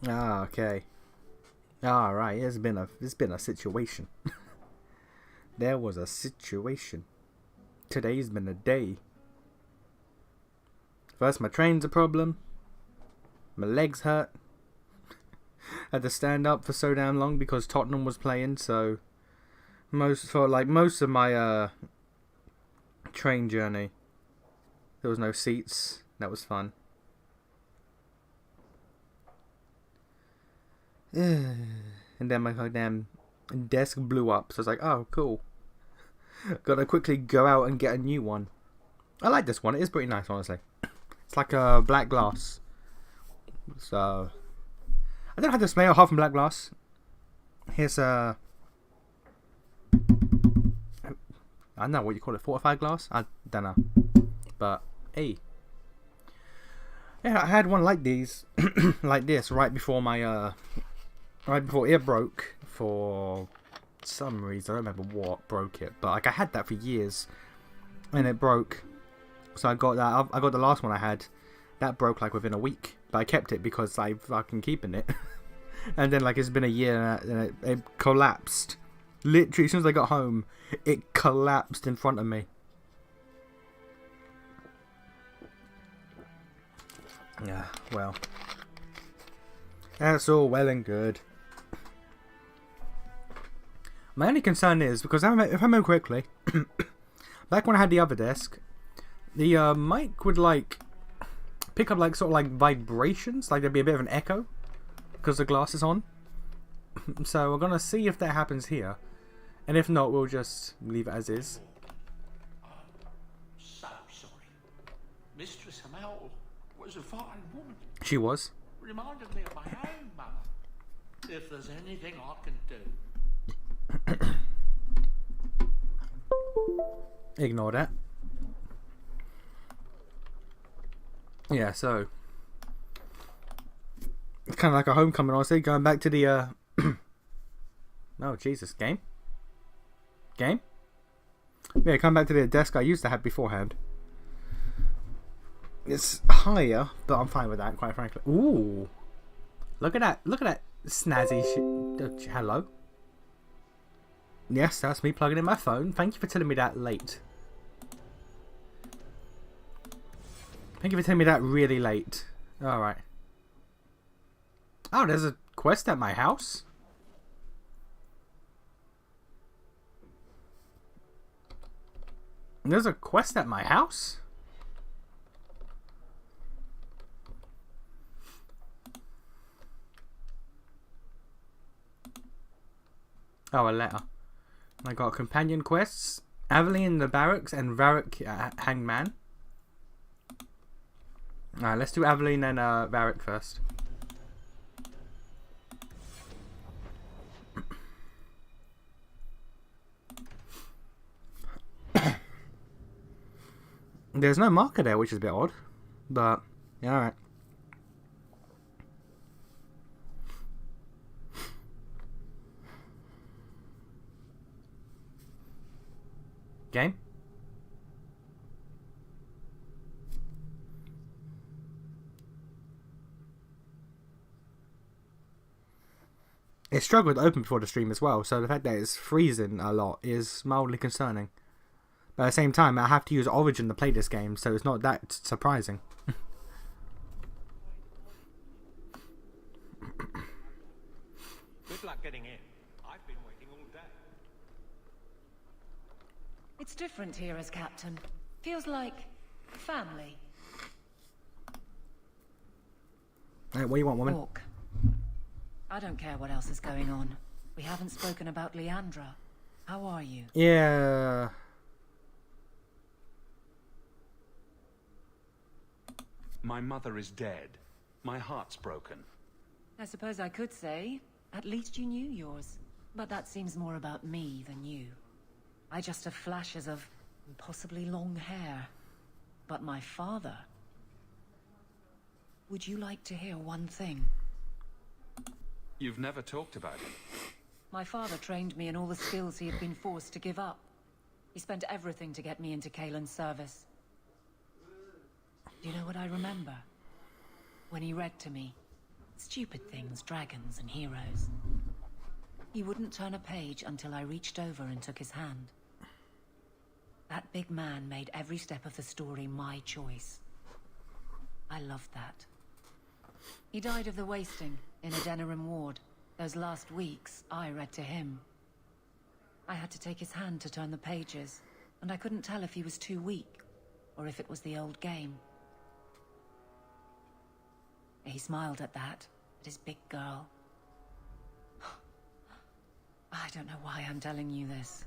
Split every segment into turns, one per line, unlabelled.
Ah, okay. All right. It's been a situation. There was a situation. Today's been a day. First, my train's a problem. My legs hurt. Had to stand up for so damn long because Tottenham was playing. So most of my train journey, there was no seats. That was fun. And then my goddamn desk blew up. So I was like, oh, cool. Gotta quickly go out and get a new one. I like this one. It is pretty nice, honestly. It's like a black glass. So I don't have to smell half from black glass. Here's a I don't know what you call it, fortified glass. I don't know, but hey, yeah, I had one like these, like this, right before it broke for some reason. I don't remember what broke it, but like I had that for years, and it broke. So I got that. I got the last one I had. That broke like within a week, but I kept it because I fucking keeping it. And then like it's been a year and it collapsed. Literally, as soon as I got home, it collapsed in front of me. Yeah, well, that's all well and good. My only concern is because if I remember correctly, back when I had the other desk, the mic would like pick up like sort of like vibrations, like there'd be a bit of an echo because the glass is on. So we're gonna see if that happens here, and if not, we'll just leave it as is.
So sorry. Mistress Hamel was a fine woman.
She was.
Reminded me of my own mother. If there's anything I can do.
Ignore that. Yeah, so it's kind of like a homecoming, honestly. Going back to the oh Jesus, game. Yeah, come back to the desk I used to have beforehand. It's higher, but I'm fine with that, quite frankly. Ooh, look at that! Look at that snazzy shit. Hello. Yes, that's me plugging in my phone. Thank you for telling me that late. Thank you for telling me that really late. Alright. Oh, there's a quest at my house? There's a quest at my house? Oh, a letter. I got companion quests. Aveline in the barracks and Varric hangman. Alright, let's do Aveline and Varric first. There's no marker there, which is a bit odd. But, yeah, alright. Game? It struggled to open before the stream as well, so the fact that it's freezing a lot is mildly concerning. But at the same time, I have to use Origin to play this game, so it's not that surprising.
Good luck getting in. I've been waiting all day.
It's different here as captain. Feels like family.
Hey, what do you want, woman?
Orc. I don't care what else is going on. We haven't spoken about Leandra. How are you?
Yeah.
My mother is dead. My heart's broken.
I suppose I could say, at least you knew yours. But that seems more about me than you. I just have flashes of possibly long hair. But my father... Would you like to hear one thing?
You've never talked about him.
My father trained me in all the skills he had been forced to give up. He spent everything to get me into Kaelin's service. Do you know what I remember? When he read to me, Stupid things, dragons and heroes. He wouldn't turn a page until I reached over and took his hand. That big man made every step of the story my choice. I loved that. He died of the wasting in a Denerim ward. Those last weeks, I read to him. I had to take his hand to turn the pages, and I couldn't tell if he was too weak, or if it was the old game. He smiled at that, at his big girl. I don't know why I'm telling you this.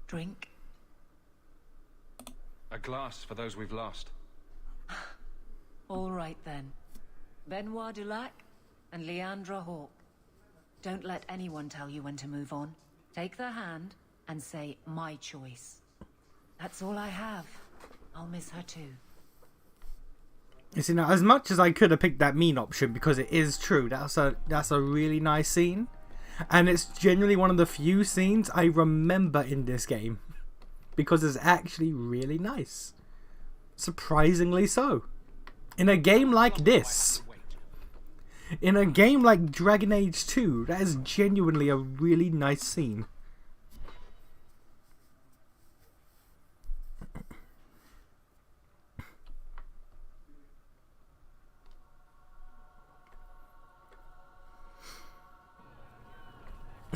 Drink?
A glass for those we've lost.
All right then. Benoit Dulac and Leandra Hawke. Don't let anyone tell you when to move on. Take their hand and say, my choice. That's all I have. I'll miss her too.
You see, now, as much as I could have picked that mean option, because it is true, that's a really nice scene. And it's genuinely one of the few scenes I remember in this game. Because it's actually really nice. Surprisingly so. In a game like this, in a game like Dragon Age 2, that is genuinely a really nice scene.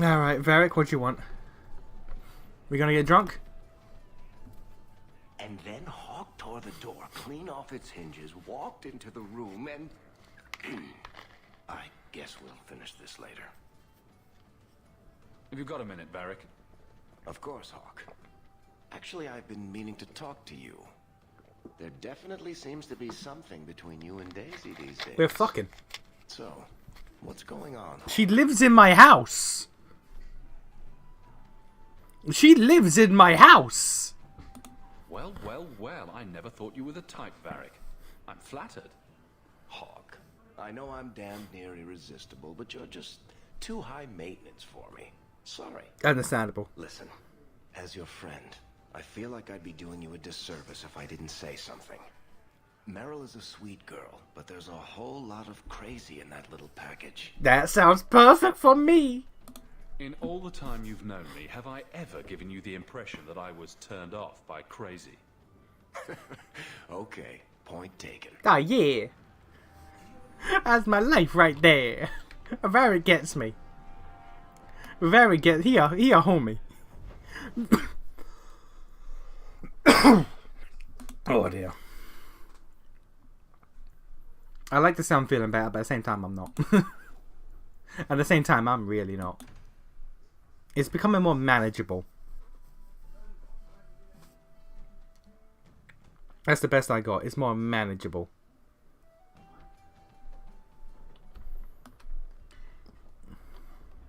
Alright, Varric, what do you want? We gonna get drunk?
And then Hawke tore the door clean off its hinges, walked into the room, and... I guess we'll finish this later.
Have you got a minute, Varric?
Of course, Hawke. Actually, I've been meaning to talk to you. There definitely seems to be something between you and Daisy these days.
We're fucking.
So, what's going on?
She lives in my house. She lives in my house.
Well, well, well. I never thought you were the type, Varric. I'm flattered.
Hawke, I know I'm damn near irresistible, but you're just too high maintenance for me. Sorry.
Understandable.
Listen, as your friend, I feel like I'd be doing you a disservice if I didn't say something. Meryl is a sweet girl, but there's a whole lot of crazy in that little package.
That sounds perfect for me.
In all the time you've known me, have I ever given you the impression that I was turned off by crazy?
Okay, point taken.
Ah, yeah. That's my life right there. Varric gets me. Varric gets... He a homie. Oh, dear. I like to sound feeling bad, but at the same time, I'm not. At the same time, I'm really not. It's becoming more manageable. That's the best I got. It's more manageable.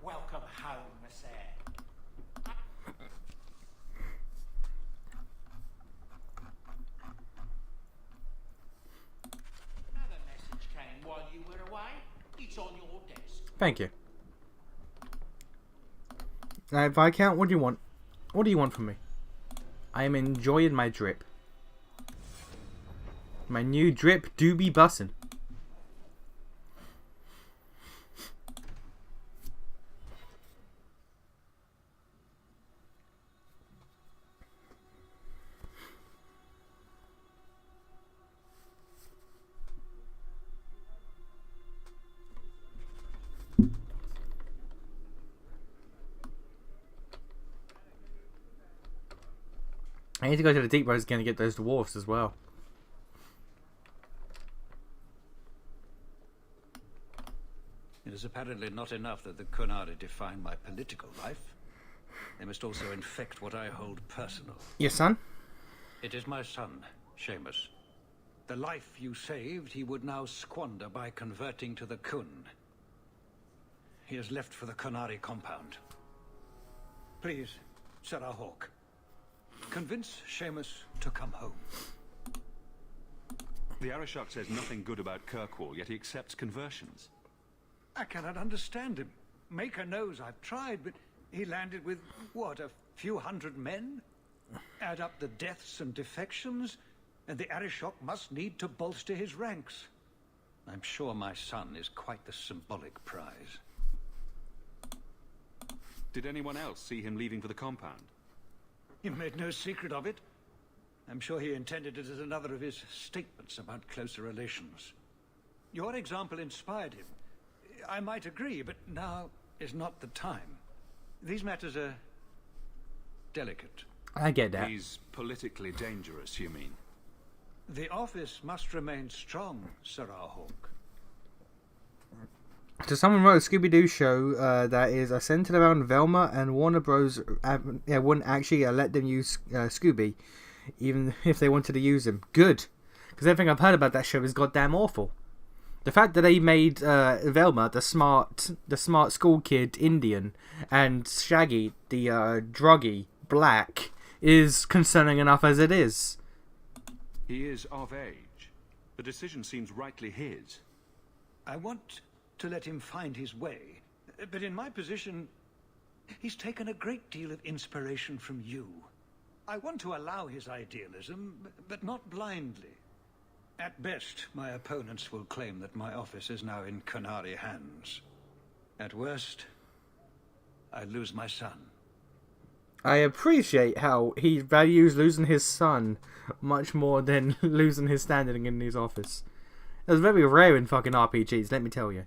Welcome home, Miss Eyre. Another message came while you were away. It's on your desk.
Thank you. Viscount, what do you want? What do you want from me? I am enjoying my drip. My new drip do be bussin'. I need to go to the Deep Roads again to get those dwarfs as well.
It is apparently not enough that the Qunari define my political life. They must also infect what I hold personal.
Your son?
It is my son, Seamus. The life you saved, he would now squander by converting to the Khun. He has left for the Qunari compound. Please, Sarah Hawke, convince Seamus to come home.
The Arishok says nothing good about Kirkwall, yet he accepts conversions.
I cannot understand him. Maker knows I've tried, but he landed with, what, a few hundred men? Add up the deaths and defections, and the Arishok must need to bolster his ranks. I'm sure my son is quite the symbolic prize.
Did anyone else see him leaving for the compound?
He made no secret of it. I'm sure he intended it as another of his statements about closer relations. Your example inspired him. I might agree, but now is not the time. These matters are delicate.
I get that.
He's politically dangerous, you mean?
The office must remain strong, Sir Hawk.
So someone wrote a Scooby-Doo show that is centered around Velma, and Warner Bros. Wouldn't actually let them use Scooby, even if they wanted to use him. Good, because everything I've heard about that show is goddamn awful. The fact that they made Velma the smart school kid Indian, and Shaggy the druggy black is concerning enough as it is.
He is of age. The decision seems rightly his.
I want to let him find his way, but in my position, he's taken a great deal of inspiration from you. I want to allow his idealism, but not blindly. At best, my opponents will claim that my office is now in Qunari hands. At worst, I lose my son.
I appreciate how he values losing his son much more than losing his standing in his office. That's very rare in fucking RPGs, let me tell you.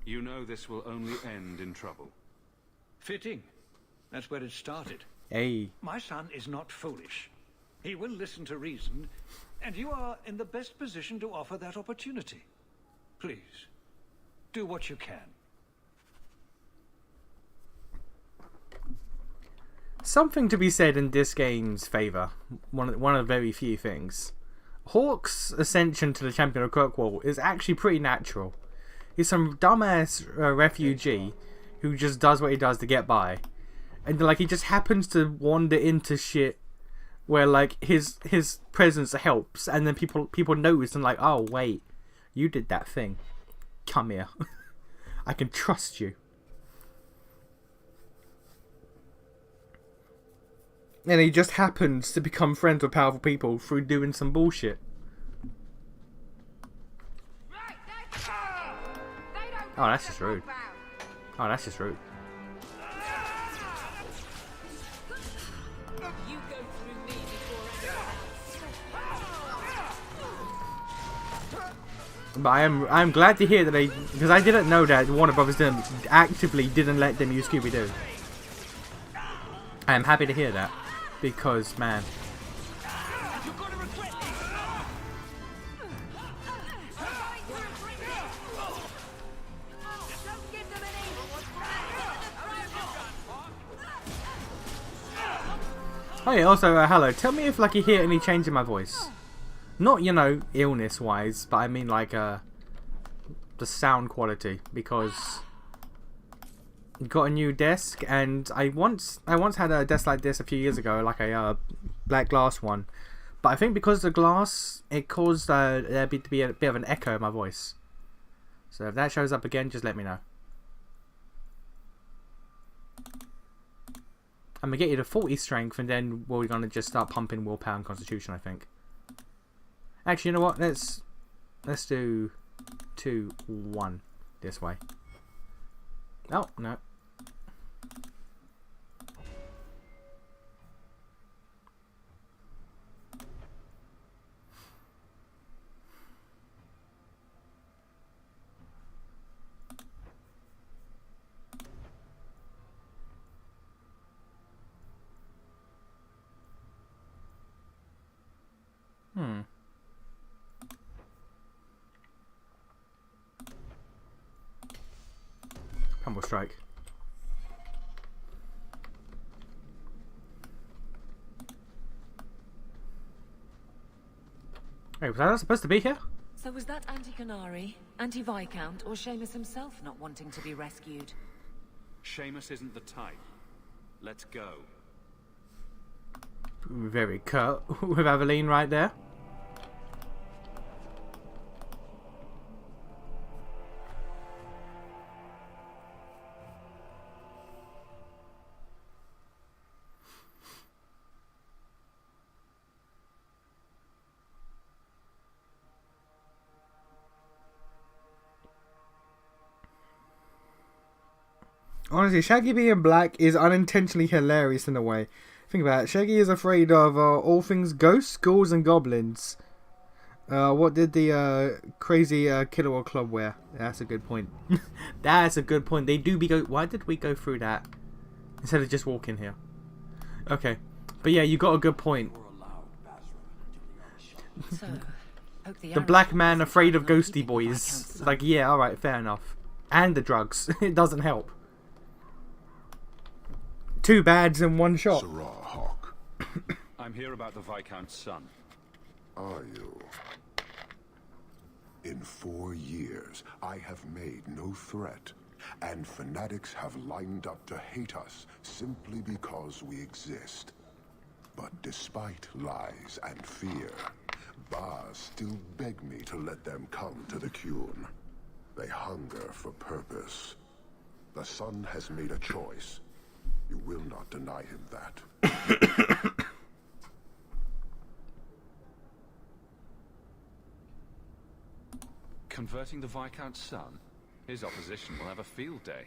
You know this will only end in trouble.
Fitting. That's where it started.
Hey.
My son is not foolish. He will listen to reason, and you are in the best position to offer that opportunity. Please, do what you can.
Something to be said in this game's favour. One of the very few things. Hawk's ascension to the champion of Kirkwall is actually pretty natural. He's some dumbass refugee who just does what he does to get by, and like he just happens to wander into shit where like his presence helps, and then people notice and like, oh wait, you did that thing. Come here, I can trust you. And he just happens to become friends with powerful people through doing some bullshit. Oh, that's just rude. Oh, that's just rude. But I'm glad to hear that they, because I didn't know that Warner Brothers actively didn't let them use Scooby-Doo. I am happy to hear that, because man. Oh yeah, also, hello. Tell me if like you hear any change in my voice. Not, you know, illness-wise, but I mean like the sound quality, because got a new desk, and I once had a desk like this a few years ago, like a black glass one. But I think because of the glass, it caused there to be a bit of an echo in my voice. So if that shows up again, just let me know. I'm gonna get you to 40 strength, and then we're gonna just start pumping willpower and constitution, I think. Actually, you know what? Let's do 2, 1 this way. Oh no. Humble strike. Wait, was I not supposed to be here?
So was that Anti-Canary, Anti-Viscount, or Seamus himself not wanting to be rescued?
Seamus isn't the type. Let's go.
Very curt with Aveline right there. Honestly, Shaggy being black is unintentionally hilarious in a way. Think about it. Shaggy is afraid of all things ghosts, ghouls, and goblins. What did the crazy Killer Club wear? That's a good point. That's a good point. They do be go. Why did we go through that instead of just walking here? Okay, but yeah, you got a good point.
So,
The black man afraid of ghosty boys. Like, yeah, all right, fair enough. And the drugs. It doesn't help. 2 bads in 1 shot.
Sirrah Hawk,
I'm here about the Viscount's son.
are you? In 4 years, I have made no threat, and fanatics have lined up to hate us simply because we exist. But despite lies and fear, Baz still beg me to let them come to the Qun. They hunger for purpose. The son has made a choice. You will not deny him that.
Converting the Viscount's son? His opposition will have a field day.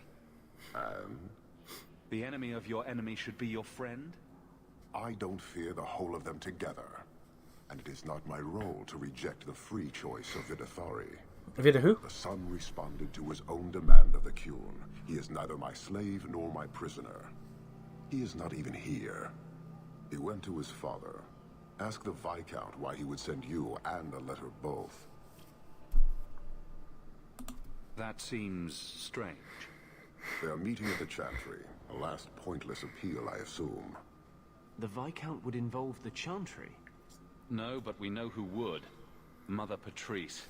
The enemy of your enemy should be your friend?
I don't fear the whole of them together. And it is not my role to reject the free choice of Vidathari.
Vida who?
The son responded to his own demand of the Qun. He is neither my slave nor my prisoner. He is not even here. He went to his father. Ask the Viscount why he would send you and a letter both.
That seems strange.
They are meeting at the Chantry. A last pointless appeal, I assume.
The Viscount would involve the Chantry?
No, but we know who would. Mother Patrice.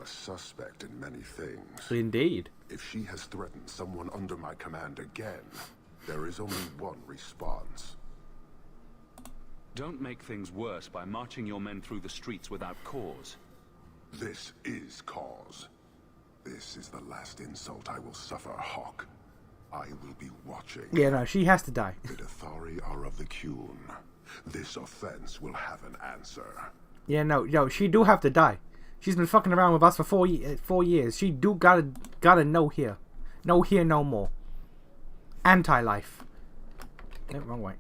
A suspect in many things.
Indeed.
If she has threatened someone under my command again, there is only one response.
Don't make things worse by marching your men through the streets without cause.
This is cause. This is the last insult I will suffer, Hawk. I will be watching.
Yeah, no, she has to die.
The Dathari are of the Qun. This offense will have an answer.
Yeah, no, she do have to die. She's been fucking around with us for 4 years. She do gotta know here. No here, no more. Anti-life. No, wrong way.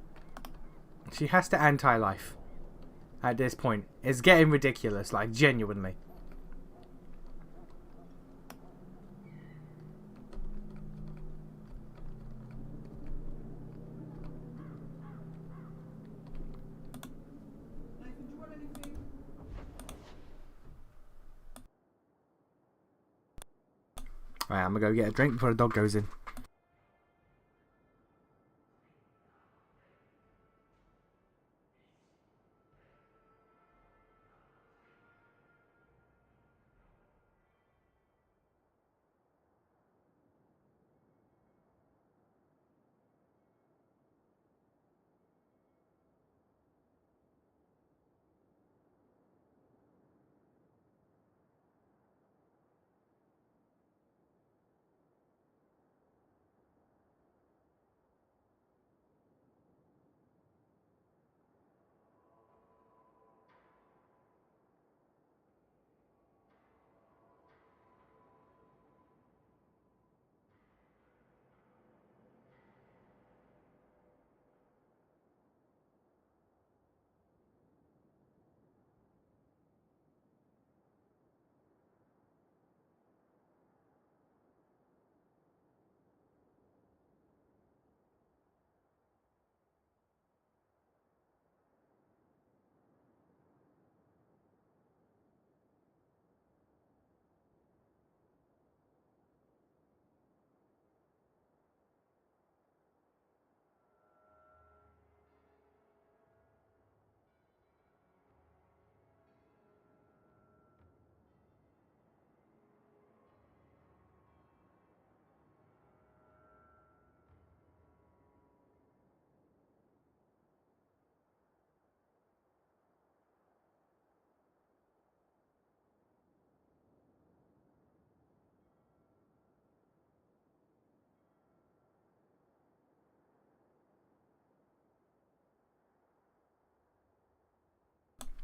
She has to anti-life. At this point. It's getting ridiculous, like, genuinely. Right, I'm gonna go get a drink before the dog goes in.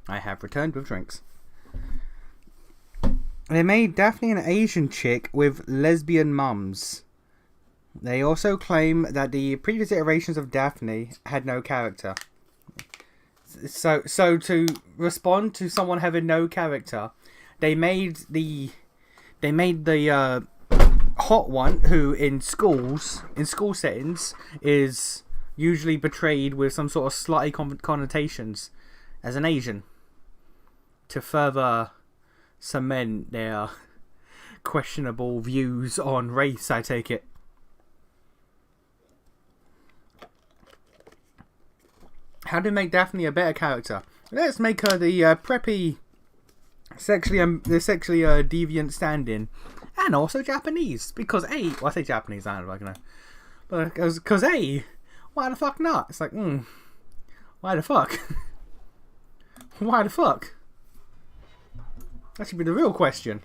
I have returned with drinks. They made Daphne an Asian chick with lesbian mums. They also claim that the previous iterations of Daphne had no character. So to respond to someone having no character, they made the hot one, who in school settings is usually portrayed with some sort of slightly connotations as an Asian, to further cement their questionable views on race, I take it. How to make Daphne a better character? Let's make her the preppy, sexually deviant stand-in, and also Japanese. Because well, I say Japanese, I don't know, but because why the fuck not? It's like, why the fuck? Why the fuck? That should be the real question.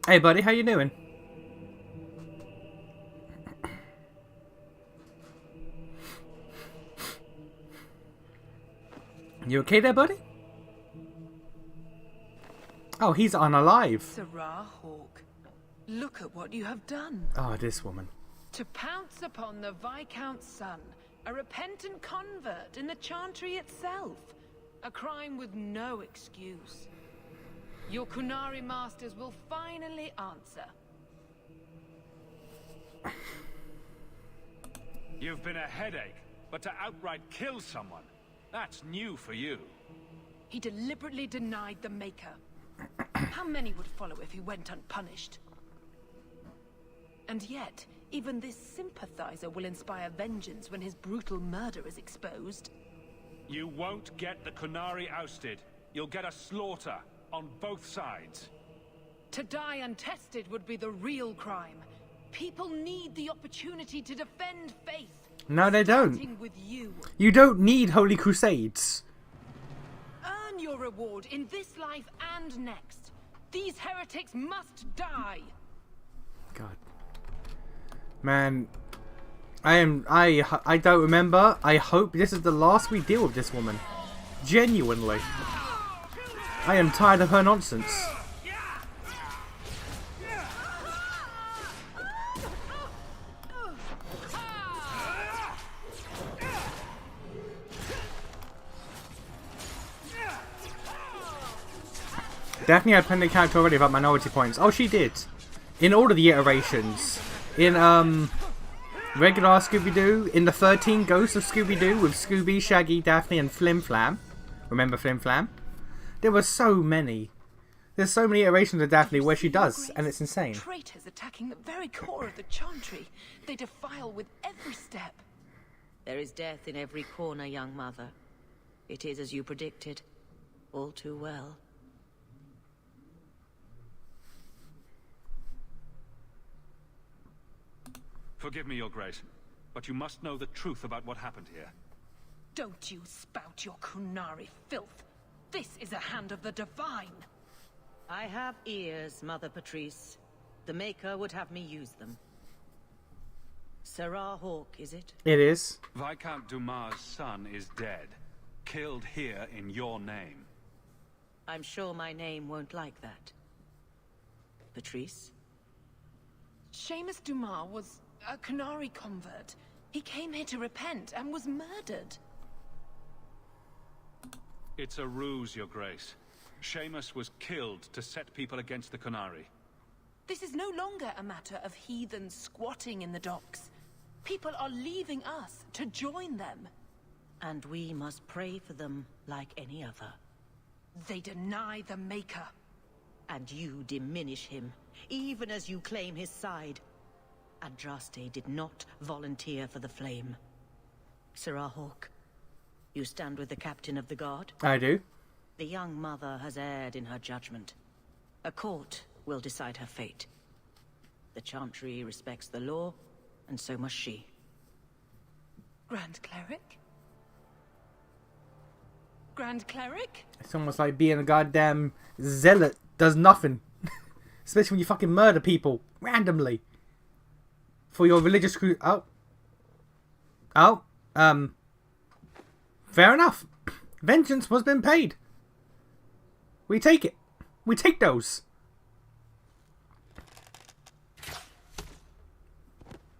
Hey buddy, how you doing? You okay there, buddy? Oh, he's unalive.
Serah Hawke, look at what you have done.
Oh, this woman.
To pounce upon the Viscount's son, a repentant convert in the Chantry itself. A crime with no excuse. Your Qunari masters will finally answer.
You've been a headache, but to outright kill someone, that's new for you.
He deliberately denied the Maker. How many would follow if he went unpunished? And yet, even this sympathizer will inspire vengeance when his brutal murder is exposed.
You won't get the Qunari ousted. You'll get a slaughter on both sides.
To die untested would be the real crime. People need the opportunity to defend faith.
No, they don't.
Starting with you.
You don't need holy crusades.
Earn your reward in this life and next. These heretics must die.
God. Man, I don't remember. I hope this is the last we deal with this woman. Genuinely. I am tired of her nonsense. Daphne had plenty of character already about minority points. Oh, she did. In all of the iterations. In, regular Scooby-Doo. In the 13 Ghosts of Scooby-Doo with Scooby, Shaggy, Daphne and Flim Flam. Remember Flim Flam? There were so many. There's so many iterations of Daphne where she does, and it's insane.
Traitors attacking the very core of the Chantry. They defile with every step.
There is death in every corner, young mother. It is as you predicted. All too well.
Forgive me, Your Grace, but you must know the truth about what happened here.
Don't you spout your Qunari filth. This is a hand of the Divine.
I have ears, Mother Patrice. The Maker would have me use them. Serah Hawke, is it?
It is.
Viscount Dumas' son is dead. Killed here in your name.
I'm sure my name won't like that. Patrice?
Seamus Dumas was a Qunari convert. He came here to repent and was murdered.
It's a ruse, Your Grace. Seamus was killed to set people against the Qunari.
This is no longer a matter of heathens squatting in the docks. People are leaving us to join them.
And we must pray for them like any other.
They deny the Maker.
And you diminish him, even as you claim his side. Andraste did not volunteer for the flame. Serah Hawke, you stand with the captain of the guard?
I do.
The young mother has erred in her judgment. A court will decide her fate. The Chantry respects the law, and so must she.
Grand Cleric? Grand Cleric?
It's almost like being a goddamn zealot does nothing. Especially when you fucking murder people randomly. For your religious Oh, fair enough. Vengeance was been paid. We take it. We take those.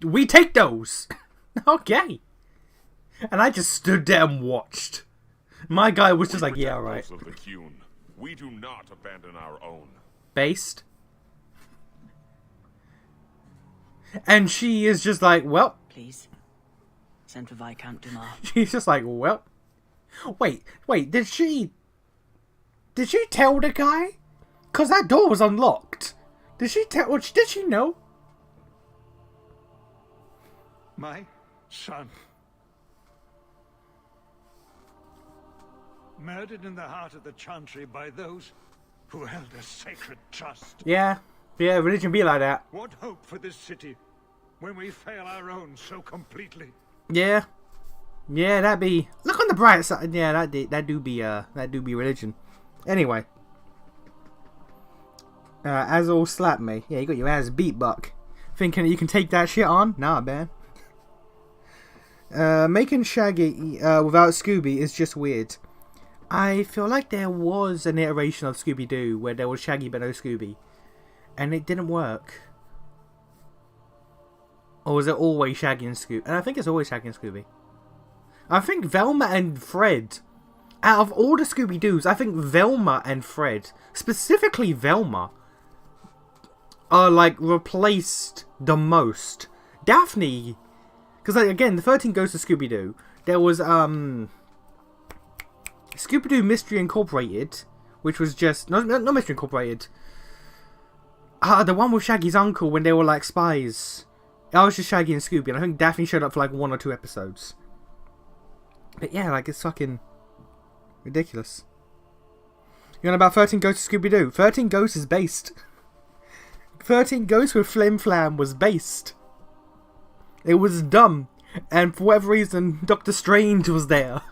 We take those. Okay. And I just stood there and watched. My guy was just like, yeah, all right.
Of the Qun. We do not abandon our own.
Based. And she is just like, well.
Please. Send for Viscount Dumas.
She's just like, well. Wait, did she tell the guy? Because that door was unlocked. Did she know?
My son. Murdered in the heart of the Chantry by those who held a sacred trust.
Yeah, religion be like that.
What hope for this city when we fail our own so completely?
Yeah, that be. Look on the bright side. Yeah, that do be religion. Anyway, Azul slapped me. Yeah, you got your ass beat, Buck. Thinking you can take that shit on? Nah, man. Making Shaggy without Scooby is just weird. I feel like there was an iteration of Scooby-Doo where there was Shaggy but no Scooby, and it didn't work. Or was it always Shaggy and Scooby? And I think it's always Shaggy and Scooby. I think Velma and Fred, out of all the Scooby-Doos, I think Velma and Fred, specifically Velma, are like replaced the most. Daphne, because like, again, the 13 Ghosts of Scooby-Doo, there was Scooby-Doo Mystery Incorporated, which was just not Mystery Incorporated. The one with Shaggy's uncle when they were like spies. That was just Shaggy and Scooby, and I think Daphne showed up for like 1 or 2 episodes. But yeah, like it's fucking ridiculous. You know about 13 Ghosts of Scooby-Doo? 13 Ghosts is based. 13 Ghosts with Flim Flam was based. It was dumb, and for whatever reason, Doctor Strange was there.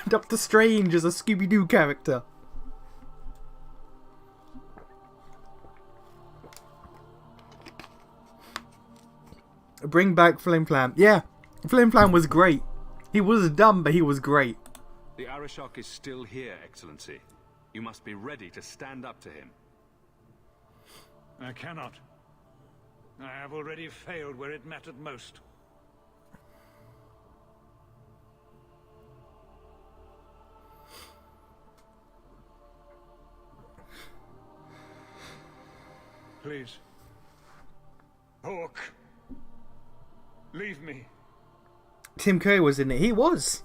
Doctor Strange is a Scooby-Doo character. Bring back Flim Flam. Yeah, Flim Flam was great. He was dumb, but he was great.
The Arishok is still here, Excellency. You must be ready to stand up to him.
I cannot. I have already failed where it mattered most. Please. Hawk. Leave me.
Tim Curry was in it. He was.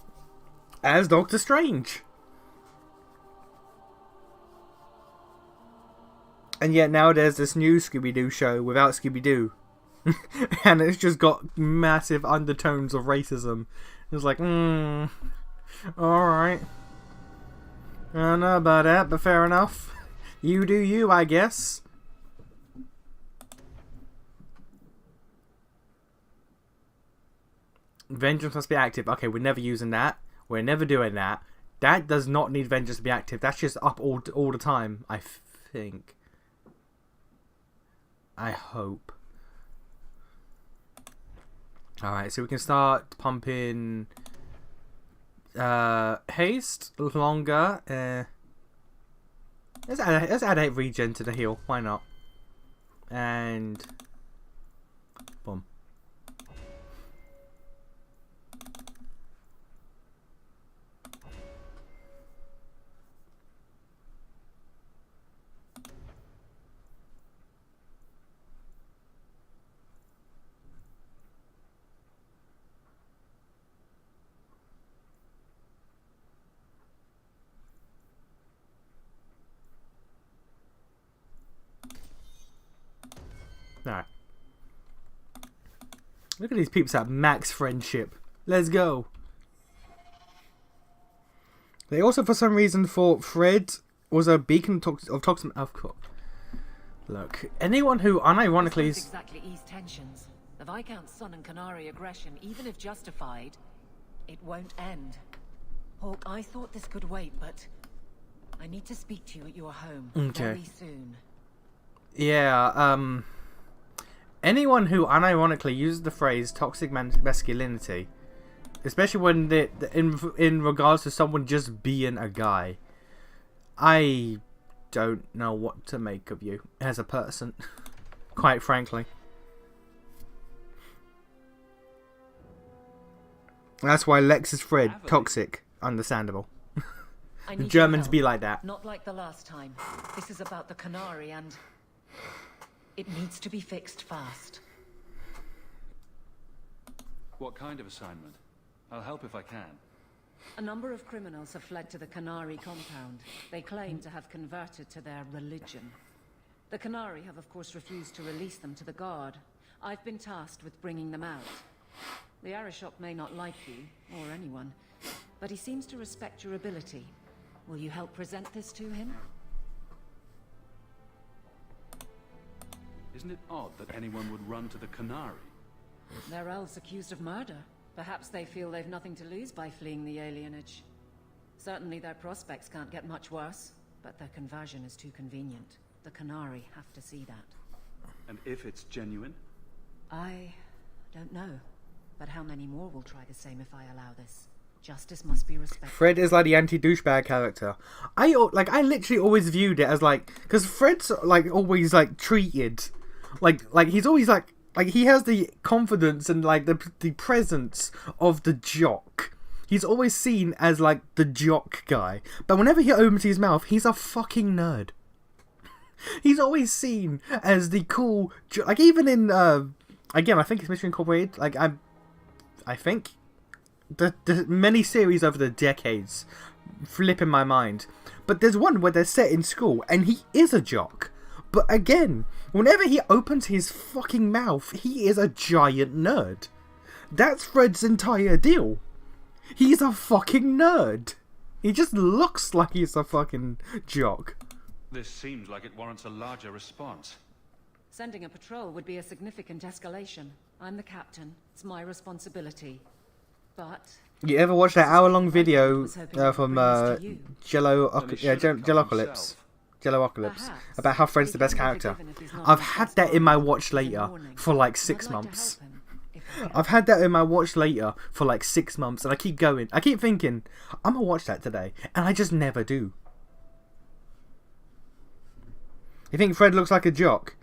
As Doctor Strange. And yet now there's this new Scooby-Doo show without Scooby-Doo. And it's just got massive undertones of racism. It's like, alright. I don't know about that, but fair enough. You do you, I guess. Vengeance must be active. Okay, we're never using that. We're never doing that. That does not need vengeance to be active. That's just up all the time, I think. I hope. Alright, so we can start pumping haste longer. Let's add 8 regen to the heal. Why not? And boom. Alright. Look at these peeps at max friendship. Let's go. They also, for some reason, thought Fred was a beacon of toxin. Of course. Look, anyone who unironically is
exactly ease tensions. The Viscount's son and Qunari aggression, even if justified, it won't end. Hawk, I thought this could wait, but I need to speak to you at your home very soon.
Yeah, anyone who unironically uses the phrase toxic masculinity Especially when in regards to someone just being a guy. I don't know what to make of you as a person, quite frankly. That's why Lex is Fred. Toxic. Understandable. The Germans be like that.
Not like the last time. This is about the Qunari and it needs to be fixed fast.
What kind of assignment? I'll help if I can.
A number of criminals have fled to the Qunari compound. They claim to have converted to their religion. The Qunari have of course refused to release them to the guard. I've been tasked with bringing them out. The Arishok may not like you, or anyone, but he seems to respect your ability. Will you help present this to him?
Isn't it odd that anyone would run to the Qunari?
They're elves accused of murder. Perhaps they feel they've nothing to lose by fleeing the alienage. Certainly their prospects can't get much worse, but their conversion is too convenient. The Qunari have to see that.
And if it's genuine?
I don't know. But how many more will try the same if I allow this? Justice must be respected.
Fred is like the anti-douchebag character. I literally always viewed it as like, because Fred's like always like treated, like he's always like he has the confidence and like the presence of the jock. He's always seen as like the jock guy, but whenever he opens his mouth, he's a fucking nerd. He's always seen as the cool, like even in again, I think it's Mission Incorporated. Like I think the many series over the decades flip in my mind. But there's one where they're set in school and he is a jock. But again, whenever he opens his fucking mouth, he is a giant nerd. That's Fred's entire deal. He's a fucking nerd. He just looks like he's a fucking jock.
This seems like it warrants a larger response.
Sending a patrol would be a significant escalation. I'm the captain. It's my responsibility. But
you ever watch that hour-long video from Jellocalypse about how Fred's the best character? I've had that in my watch later for like 6 months. I've had that in my watch later for like 6 months, and I keep going. I keep thinking, I'm gonna watch that today, and I just never do. You think Fred looks like a jock?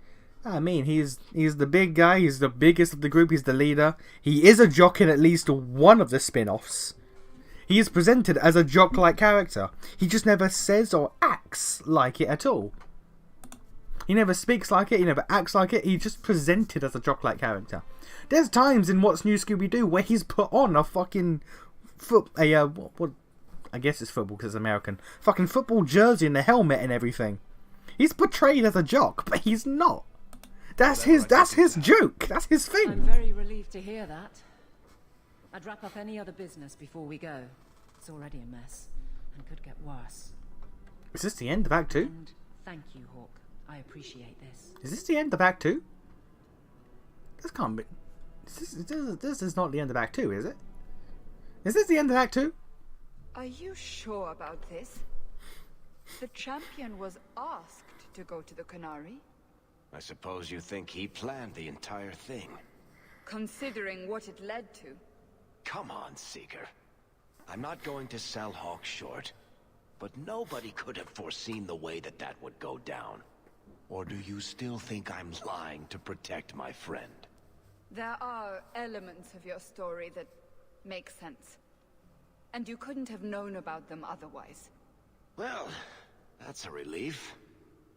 I mean, he's the big guy, he's the biggest of the group, he's the leader. He is a jock in at least one of the spin-offs. He is presented as a jock-like character. He just never says or acts like it at all. He never speaks like it, he never acts like it, he's just presented as a jock-like character. There's times in What's New Scooby-Doo where he's put on a fucking I guess it's football because it's American. Fucking football jersey and the helmet and everything. He's portrayed as a jock, but he's not. That's his joke. That's his thing.
I'm very relieved to hear that. I'd wrap up any other business before we go. It's already a mess and could get worse.
Is this the end of Act 2?
And thank you, Hawk. I appreciate this.
Is this the end of Act 2? This can't be. This is not the end of Act 2, is it? Is this the end of Act 2?
Are you sure about this? The champion was asked to go to the Qunari.
I suppose you think he planned the entire thing.
Considering what it led to.
Come on, Seeker. I'm not going to sell Hawk short, but nobody could have foreseen the way that would go down. Or do you still think I'm lying to protect my friend?
There are elements of your story that make sense. And you couldn't have known about them otherwise.
Well, that's a relief.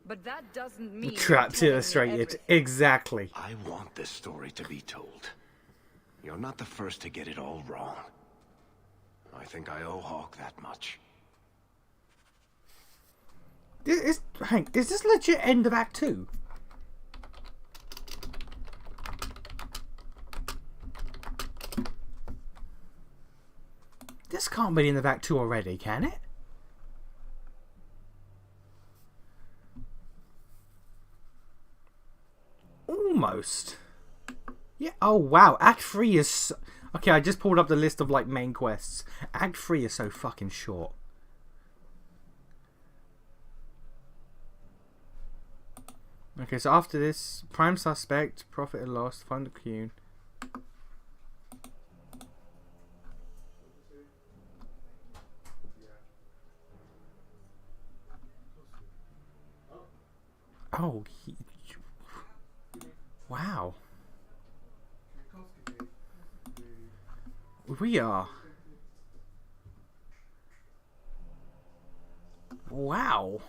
But that doesn't mean
Trapped Illustrated. Exactly.
I want this story to be told. You're not the first to get it all wrong. I think I owe Hawk that much.
Hank, is this legit end of Act 2? This can't be the end of Act 2 already, can it? Almost. Yeah. Oh wow. Act 3 is so... Okay, I just pulled up the list of like main quests. Act 3 is so fucking short. Okay, so after this, prime suspect, profit and loss, find the Qun. Oh, wow. We are. Wow.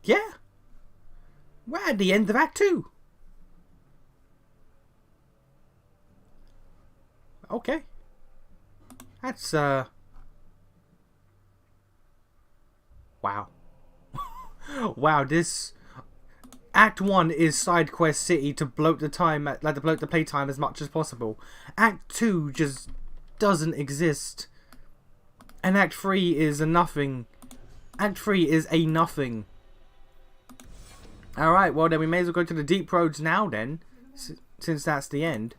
Yeah. We're at the end of Act 2. Okay. That's, wow. Wow, this... Act 1 is side quest city to bloat the time, like to bloat the playtime as much as possible. Act 2 just doesn't exist. And Act 3 is a nothing. Act 3 is a nothing. Alright, well then we may as well go to the deep roads now then, since that's the end.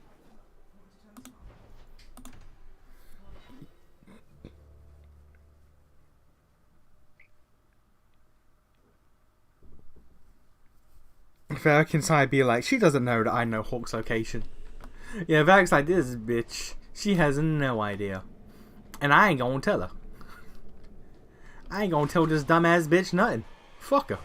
Varric inside be like, she doesn't know that I know Hawk's location. Yeah, Varric's like, this bitch, she has no idea. And I ain't gonna tell her. I ain't gonna tell this dumbass bitch nothing. Fuck her.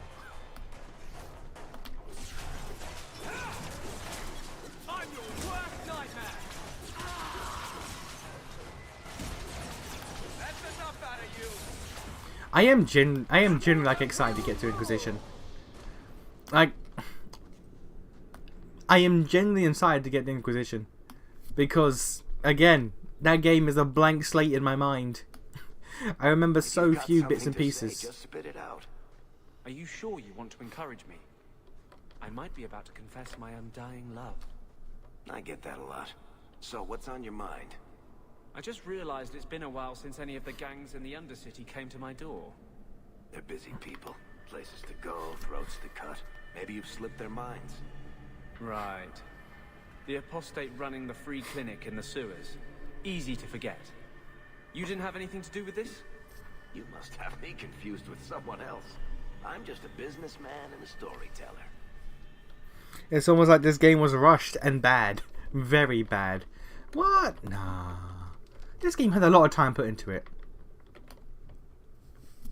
I am genuinely like excited to get to Inquisition. Like, I am genuinely excited to get to Inquisition because again, that game is a blank slate in my mind. I remember so few bits and pieces.
Just spit it out.
Are you sure you want to encourage me? I might be about to confess my undying love.
I get that a lot. So what's on your mind?
I just realized it's been a while since any of the gangs in the Undercity came to my door.
They're busy people. Places to go, throats to cut. Maybe you've slipped their minds.
Right. The apostate running the free clinic in the sewers. Easy to forget. You didn't have anything to do with this?
You must have me confused with someone else. I'm just a businessman and a storyteller.
It's almost like this game was rushed and bad. Very bad. What? Nah. This game had a lot of time put into it.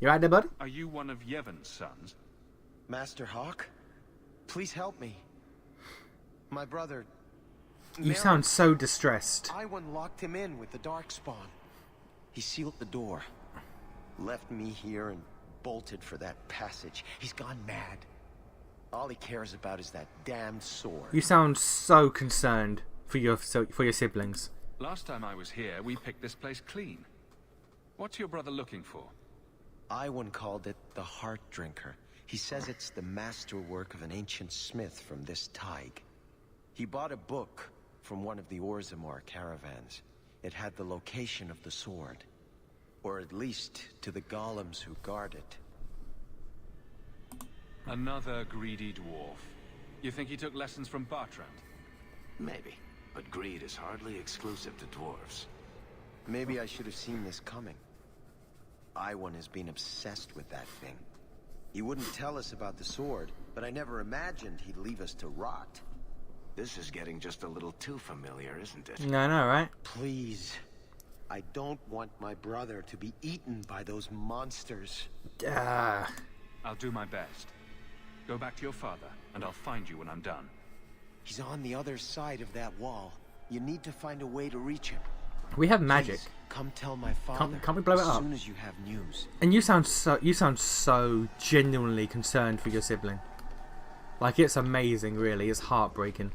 You right there, bud?
Are you one of Yevon's sons?
Master Hawk? Please help me. My brother...
You sound so distressed.
Iwan locked him in with the Darkspawn. He sealed the door. Left me here and bolted for that passage. He's gone mad. All he cares about is that damned sword.
You sound so concerned for your siblings.
Last time I was here, we picked this place clean. What's your brother looking for?
Iwan called it the Heart Drinker. He says it's the masterwork of an ancient smith from this Tig. He bought a book from one of the Orzammar caravans. It had the location of the sword. Or at least to the golems who guard it.
Another greedy dwarf. You think he took lessons from Bartrand?
Maybe. But greed is hardly exclusive to dwarves.
Maybe I should have seen this coming. Iwan has been obsessed with that thing. He wouldn't tell us about the sword, but I never imagined he'd leave us to rot.
This is getting just a little too familiar, isn't it?
I know, right?
Please. I don't want my brother to be eaten by those monsters.
I'll do my best. Go back to your father, and I'll find you when I'm done.
He's on the other side of that wall. You need to find a way to reach him.
We have magic.
Please, come tell my father.
Can't we blow it up?
As soon as you have news.
And you sound so genuinely concerned for your sibling. Like, it's amazing, really. It's heartbreaking.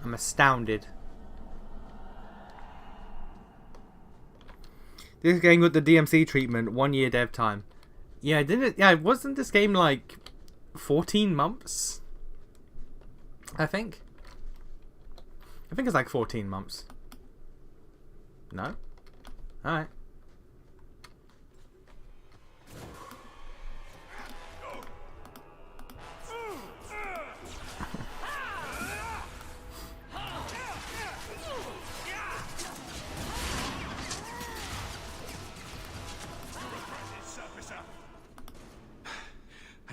I'm astounded. This game got the DMC treatment, 1 year dev time. Yeah, didn't it? Yeah, wasn't this game like 14 months? I think it's like 14 months. No? Alright.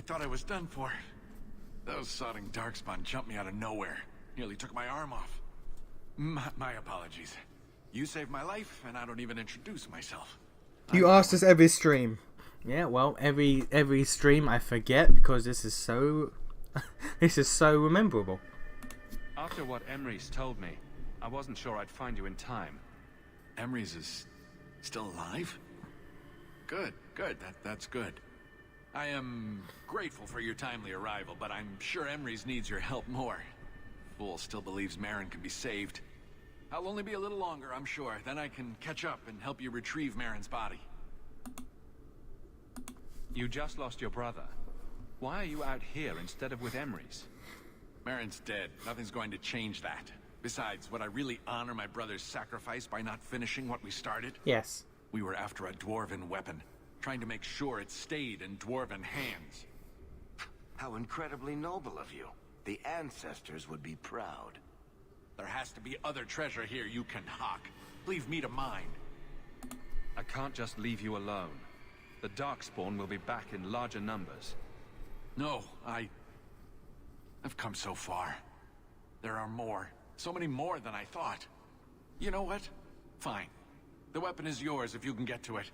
thought I was done for. Those sodding darkspawn jumped me out of nowhere. Nearly took my arm off. My apologies. You saved my life, and I don't even introduce myself.
You asked us every stream. Yeah, well, every stream I forget because this is so this is so memorable.
After what Emrys told me, I wasn't sure I'd find you in time.
Emrys is still alive? Good, good. That's good. I am grateful for your timely arrival, but I'm sure Emrys needs your help more. Fool still believes Merrin can be saved. I'll only be a little longer, I'm sure. Then I can catch up and help you retrieve Merrin's body.
You just lost your brother. Why are you out here instead of with Emrys?
Merrin's dead. Nothing's going to change that. Besides, would I really honor my brother's sacrifice by not finishing what we started?
Yes.
We were after a dwarven weapon, trying to make sure it stayed in dwarven hands.
How incredibly noble of you. The ancestors would be proud.
There has to be other treasure here you can hawk. Leave me to mine.
I can't just leave you alone. The Darkspawn will be back in larger numbers.
No, I've come so far. There are more. So many more than I thought. You know what? Fine. The weapon is yours if you can get to it.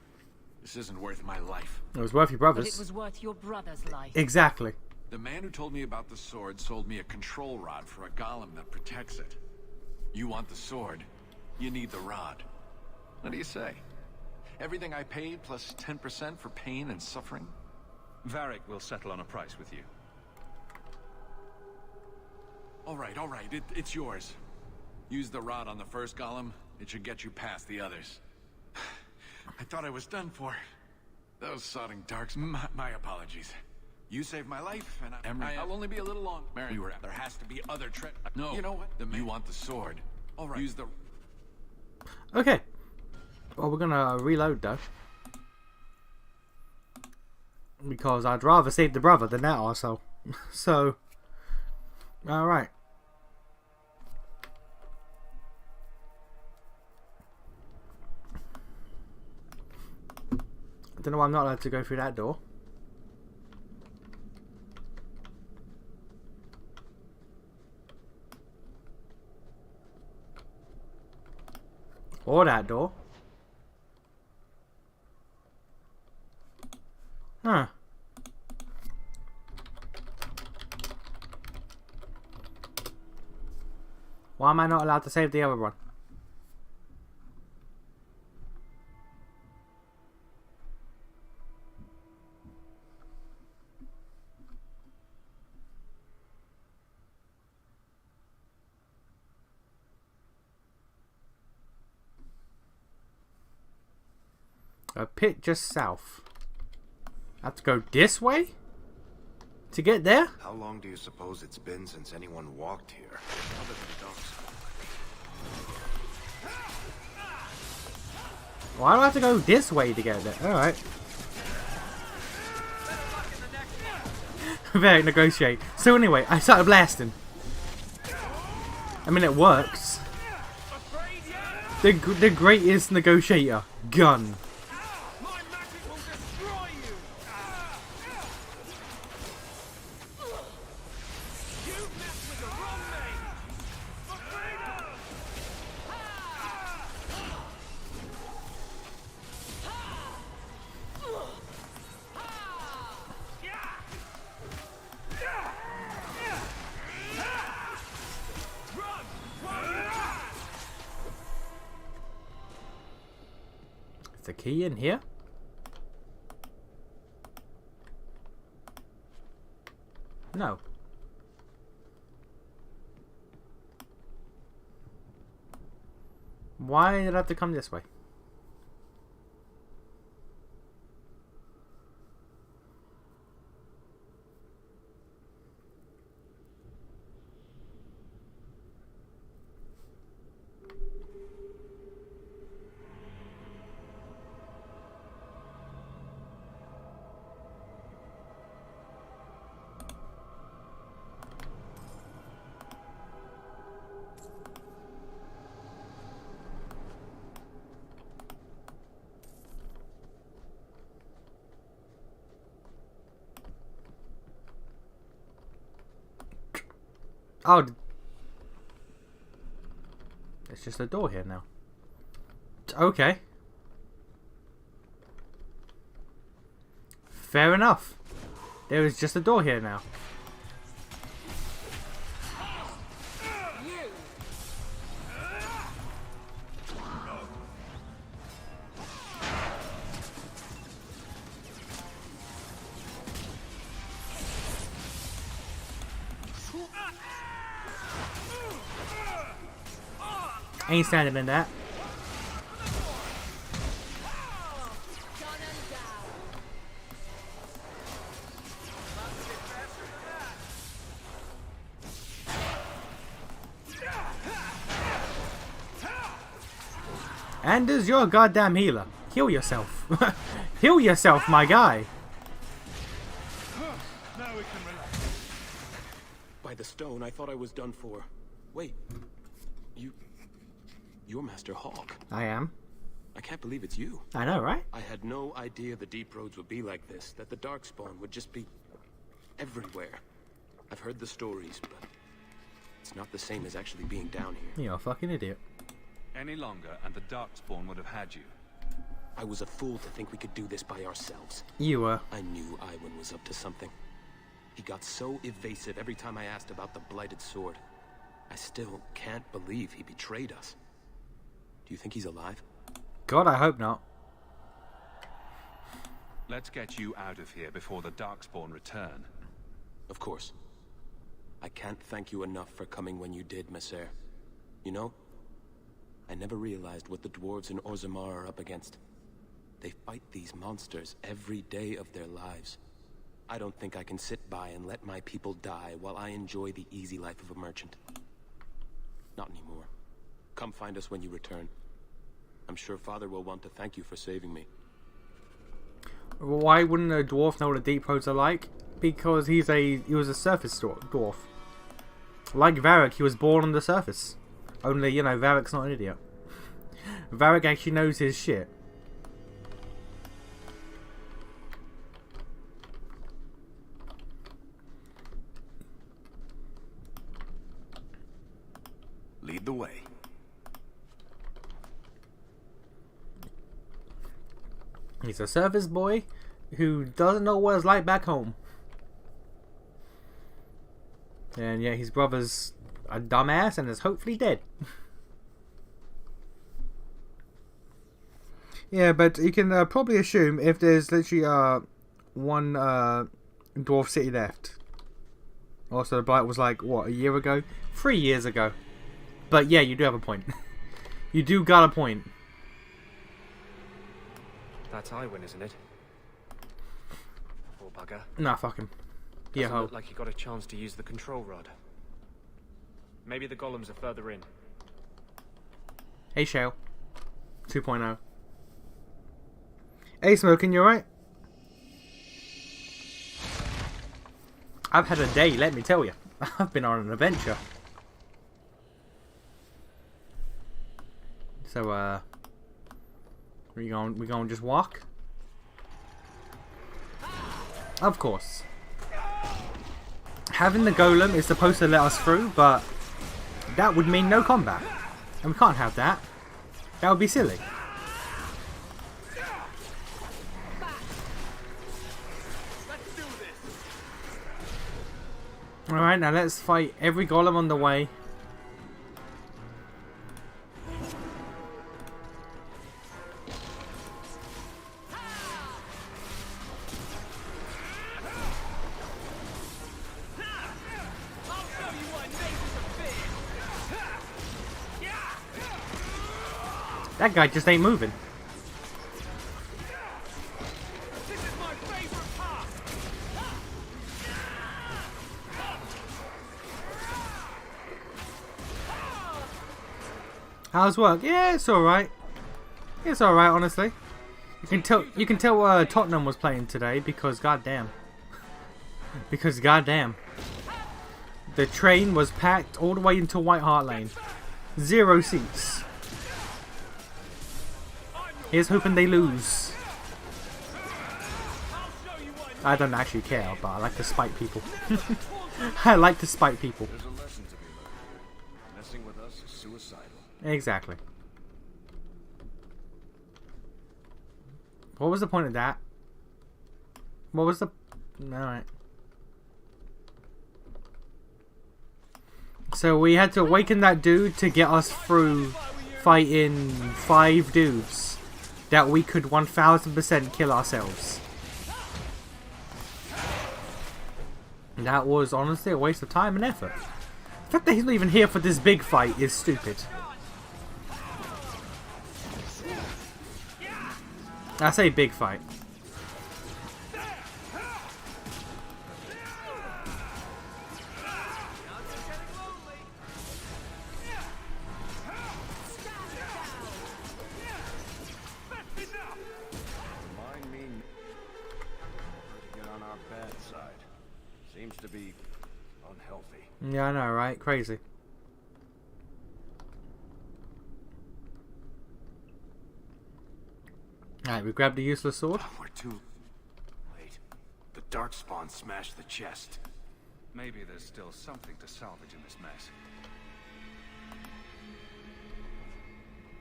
This isn't worth my life.
It was worth your brother's.
But it was worth your brother's life.
Exactly.
The man who told me about the sword sold me a control rod for a golem that protects it. You want the sword, you need the rod. What do you say? Everything I paid plus 10% for pain and suffering?
Varric will settle on a price with you.
All right, it's yours. Use the rod on the first golem. It should get you past the others. I thought I was done for. Those sodding darks. My apologies. You saved my life, and I'll only be a little long. Merrin, there has to be other No, you know what? You want the sword. All right. Use the.
Okay. Well, we're gonna reload though, because I'd rather save the brother than that arsehole. So, all right. I don't know why I'm not allowed to go through that door. Or that door. Huh. Why am I not allowed to save the other one? A pit just south. I have to go this way to get there?
How long do you suppose it's been since anyone walked here? Other than dogs.
Why do I have to go this way to get there? Alright. Very negotiate. So anyway, I started blasting. I mean, it works. The greatest negotiator. Gun. Is the key in here? No. Why did I have to come this way? Oh. It's just a door here now. Okay. Fair enough. There is just a door here now. Ain't standing in that. Anders, you're a goddamn healer. Heal yourself. Heal yourself, my guy.
Now we can relax.
By the stone, I thought I was done for. Wait. You're Master Hawk.
I am.
I can't believe it's you.
I know, right?
I had no idea the Deep Roads would be like this, that the Darkspawn would just be everywhere. I've heard the stories, but it's not the same as actually being down here.
You're a fucking idiot.
Any longer, and the Darkspawn would have had you.
I was a fool to think we could do this by ourselves.
You were.
I knew Iwan was up to something. He got so evasive every time I asked about the Blighted Sword. I still can't believe he betrayed us. Do you think he's alive?
God, I hope not.
Let's get you out of here before the Darkspawn return.
Of course. I can't thank you enough for coming when you did, Messer. You know, I never realized what the dwarves in Orzammar are up against. They fight these monsters every day of their lives. I don't think I can sit by and let my people die while I enjoy the easy life of a merchant. Not anymore. Come find us when you return. I'm sure Father will want to thank you for saving me.
Why wouldn't a dwarf know what the Deep Roads are like? Because he was a surface dwarf. Like Varric, he was born on the surface. Only, you know, Varric's not an idiot. Varric actually knows his shit.
Lead the way.
He's a service boy who doesn't know what it's like back home. And yeah, his brother's a dumbass and is hopefully dead. Yeah, but you can probably assume if there's literally one dwarf city left. Also, the Blight was like, what, a year ago? 3 years ago. But yeah, you do have a point. You do got a point.
That's Iwan, isn't it? Poor bugger.
Nah, fuck him. Yeah,
Doesn't look like he got a chance to use the control rod. Maybe the golems are further in.
Hey, Shale. 2.0. Hey, Smoking, you alright? I've had a day, let me tell you. I've been on an adventure. So, we going just walk? Of course. Having the golem is supposed to let us through, but that would mean no combat. And we can't have that. That would be silly. Alright, now let's fight every golem on the way. That guy just ain't moving. How's work? Yeah, it's alright. It's alright, honestly. You can tell Tottenham was playing today because goddamn. Because goddamn. The train was packed all the way into White Hart Lane. 0 seats. Here's hoping they lose. I don't actually care, but I like to spite people. I like to spite people.
There's a lesson to
Exactly. What was the point of that? What was the... Alright. So we had to awaken that dude to get us through fighting 5 dudes that we could 1000% kill ourselves. That was honestly a waste of time and effort. The fact that he's not even here for this big fight is stupid. I say big fight.
Seems to be unhealthy.
Yeah, I know, right? Crazy. Alright, we grabbed the useless sword.
We're too late. The Darkspawn smashed the chest.
Maybe there's still something to salvage in this mess.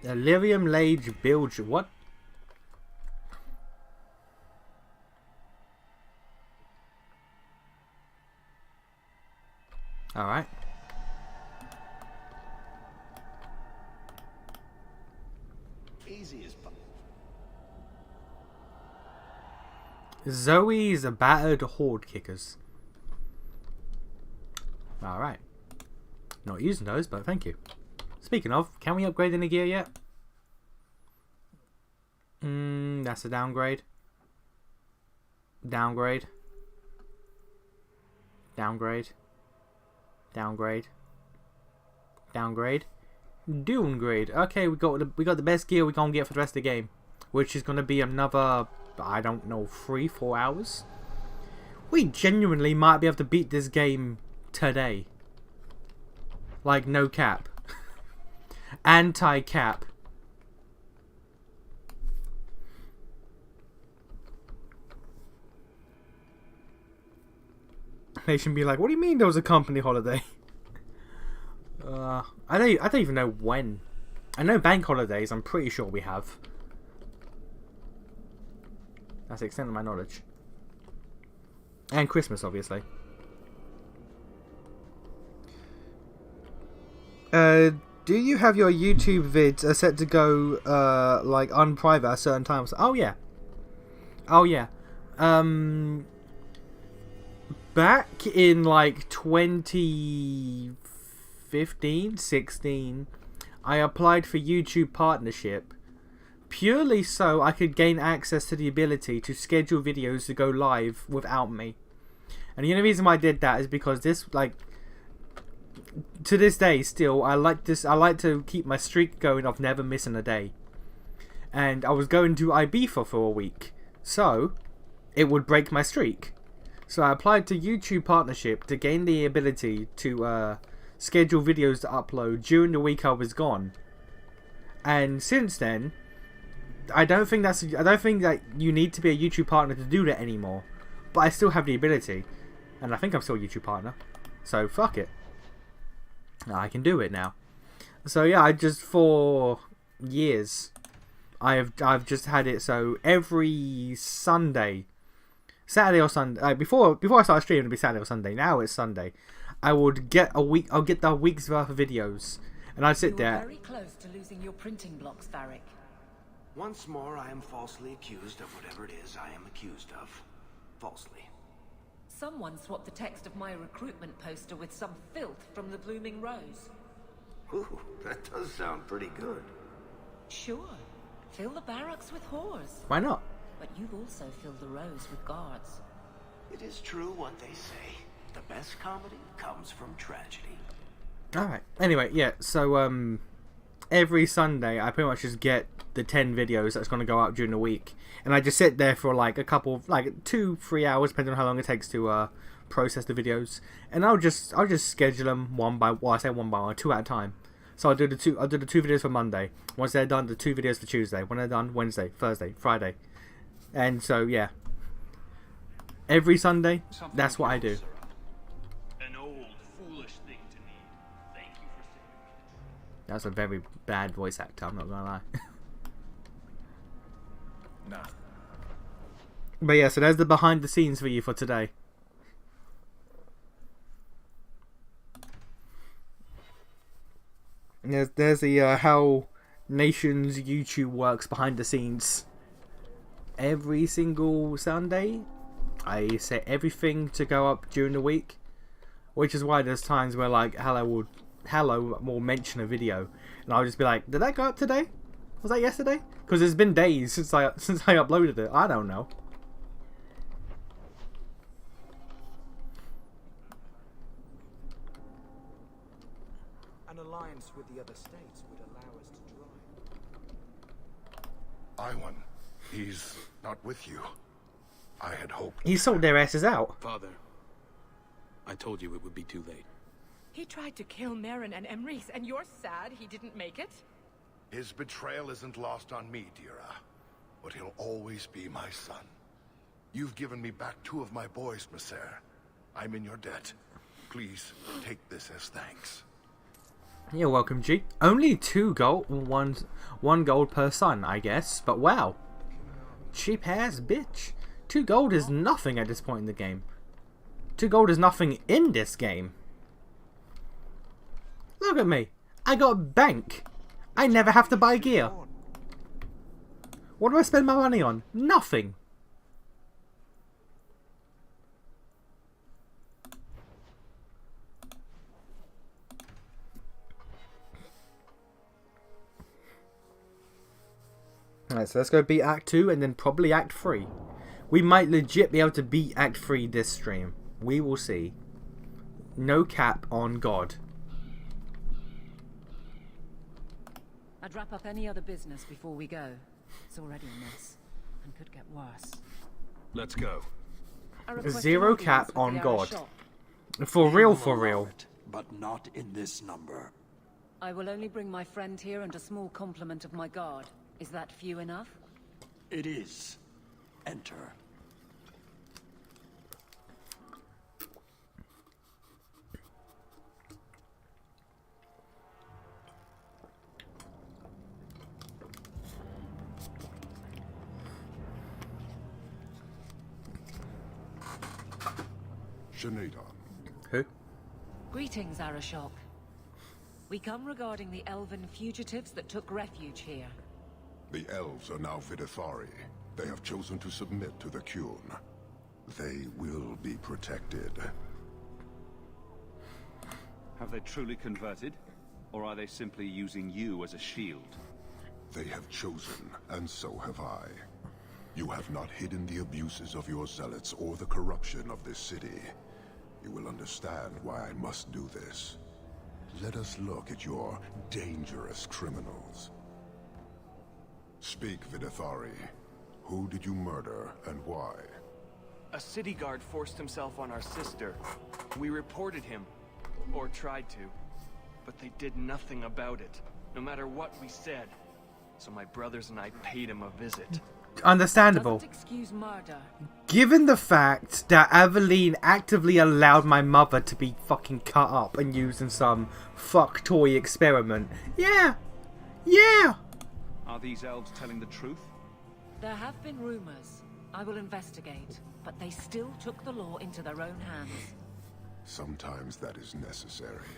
Delirium Lage Bilge. What? Alright.
Easy as
Zoe's battered horde kickers. Alright. Not using those, but thank you. Speaking of, can we upgrade any gear yet? That's a downgrade. Downgrade. Downgrade. Downgrade. Downgrade. Downgrade. Okay, we got the best gear we're gonna get for the rest of the game, which is gonna be another, I don't know, 3-4 hours. We genuinely might be able to beat this game today. Like, no cap. Anti-cap. They should be like, what do you mean there was a company holiday? I don't even know when. I know bank holidays, I'm pretty sure we have. That's the extent of my knowledge. And Christmas, obviously. Do you have your YouTube vids set to go, like, unprivate at certain times? Oh, yeah. Oh, yeah. Back in, like, 2015, 16, I applied for YouTube Partnership purely so I could gain access to the ability to schedule videos to go live without me. And the only reason why I did that is because this, like, to this day still, I like to keep my streak going of never missing a day. And I was going to Ibiza for a week, so it would break my streak. So I applied to YouTube Partnership to gain the ability to schedule videos to upload during the week I was gone. And since then, I don't think that you need to be a YouTube partner to do that anymore. But I still have the ability, and I think I'm still a YouTube partner. So fuck it. I can do it now. So yeah, I just for years, I've just had it so every Sunday, Saturday or Sunday. Before I started streaming, it'd be Saturday or Sunday. Now it's Sunday. I would get a week. I'll get the week's worth of videos, and I'd sit there.
Very close to losing your printing blocks, Varric.
Once more, I am falsely accused of whatever it is I am accused of. Falsely.
Someone swapped the text of my recruitment poster with some filth from the Blooming Rose.
Ooh, that does sound pretty good.
Sure. Fill the barracks with whores.
Why not?
But you've also filled the Rose with guards.
It is true what they say. The best comedy comes from tragedy.
Alright. Anyway, yeah, so every Sunday I pretty much just get the 10 videos that's going to go out during the week. And I just sit there for like a couple, like 2-3 hours, depending on how long it takes to process the videos. And I'll just schedule them one by one, 2 at a time. So I'll do the two videos for Monday. Once they're done, the 2 videos for Tuesday. When they're done, Wednesday, Thursday, Friday. And so yeah, every Sunday, that's what I do.
An old, foolish thing to need. Thank you for
That's a very bad voice actor, I'm not gonna lie.
Nah.
But yeah, so there's the behind the scenes for you for today. There's the how Nation's YouTube works behind the scenes. Every single Sunday, I set everything to go up during the week, which is why there's times where like Hello will mention a video, and I'll just be like, "Did that go up today? Was that yesterday?" Because it's been days since I uploaded it. I don't know.
An alliance with the other states would allow us to drive.
Iwan, he's not with you. I had hoped.
He sold their asses out.
Father, I told you it would be too late.
He tried to kill Merrin and Emrys, and you're sad he didn't make it?
His betrayal isn't lost on me, Dira. But he'll always be my son. You've given me back 2 of my boys, Maser. I'm in your debt. Please, take this as thanks.
You're welcome, G. Only 2 gold, one gold per son, I guess. But wow, cheap ass bitch. 2 gold is nothing at this point in the game. 2 gold is nothing in this game. Look at me. I got bank. I never have to buy gear. What do I spend my money on? Nothing. Alright, so let's go beat Act 2 and then probably Act 3. We might legit be able to beat Act 3 this stream. We will see. No cap on God.
I'd wrap up any other business before we go. It's already a mess, and could get worse.
Let's go.
Zero cap on God. For real, for real.
But not in this number.
I will only bring my friend here and a small complement of my guard. Is that few enough?
It is. Enter.
Shaneda.
Who?
Greetings, Arashok. We come regarding the elven fugitives that took refuge here.
The elves are now Vidithari. They have chosen to submit to the Qun. They will be protected.
Have they truly converted? Or are they simply using you as a shield?
They have chosen, and so have I. You have not hidden the abuses of your zealots or the corruption of this city. You will understand why I must do this. Let us look at your dangerous criminals. Speak, Vidithari. Who did you murder, and why?
A city guard forced himself on our sister. We reported him, or tried to, but they did nothing about it, no matter what we said. So my brothers and I paid him a visit.
Understandable.
Doesn't excuse murder.
Given the fact that Aveline actively allowed my mother to be fucking cut up and used in some fuck toy experiment. Yeah. Yeah.
Are these elves telling the truth?
There have been rumors. I will investigate, but they still took the law into their own hands.
Sometimes that is necessary.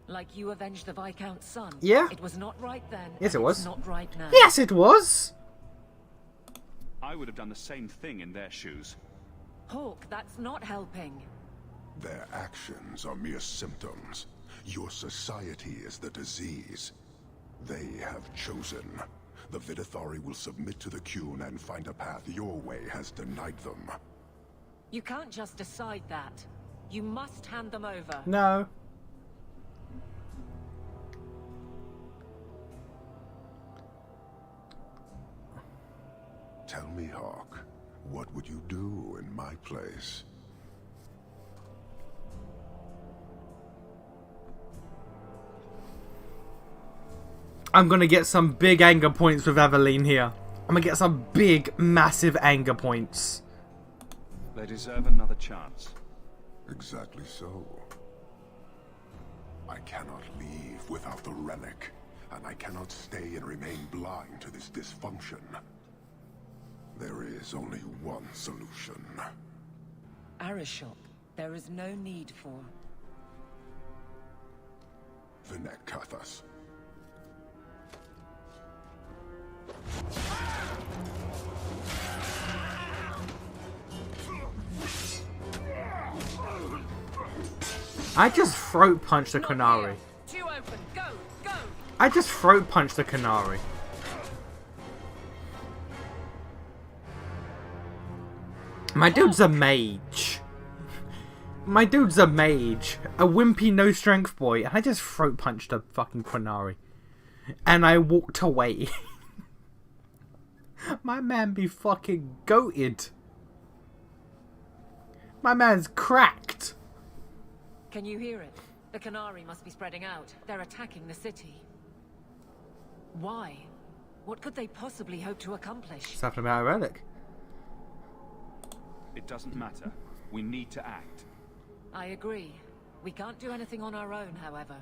Like you avenged the Viscount's son.
Yeah.
It was not right then.
Yes, it was.
It's not right now.
Yes, it was.
I would have done the same thing in their shoes.
Hawk, that's not helping.
Their actions are mere symptoms. Your society is the disease. They have chosen. The Vidithari will submit to the Qun and find a path your way has denied them.
You can't just decide that. You must hand them over.
No.
Tell me, Hawk, what would you do in my place?
I'm gonna get some big anger points with Aveline here. I'm gonna get some big, massive anger points.
They deserve another chance.
Exactly so. I cannot leave without the relic, and I cannot stay and remain blind to this dysfunction. There is only one solution.
Arishok, there is no need for...
Vinek Kathas.
I just throat punched the Qunari.
Two open. Go, go.
I just throat punched the Qunari. My dude's a mage. My dude's a mage. A wimpy no strength boy. And I just throat punched a fucking Qunari. And I walked away. My man be fucking goated. My man's cracked.
Can you hear it? The Qunari must be spreading out. They're attacking the city. Why? What could they possibly hope to accomplish?
Something about a relic.
It doesn't matter. We need to act.
I agree. We can't do anything on our own, however.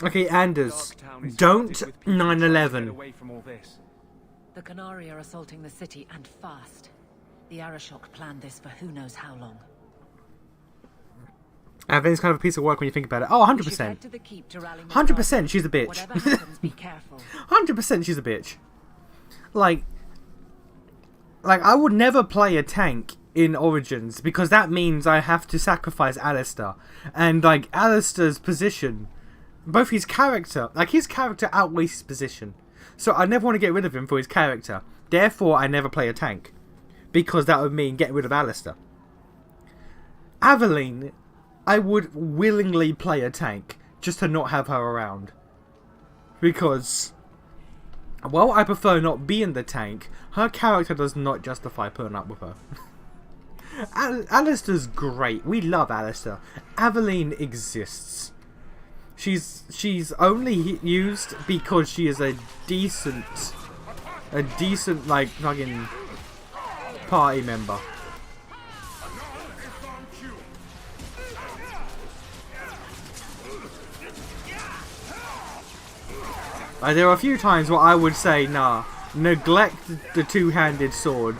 Okay, Anders, don't 9/11.
The Qunari are assaulting the city, and fast. The Arishok planned this for who knows how long.
Avelin's kind of a piece of work when you think about it. Oh, 100%. 100% she's a bitch.
Whatever happens, be careful.
100% she's a bitch. Like, I would never play a tank in Origins, because that means I have to sacrifice Alistair. And, like, Alistair's position... Both his character outweighs his position. So I never want to get rid of him for his character. Therefore, I never play a tank. Because that would mean getting rid of Alistair. Aveline, I would willingly play a tank just to not have her around. Because, while I prefer not being the tank, her character does not justify putting up with her. Alistair's great. We love Alistair. Aveline exists. She's only used because she is a decent like fucking party member. There are a few times where I would say, nah, neglect the two-handed sword,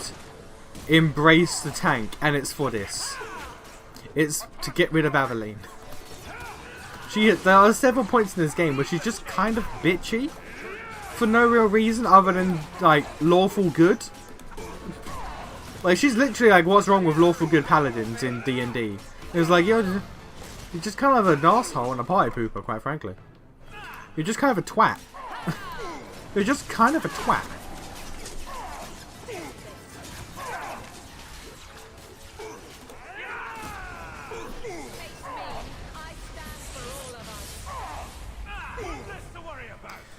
embrace the tank, and it's for this. It's to get rid of Aveline. There are several points in this game where she's just kind of bitchy for no real reason other than, like, lawful good. Like, she's literally like, what's wrong with lawful good paladins in D&D? It was like, you're just kind of an asshole and a party pooper, quite frankly. You're just kind of a twat. You're just kind of a twat.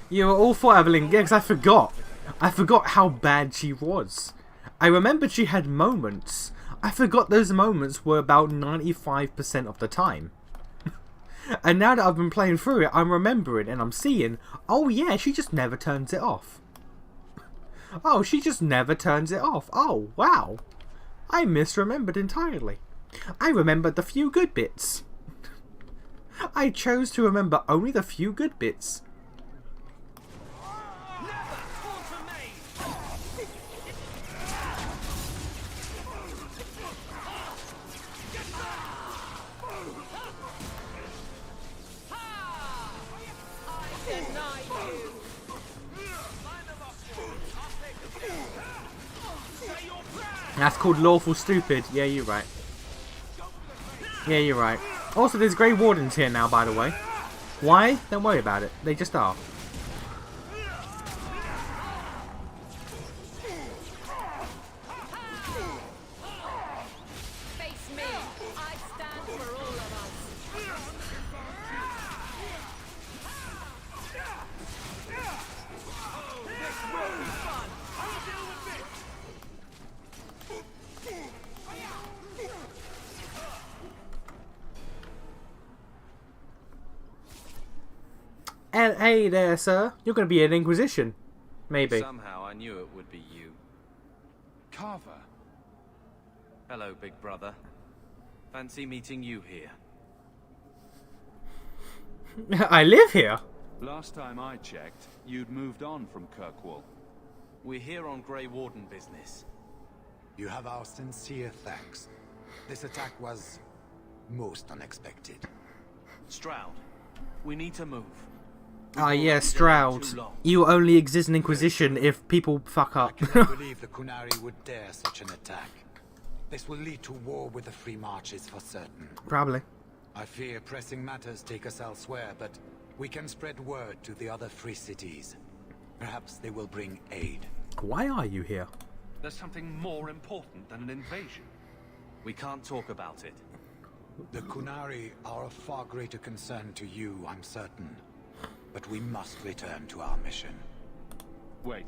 You were all for Aveline, yeah, because I forgot. I forgot how bad she was. I remembered she had moments. I forgot those moments were about 95% of the time. And now that I've been playing through it, I'm remembering and I'm seeing, oh yeah, she just never turns it off. Oh, she just never turns it off. Oh, wow. I misremembered entirely. I remembered the few good bits. I chose to remember only the few good bits. That's called lawful stupid. Yeah, you're right. Yeah, you're right. Also, there's Grey Wardens here now, by the way. Why? Don't worry about it. They just are. Hey there, sir. You're going to be an Inquisition. Maybe.
Somehow I knew it would be you.
Carver.
Hello, big brother. Fancy meeting you here.
I live here.
Last time I checked, you'd moved on from Kirkwall.
We're here on Grey Warden business.
You have our sincere thanks. This attack was most unexpected.
Stroud, we need to move.
Ah, yeah, Stroud. You only exist in Inquisition if people fuck up.
I cannot believe the Qunari would dare such an attack. This will lead to war with the Free Marches for certain.
Probably.
I fear pressing matters take us elsewhere, but we can spread word to the other free cities. Perhaps they will bring aid.
Why are you here?
There's something more important than an invasion.
We can't talk about it.
The Qunari are of far greater concern to you, I'm certain. But we must return to our mission.
Wait,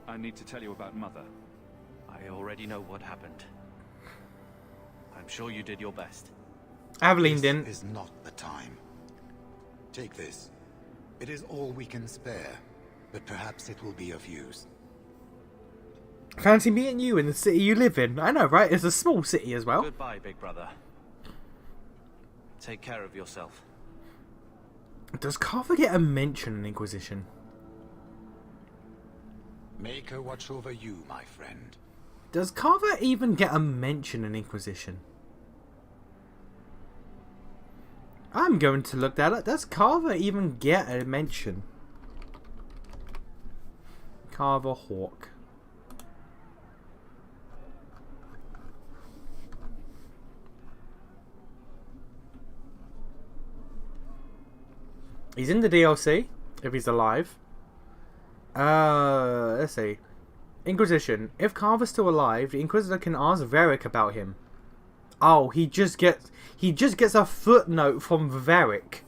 I need to tell you about Mother.
I already know what happened. I'm sure you did your best.
Aveline didn't.
This is not the time. Take this. It is all we can spare, but perhaps it will be of use.
Fancy meeting you in the city you live in. I know, right? It's a small city as well.
Goodbye, big brother. Take care of yourself.
Does Carver get a mention in Inquisition?
Make her watch over you, my friend.
Does Carver even get a mention in Inquisition? I'm going to look that up. Does Carver even get a mention? Carver Hawke. He's in the DLC, if he's alive. Let's see. Inquisition. If Carver's still alive, the Inquisitor can ask Varric about him. Oh, he just gets a footnote from Varric.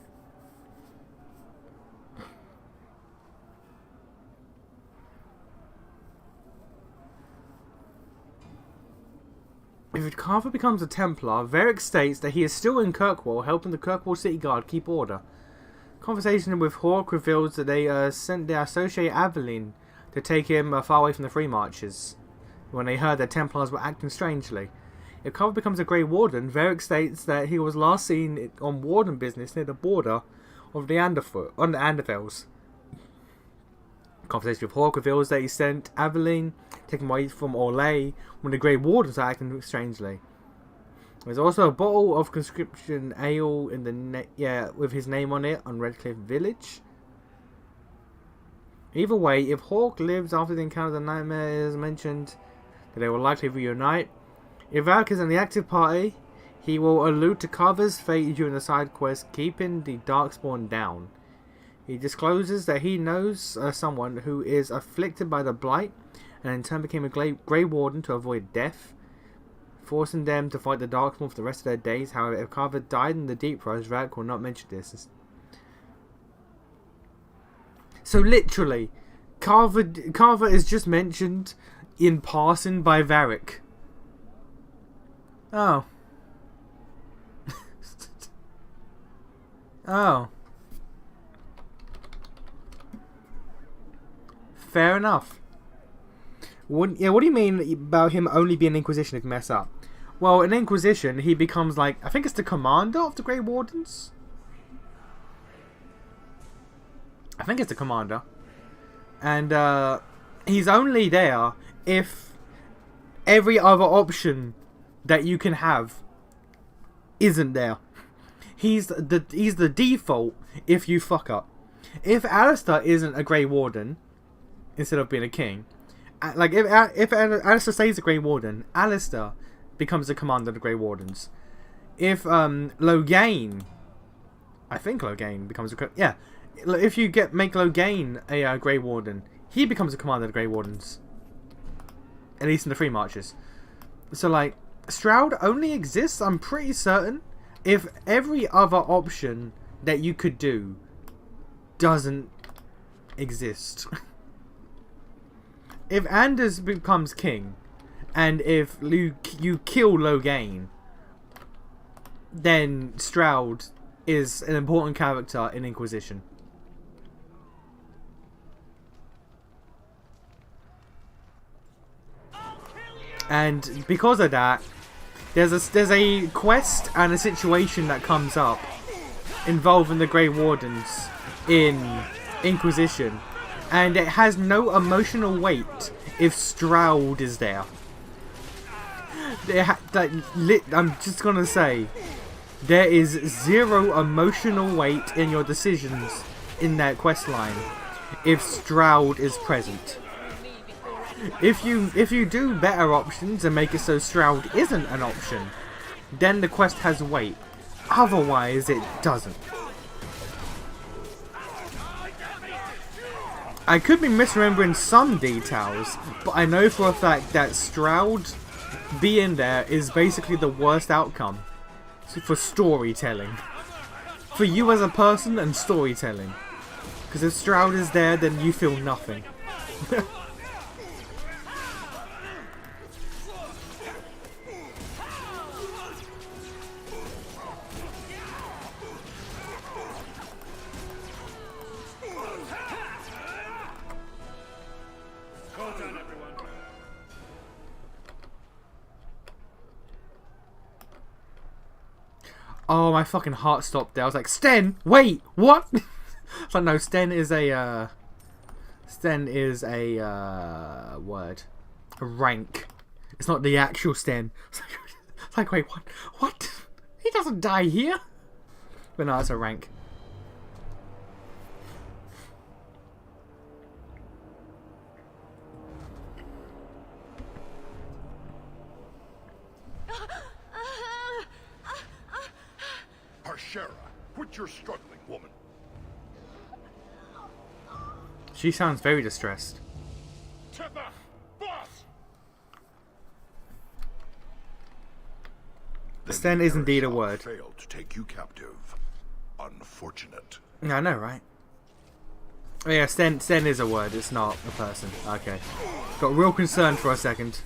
If Carver becomes a Templar, Varric states that he is still in Kirkwall, helping the Kirkwall City Guard keep order. Conversation with Hawke reveals that they sent their associate Aveline to take him far away from the Free Marches when they heard that Templars were acting strangely. If Carver becomes a Grey Warden, Varric states that he was last seen on Warden business near the border of the Anderfels. Conversation with Hawke reveals that he sent Aveline, taken away from Orlais, when the Grey Wardens are acting strangely. There's also a bottle of conscription ale in the with his name on it on Redcliffe Village. Either way, if Hawke lives after the encounter, the nightmare is mentioned that they will likely reunite. If Varric is in the active party, he will allude to Carver's fate during the side quest, keeping the Darkspawn down. He discloses that he knows someone who is afflicted by the Blight, and in turn became a Grey Warden to avoid death, forcing them to fight the Darkspawn for the rest of their days. However, if Carver died in the Deep Rise, Varric will not mention this. So literally, Carver is just mentioned in passing by Varric. Oh. Oh. Fair enough. What do you mean about him only being Inquisition if you mess up? Well, in Inquisition, he becomes like, I think it's the commander of the Grey Wardens? I think it's the commander. And he's only there if every other option that you can have isn't there. He's the default if you fuck up. If Alistair isn't a Grey Warden, instead of being a king, like if Alistair stays a Grey Warden, Alistair becomes the commander of the Grey Wardens. If Loghain, I think Loghain becomes if you make Loghain a Grey Warden, he becomes the commander of the Grey Wardens. At least in the Free Marches. So like, Stroud only exists, I'm pretty certain, if every other option that you could do doesn't exist. If Anders becomes king, and if you kill Loghain, then Stroud is an important character in Inquisition. And because of that, there's a quest and a situation that comes up involving the Grey Wardens in Inquisition, and it has no emotional weight if Stroud is there. I'm just gonna say, there is zero emotional weight in your decisions in that quest line if Stroud is present. If you do better options and make it so Stroud isn't an option, then the quest has weight. Otherwise, it doesn't. I could be misremembering some details, but I know for a fact that Stroud being there is basically the worst outcome for storytelling. For you as a person and storytelling. Because if Stroud is there, then you feel nothing. Oh, my fucking heart stopped there. I was like, Sten, wait, what? It's like, no, Sten is a word. A rank. It's not the actual Sten. It's like, wait, what? What? He doesn't die here. But no, it's a rank.
Harshera, quit your struggling, woman.
She sounds very distressed.
Titha! Boss!
Sten is indeed a word.
Failed to take you captive. Unfortunate.
Yeah, I know, right? Oh, yeah, Sten is a word. It's not a person. Okay. Got real concerned for a second.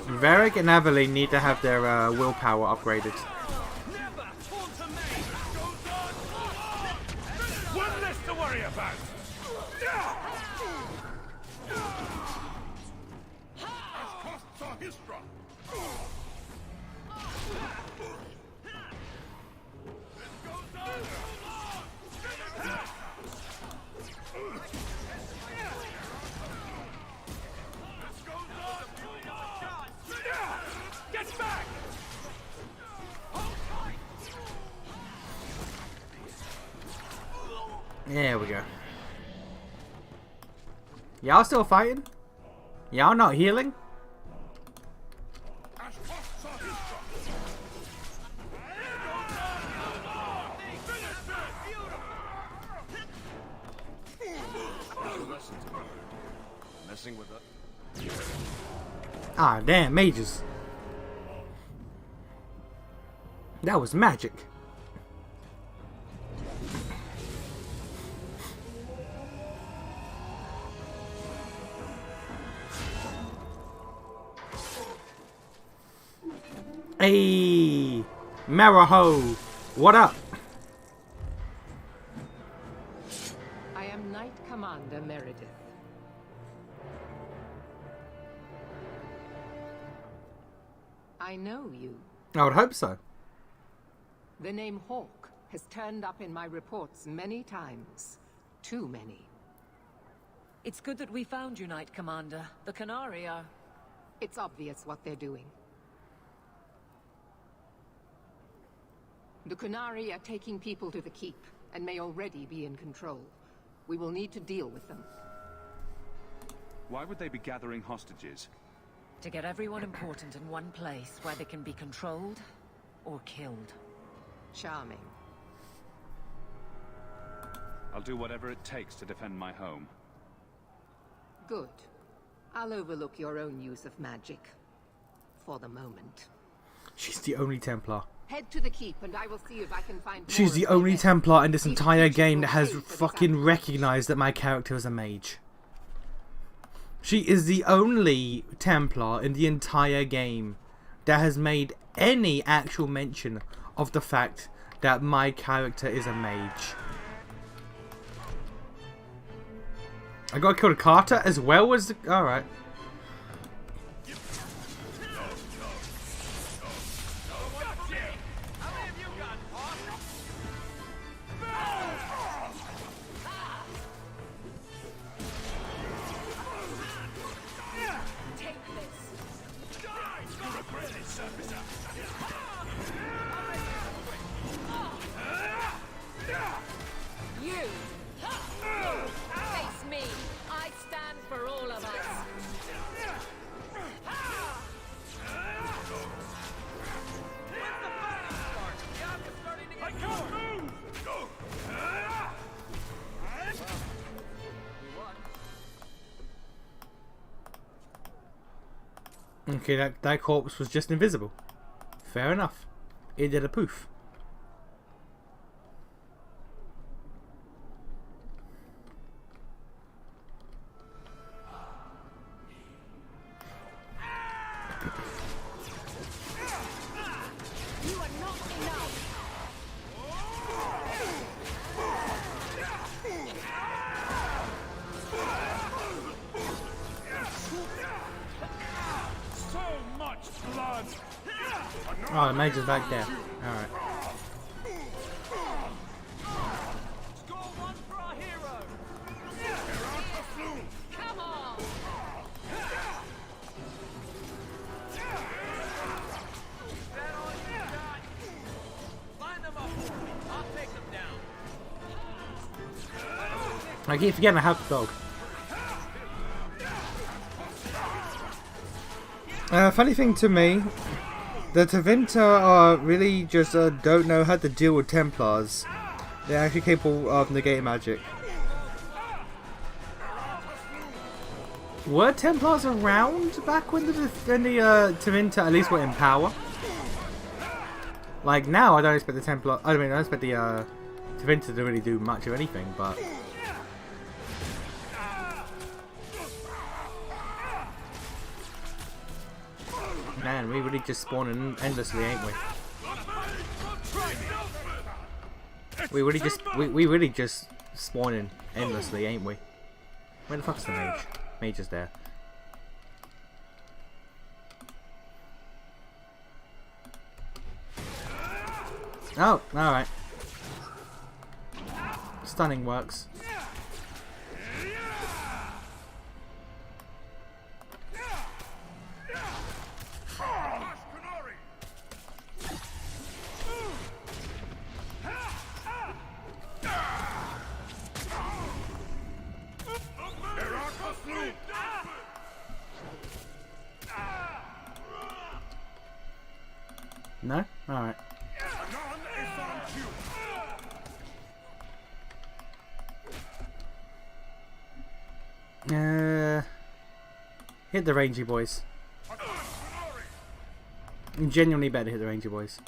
Varric and Aveline need to have their willpower upgraded.
One less to worry about.
There we go. Y'all still fighting? Y'all not healing?
Messing with us.
Ah, damn, mages. That was magic. Hey, Maraho, what up?
I am Knight Commander Meredith. I know you.
I would hope so.
The name Hawke has turned up in my reports many times. Too many.
It's good that we found you, Knight Commander. The Qunari are...
It's obvious what they're doing. The Qunari are taking people to the Keep, and may already be in control. We will need to deal with them.
Why would they be gathering hostages?
To get everyone important in one place where they can be controlled or killed.
Charming.
I'll do whatever it takes to defend my home.
Good. I'll overlook your own use of magic. For the moment.
She's the only Templar.
Head to the Keep and I will see if I can find
She's
more
the
of my
only
men.
Templar in this
These
entire
creatures
game
will
that has
pay for this
fucking
outrage.
recognized that my character is a mage. She is the only Templar in the entire game that has made any actual mention of the fact that my character is a mage. I gotta kill the Carter as well as the... Alright. Okay, that corpse was just invisible. Fair enough. It did a poof. Oh, the mage is back there. Alright. I keep forgetting I have the dog. Funny thing to me, the Tevinter are really just don't know how to deal with Templars. They're actually capable of negating magic. Were Templars around back when the Tevinter at least were in power? Like now, I don't expect the Templar. I don't expect the Tevinter to really do much of anything, but. Man, we really just spawning endlessly, ain't we? We really just spawning endlessly, ain't we? Where the fuck's the mage? Mage is there. Oh, alright. Stunning works. No? Alright. Hit the rangy boys. Genuinely better hit the rangy boys.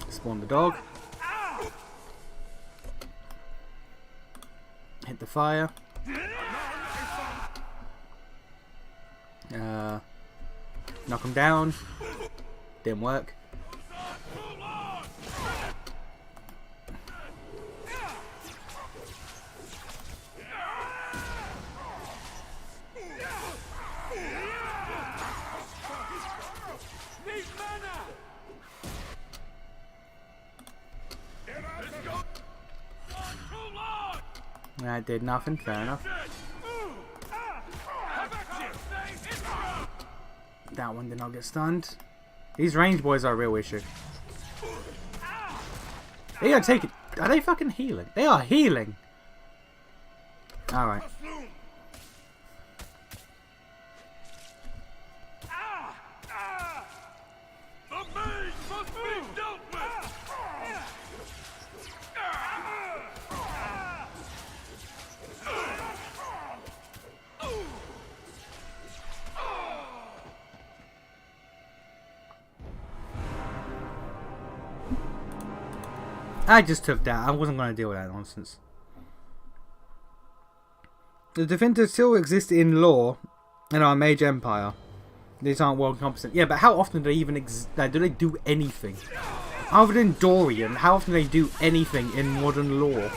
Spawn the dog. Hit the fire. Knock him down. Didn't work. That did nothing, fair enough. That one did not get stunned. These range boys are a real issue. They are taking. Are they fucking healing? They are healing! Alright. I just took that. I wasn't going to deal with that nonsense. The Devinter still exist in lore in our mage empire. These aren't world competent. Yeah, but how often do they even do they do anything? Other than Dorian, how often do they do anything in modern lore?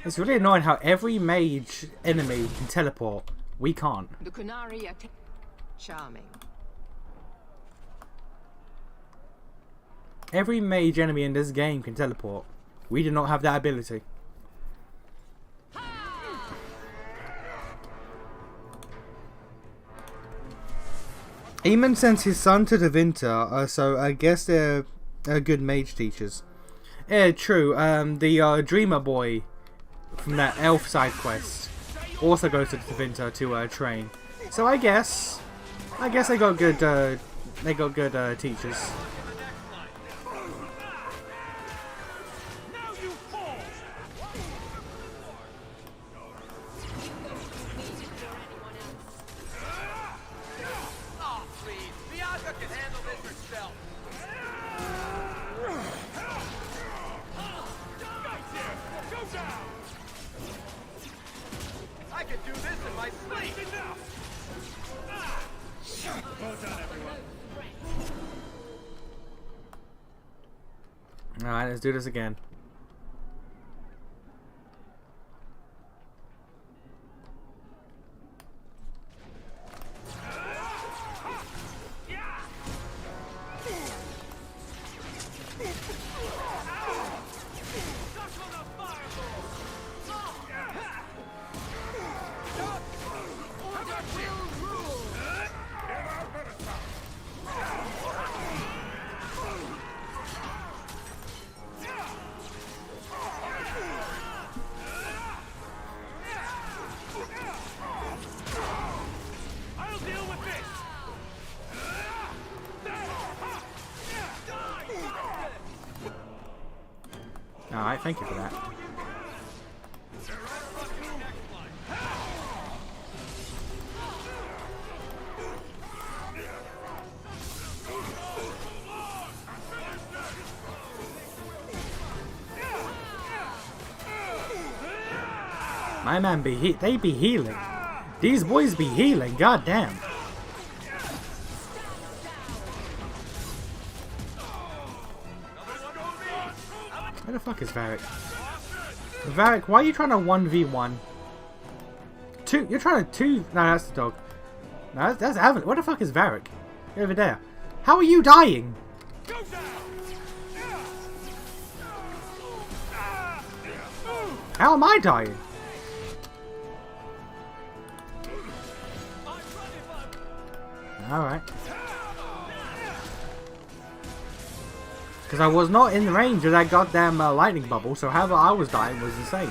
It's really annoying how every mage enemy can teleport. We can't.
The Qunari are charming.
Every mage enemy in this game can teleport. We do not have that ability. Eamon sends his son to Devinter, so I guess they're good mage teachers. Yeah, true. The Dreamer boy from that elf side quest also goes to Devinter to train. So I guess they got good teachers. Alright, let's do this again. Alright, thank you for that. My man they be healing. These boys be healing, goddamn. Where the fuck is Varric? Varric, why are you trying to 1v1? You're trying to 2... No, that's the dog. No, that's Avalon. Where the fuck is Varric? Over there. How are you dying? How am I dying? Alright. Because I was not in the range of that goddamn lightning bubble, so however I was dying was insane.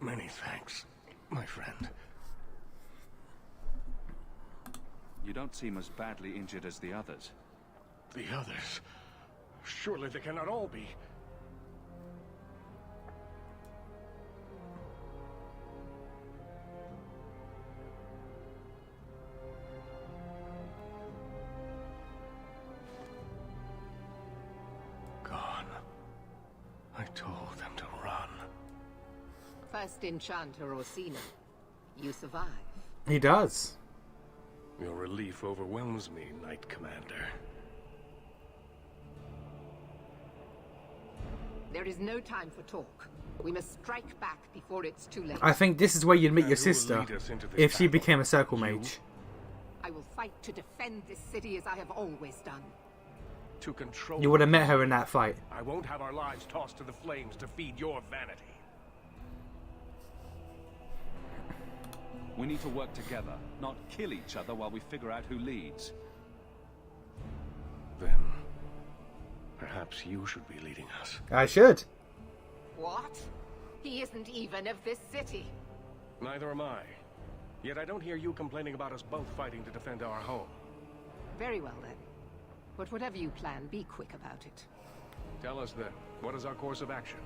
Many thanks, my friend.
You don't seem as badly injured as the others.
The others? Surely they cannot all be.
Gone. I told them to run.
First Enchanter Orsino. You survive.
He does.
Your relief overwhelms me, Knight Commander.
There is no time for talk. We must strike back before it's too late.
I think this is where you'd meet your sister if she became a circle mage.
I will fight to defend this city as I have always done.
To control...
You would have met her in that fight.
I won't have our lives tossed to the flames to feed your vanity.
We need to work together, not kill each other while we figure out who leads.
Then, perhaps you should be leading us.
I should.
What? He isn't even of this city.
Neither am I. Yet I don't hear you complaining about us both fighting to defend our home.
Very well then. But whatever you plan, be quick about it.
Tell us then, what is our course of action?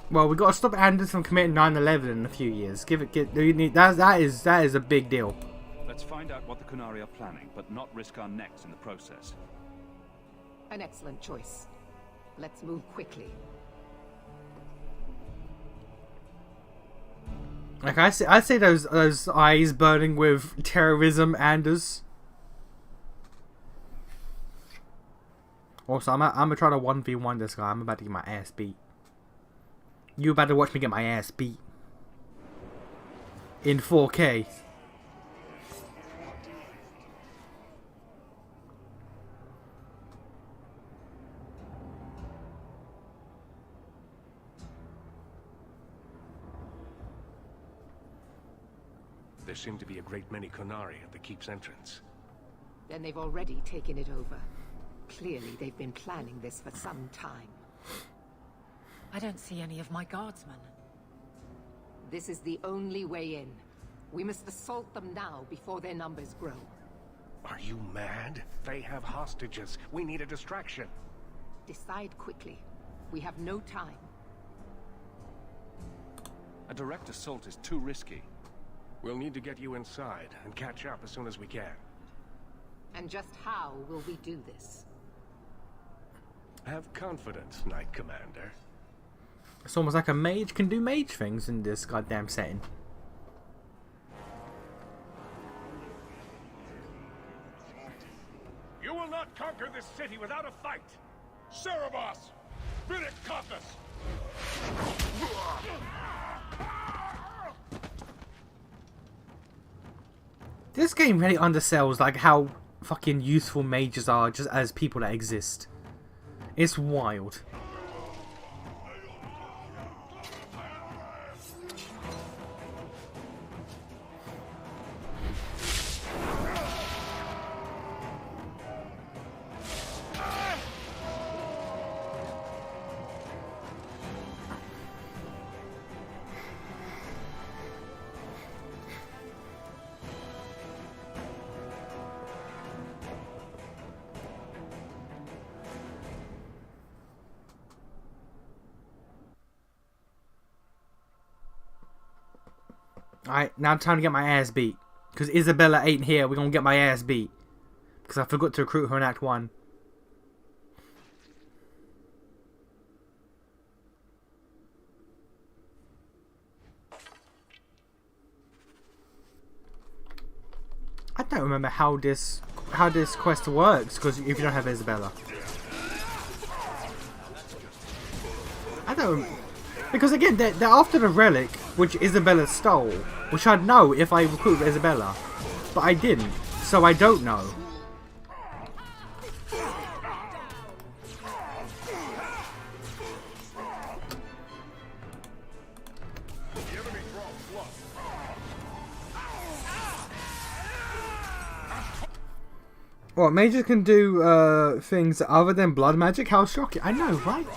Well, we got to stop Anders from committing 9/11 in a few years. That is a big deal.
Let's find out what the Qunari are planning, but not risk our necks in the process.
An excellent choice. Let's move quickly.
Like I see those eyes burning with terrorism, Anders. Also, I'm gonna try to 1v1 this guy. I'm about to get my ass beat. You about to watch me get my ass beat in 4K.
There seem to be a great many Qunari at the keep's entrance.
Then they've already taken it over. Clearly, they've been planning this for some time.
I don't see any of my guardsmen.
This is the only way in. We must assault them now before their numbers grow.
Are you mad? They have hostages. We need a distraction.
Decide quickly. We have no time.
A direct assault is too risky.
We'll need to get you inside and catch up as soon as we can.
And just how will we do this?
Have confidence, Knight Commander.
It's almost like a mage can do mage things in this goddamn setting.
You will not conquer this city without a fight! Cerebos! Vidic Compass!
This game really undersells like how fucking useful mages are just as people that exist. It's wild. Alright, now time to get my ass beat. Because Isabella ain't here, we're gonna get my ass beat. Because I forgot to recruit her in Act 1. I don't remember how this quest works, because if you don't have Isabella. I don't... Because again, they're after the relic, which Isabella stole, which I'd know if I recruited Isabella. But I didn't, so I don't know. What, mages can do things other than blood magic? How shocking. I know, right?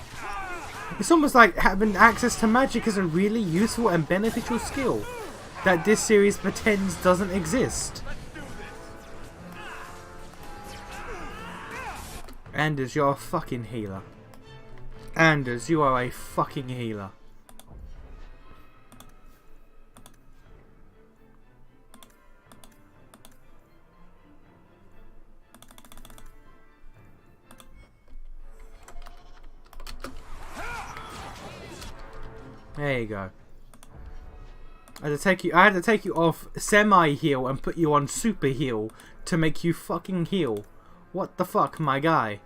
It's almost like having access to magic is a really useful and beneficial skill that this series pretends doesn't exist. Anders, you're a fucking healer. Anders, you are a fucking healer. There you go. I had to take you off semi-heal and put you on super heal to make you fucking heal. What the fuck, my guy?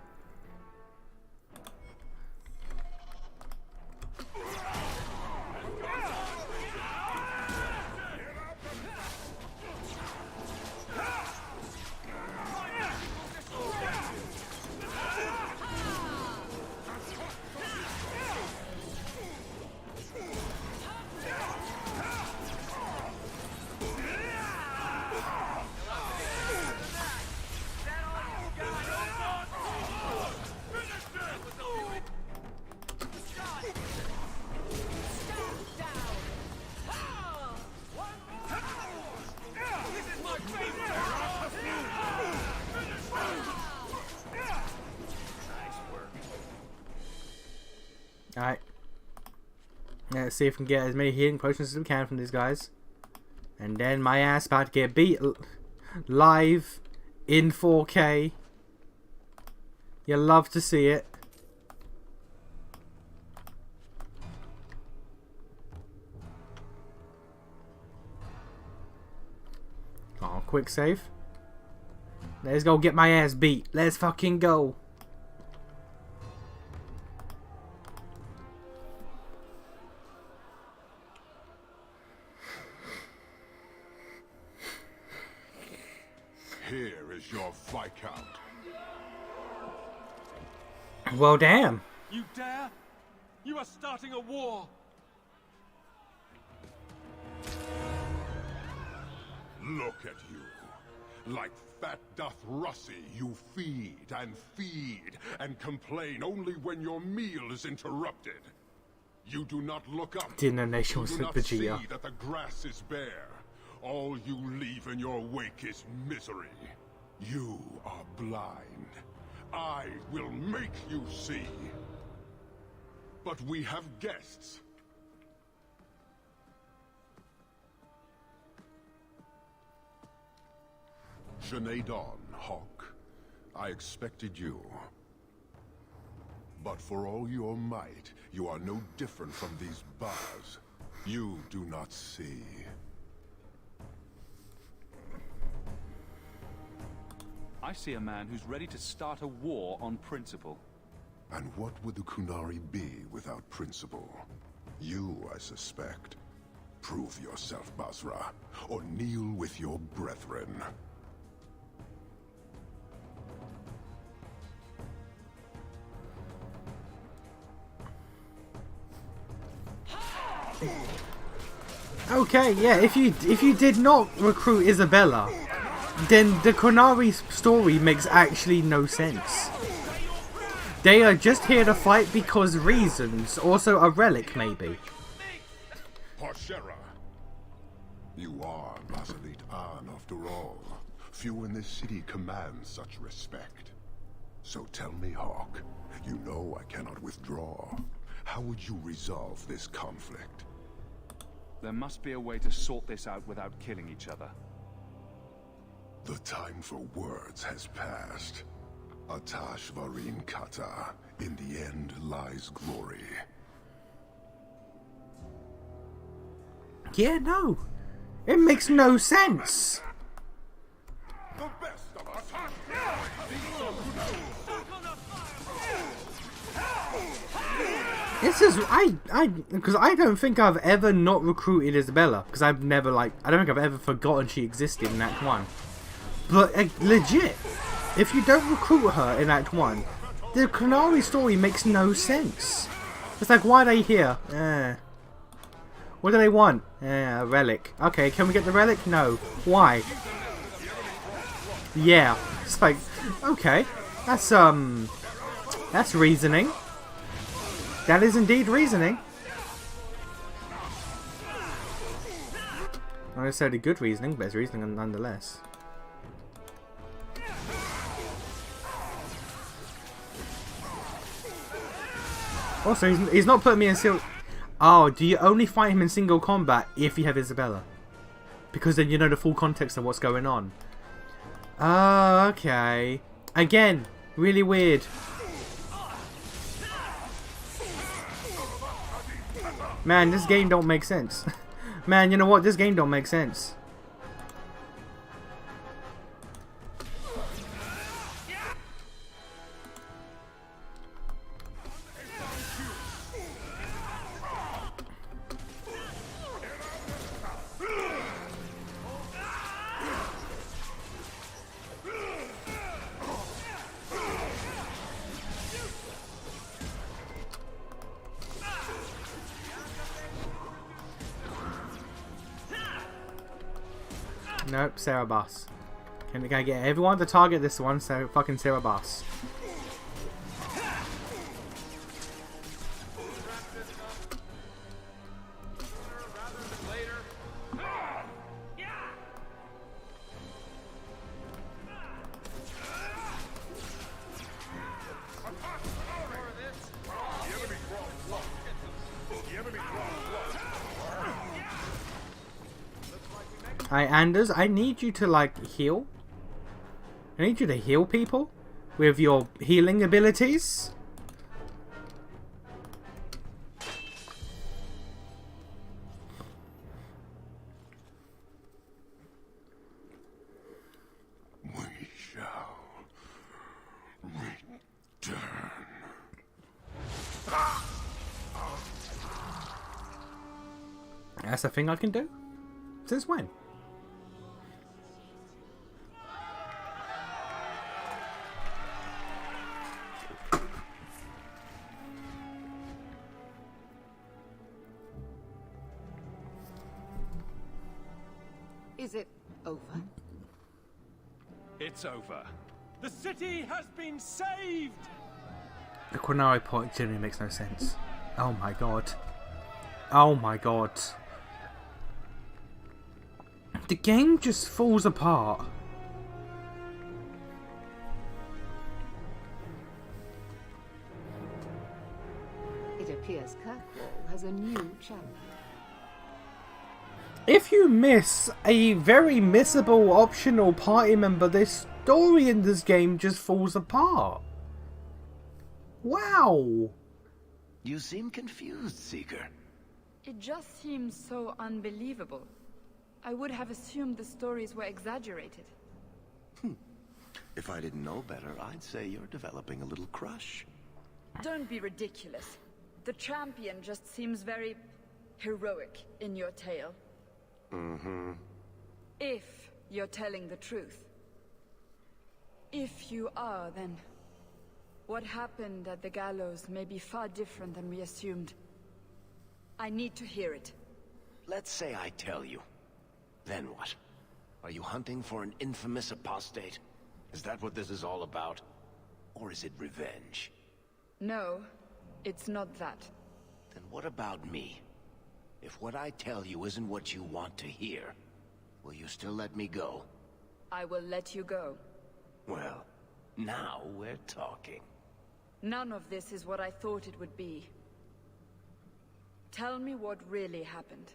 Let's see if we can get as many healing potions as we can from these guys. And then my ass about to get beat live in 4K. You love to see it. Oh, quick save. Let's go get my ass beat. Let's fucking go.
Here is your Viscount.
Well, damn.
You dare? You are starting a war.
Look at you. Like fat doth Russie, you feed and complain only when your meal is interrupted. You do not look up.
Didn't know Nation was
You do not
Vegeta.
see that the grass is bare. All you leave in your wake is misery. You are blind. I will make you see. But we have guests. Sinead Dawn, Hawk. I expected you. But for all your might, you are no different from these bars. You do not see.
I see a man who's ready to start a war on principle.
And what would the Qunari be without principle? You, I suspect. Prove yourself, Basra, or kneel with your brethren.
Okay, yeah, if you did not recruit Isabella, then the Qunari story makes actually no sense. They are just here to fight because reasons. Also a relic, maybe.
Parshera. You are Masalit An, after all. Few in this city command such respect. So tell me, Hawk, you know I cannot withdraw. How would you resolve this conflict?
There must be a way to sort this out without killing each other.
The time for words has passed. Atash Varin Kata. In the end lies glory.
Yeah, no. It makes no sense.
The best of us.
This is because I don't think I've ever not recruited Isabella, because I've never I don't think I've ever forgotten she existed in Act 1. But legit, if you don't recruit her in Act 1, the Qunari story makes no sense. It's like, why are they here? What do they want? A relic. Okay, can we get the relic? No. Why? Yeah. It's like, okay, that's reasoning. That is indeed reasoning. Not necessarily good reasoning, but it's reasoning nonetheless. Also, he's not putting me in single... Oh, do you only fight him in single combat if you have Isabella? Because then you know the full context of what's going on. Oh, okay. Again, really weird. Man, this game don't make sense. Man, you know what? This game don't make sense. Nope, Cerebus. Can I get everyone to target this one? So fucking Cerebus. Anders, I need you to, like, heal. I need you to heal people with your healing abilities.
We shall return.
That's a thing I can do? Since when?
Is it over?
It's over. The city has been saved!
The Qunari point generally makes no sense. Oh my god. Oh my god. The game just falls apart.
It appears Kirkwall has a new champion.
If you miss a very missable optional party member, the story in this game just falls apart. Wow.
You seem confused, Seeker.
It just seems so unbelievable. I would have assumed the stories were exaggerated.
If I didn't know better, I'd say you're developing a little crush.
Don't be ridiculous. The champion just seems very heroic in your tale.
Mm-hmm.
If you're telling the truth. If you are, then what happened at the gallows may be far different than we assumed. I need to hear it.
Let's say I tell you. Then what? Are you hunting for an infamous apostate? Is that what this is all about? Or is it revenge?
No, it's not that.
Then what about me? If what I tell you isn't what you want to hear, will you still let me go?
I will let you go.
Well, now we're talking.
None of this is what I thought it would be. Tell me what really happened.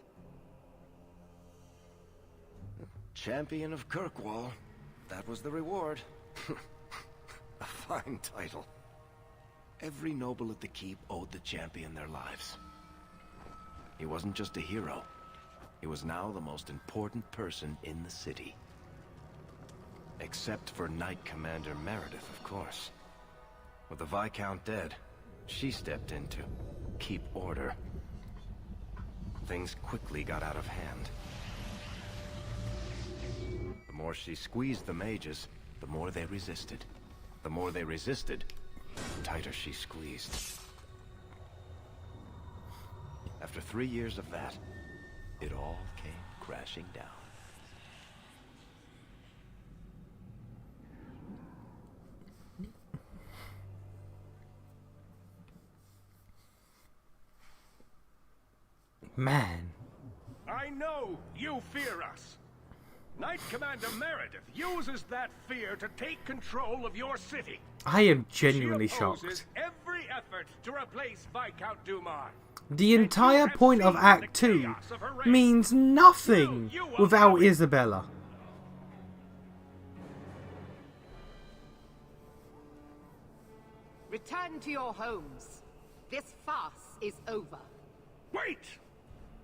Champion of Kirkwall. That was the reward. A fine title. Every noble at the keep owed the champion their lives. He wasn't just a hero. He was now the most important person in the city. Except for Knight Commander Meredith, of course. With the Viscount dead, she stepped in to keep order. Things quickly got out of hand. The more she squeezed the mages, the more they resisted. The more they resisted, the tighter she squeezed. After 3 years of that, it all came crashing down.
Man.
I know you fear us. Knight Commander Meredith uses that fear to take control of your city.
I am genuinely
She
shocked.
opposes every effort to replace Viscount Dumar.
The entire point of Act 2 means nothing without Isabella.
Return to your homes. This farce is over.
Wait!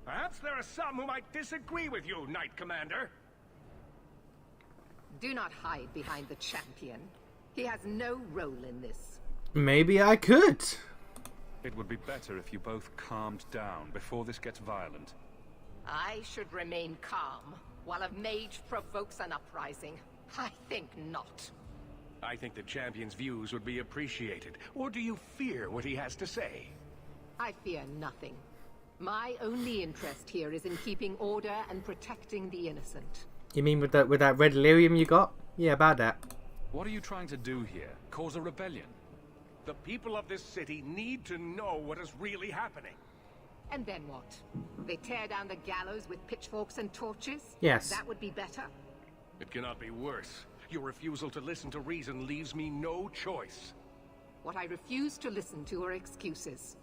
Perhaps there are some who might disagree with you, Knight Commander.
Do not hide behind the champion. He has no role in this.
Maybe I could.
It would be better if you both calmed down before this gets violent.
I should remain calm while a mage provokes an uprising. I think not.
I think the champion's views would be appreciated. Or do you fear what he has to say?
I fear nothing. My only interest here is in keeping order and protecting the innocent.
You mean with that red lyrium you got? Yeah, about that.
What are you trying to do here? Cause a rebellion?
The people of this city need to know what is really happening.
And then what? They tear down the gallows with pitchforks and torches?
Yes.
That would be better?
It cannot be worse. Your refusal to listen to reason leaves me no choice.
What I refuse to listen to are excuses.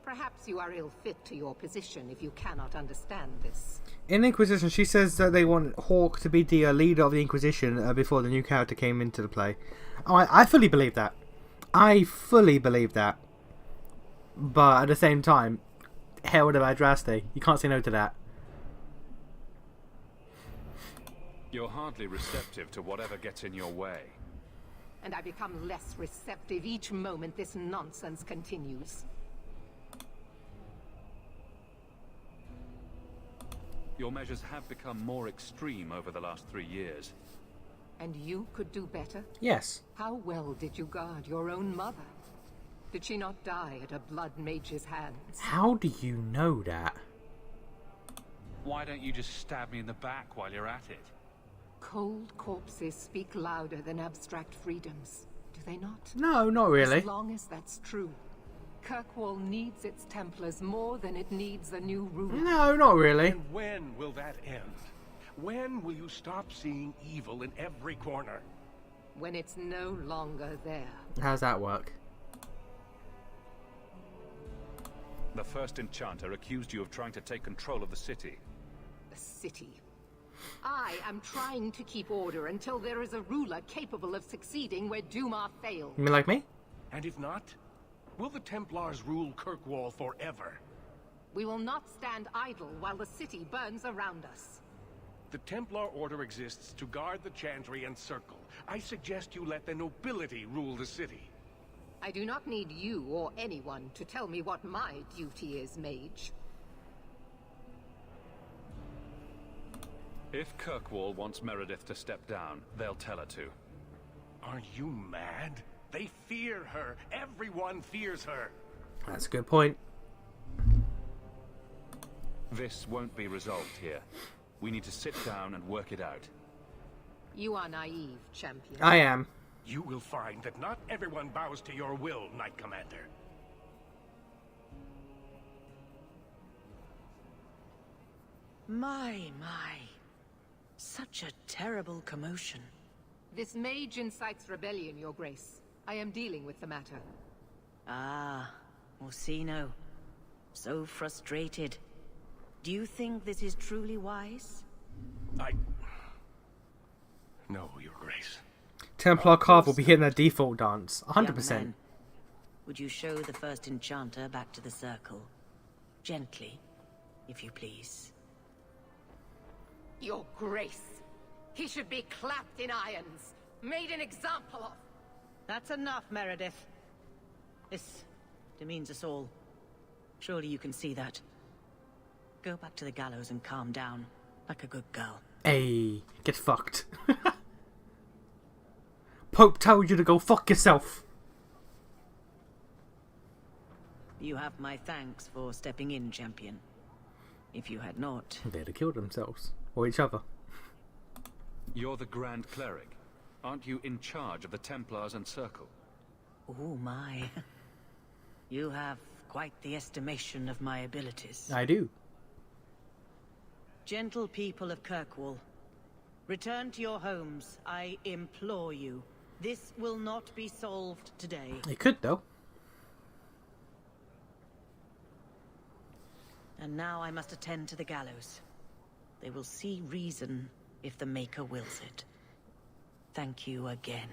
Perhaps you are ill-fit to your position if you cannot understand this.
In Inquisition, she says that they want Hawke to be the leader of the Inquisition before the new character came into the play. Oh, I fully believe that. I fully believe that. But at the same time, Herald of Adraste, you can't say no to that.
You're hardly receptive to whatever gets in your way.
And I become less receptive each moment this nonsense continues.
Your measures have become more extreme over the last 3 years.
And you could do better?
Yes.
How well did you guard your own mother? Did she not die at a blood mage's hands?
How do you know that?
Why don't you just stab me in the back while you're at it?
Cold corpses speak louder than abstract freedoms, do they not?
No, not really.
As long as that's true. Kirkwall needs its Templars more than it needs a new ruler.
No, not really.
And when will that end? When will you stop seeing evil in every corner?
When it's no longer there.
How's that work?
The first Enchanter accused you of trying to take control of the city.
The city. I am trying to keep order until there is a ruler capable of succeeding where Dumar failed.
You mean like me?
And if not, will the Templars rule Kirkwall forever?
We will not stand idle while the city burns around us.
The Templar Order exists to guard the Chantry and Circle. I suggest you let the nobility rule the city.
I do not need you or anyone to tell me what my duty is, Mage.
If Kirkwall wants Meredith to step down, they'll tell her to.
Aren't you mad? They fear her. Everyone fears her.
That's a good point.
This won't be resolved here. We need to sit down and work it out.
You are naive, champion.
I am.
You will find that not everyone bows to your will, Knight Commander.
My. Such a terrible commotion.
This mage incites rebellion, Your Grace. I am dealing with the matter.
Ah, Orsino. So frustrated. Do you think this is truly wise?
No, Your Grace.
Templar Carve will be hitting their default dance. 100%.
Young man, would you show the first Enchanter back to the Circle? Gently, if you please.
Your Grace. He should be clapped in irons. Made an example of.
That's enough, Meredith. This demeans us all. Surely you can see that. Go back to the gallows and calm down, like a good girl.
Hey, get fucked. Pope told you to go fuck yourself.
You have my thanks for stepping in, champion. If you had not...
They'd have killed themselves. Or each other.
You're the Grand Cleric. Aren't you in charge of the Templars and Circle?
Oh my. You have quite the estimation of my abilities.
I do.
Gentle people of Kirkwall, return to your homes, I implore you. This will not be solved today.
It could, though.
And now I must attend to the gallows. They will see reason if the Maker wills it. Thank you again,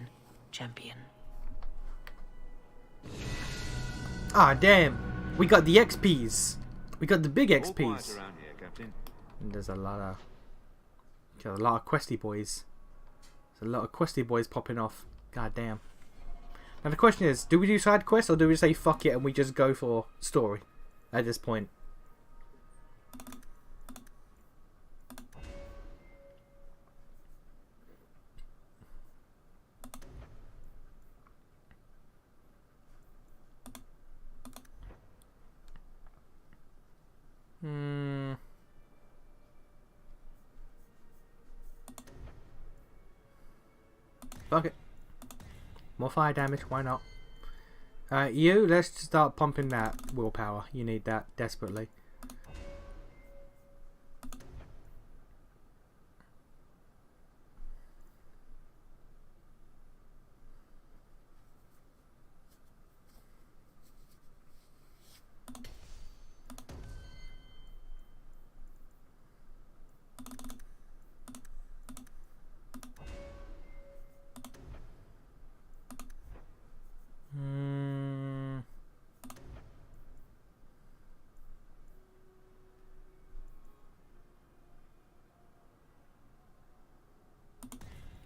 champion.
Ah, damn. We got the XPs. We got the big
All quiet
XPs.
around here, Captain.
And there's a lot of questy boys. There's a lot of questy boys popping off. God damn. Now the question is, do we do side quests or do we say fuck it and we just go for story at this point? Fuck it. More fire damage, why not? Let's start pumping that willpower. You need that desperately.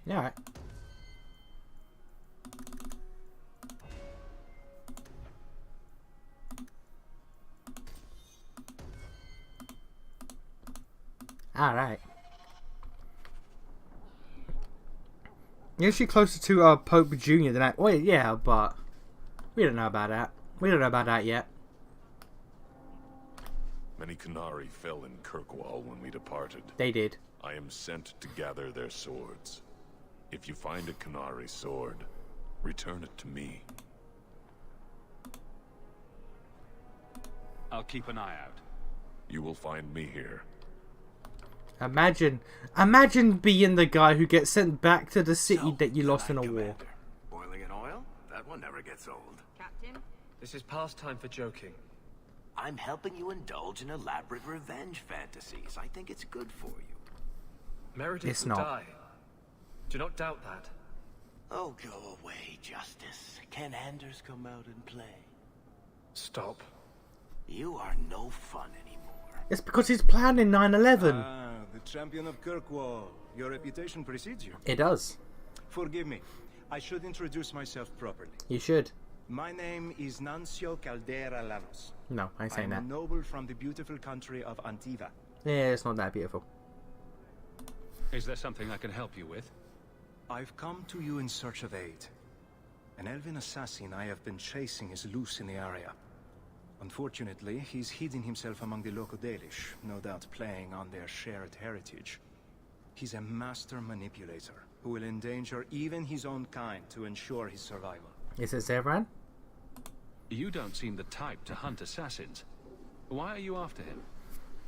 Yeah, alright. Alright. You're actually closer to Pope Jr. than I... Well, yeah, but... We don't know about that. We don't know about that yet.
Many Qunari fell in Kirkwall when we departed.
They did.
I am sent to gather their swords. If you find a Qunari sword, return it to me.
I'll keep an eye out.
You will find me here.
Imagine being the guy who gets sent back to the city that you lost in a war.
Boiling in oil? That one never gets old.
Captain? This is past time for joking.
I'm helping you indulge in elaborate revenge fantasies. I think it's good for you.
Meredith
It's
will
not.
die. Do not doubt that.
Oh, go away, Justice. Can Anders come out and play?
Stop.
You are no fun anymore.
It's because he's planning 9/11.
The champion of Kirkwall. Your reputation precedes you.
It does.
Forgive me. I should introduce myself properly.
You should.
My name is Nancio Caldera Lanos.
No, I ain't saying
I'm
that.
a noble from the beautiful country of Antiva.
Yeah, it's not that beautiful.
Is there something I can help you with?
I've come to you in search of aid. An elven assassin I have been chasing is loose in the area. Unfortunately, he's hidden himself among the local Dalish, no doubt playing on their shared heritage. He's a master manipulator who will endanger even his own kind to ensure his survival.
Is it Zevran?
You don't seem the type to hunt assassins. Why are you after him?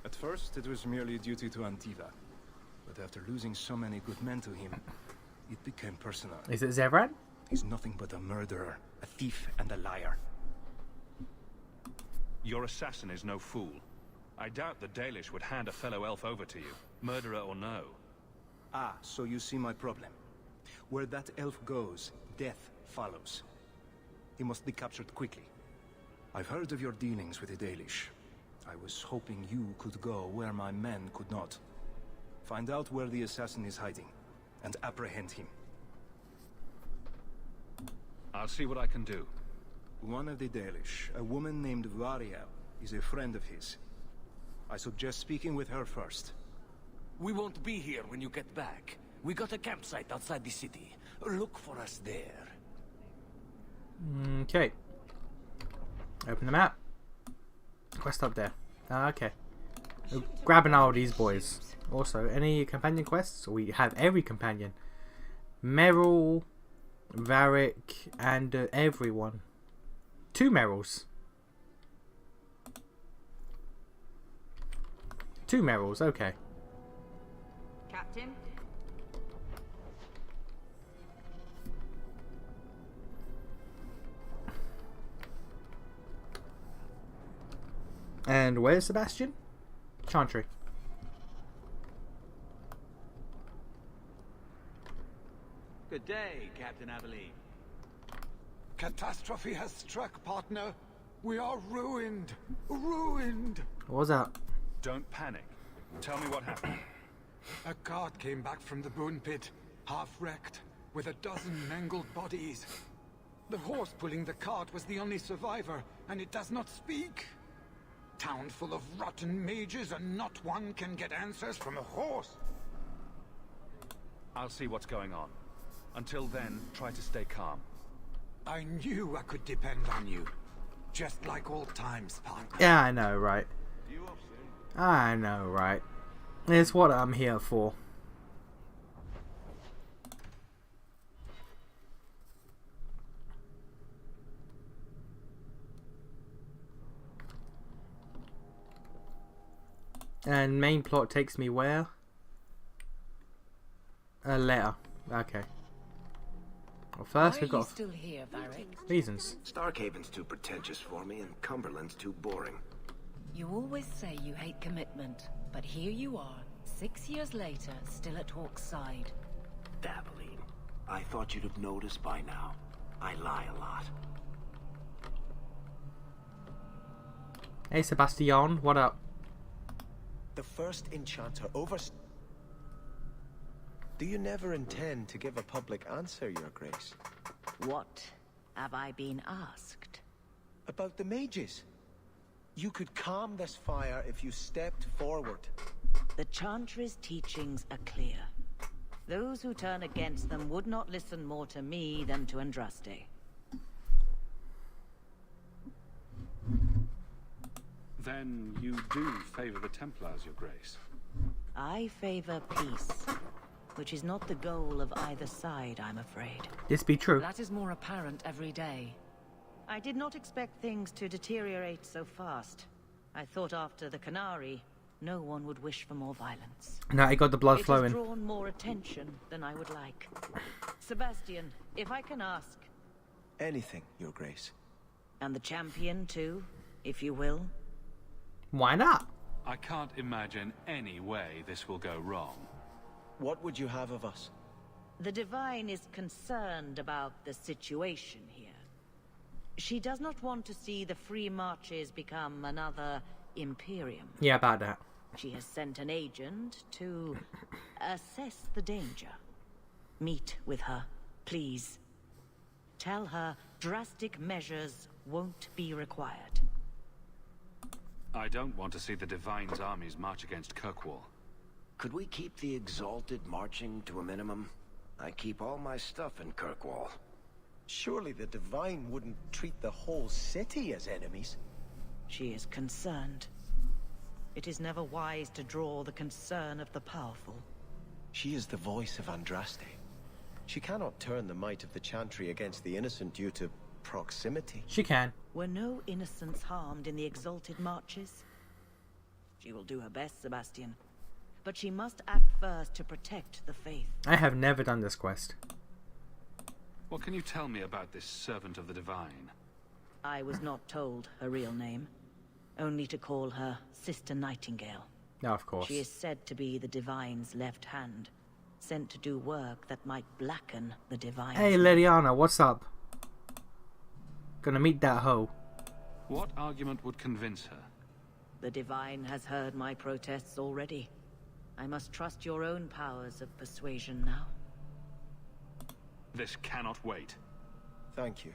At first, it was merely duty to Antiva. But after losing so many good men to him, it became personal.
Is it Zevran?
He's nothing but a murderer, a thief, and a liar.
Your assassin is no fool. I doubt the Dalish would hand a fellow elf over to you, murderer or no.
Ah, so you see my problem. Where that elf goes, death follows. He must be captured quickly. I've heard of your dealings with the Dalish. I was hoping you could go where my men could not. Find out where the assassin is hiding, and apprehend him.
I'll see what I can do.
One of the Dalish, a woman named Variel, is a friend of his. I suggest speaking with her first.
We won't be here when you get back. We got a campsite outside the city. Look for us there.
Okay. Open the map. Quest up there. Okay. We're grabbing all these boys. Also, any companion quests? We have every companion. Meryl, Varric, and everyone. 2 Meryls. 2 Meryls, okay.
Captain?
And where's Sebastian? Chantry.
Good day, Captain Aveline.
Catastrophe has struck, partner. We are ruined. Ruined.
What was that?
Don't panic. Tell me what happened.
A cart came back from the bone pit, half wrecked, with a dozen mangled bodies. The horse pulling the cart was the only survivor, and it does not speak. Town full of rotten mages, and not one can get answers from a horse.
I'll see what's going on. Until then, try to stay calm.
I knew I could depend on you. Just like old times, partner.
Yeah, I know, right? I know, right? It's what I'm here for. And main plot takes me where? A letter. Okay. Well, first we've got
still here, Varric?
reasons.
Starkhaven's too pretentious for me, and Cumberland's too boring.
You always say you hate commitment, but here you are, 6 years later, still at Hawke's side.
Dabbling. I thought you'd have noticed by now. I lie a lot.
Hey Sebastian, what up?
The first enchanter over... Do you never intend to give a public answer, Your Grace?
What have I been asked?
About the mages. You could calm this fire if you stepped forward.
The Chantry's teachings are clear. Those who turn against them would not listen more to me than to Andraste.
Then you do favor the Templars, Your Grace?
I favor peace, which is not the goal of either side, I'm afraid.
This be true.
That is more apparent every day.
I did not expect things to deteriorate so fast. I thought after the Canary, no one would wish for more violence.
Now he got the blood
It
flowing.
has drawn more attention than I would like. Sebastian, if I can ask.
Anything, Your Grace.
And the champion too, if you will.
Why not?
I can't imagine any way this will go wrong.
What would you have of us?
The Divine is concerned about the situation here. She does not want to see the Free Marches become another Imperium.
Yeah, about that.
She has sent an agent to assess the danger. Meet with her, please. Tell her drastic measures won't be required.
I don't want to see the Divine's armies march against Kirkwall.
Could we keep the Exalted marching to a minimum? I keep all my stuff in Kirkwall.
Surely the Divine wouldn't treat the whole city as enemies.
She is concerned. It is never wise to draw the concern of the powerful.
She is the voice of Andraste. She cannot turn the might of the Chantry against the innocent due to proximity.
She can.
Were no innocents harmed in the Exalted marches? She will do her best, Sebastian. But she must act first to protect the faith.
I have never done this quest.
What can you tell me about this servant of the Divine?
I was not told her real name. Only to call her Sister Nightingale.
No, of course.
She is said to be the Divine's left hand, sent to do work that might blacken the Divine.
Hey, Leliana, what's up? Gonna meet that hoe.
What argument would convince her?
The Divine has heard my protests already. I must trust your own powers of persuasion now.
This cannot wait.
Thank you.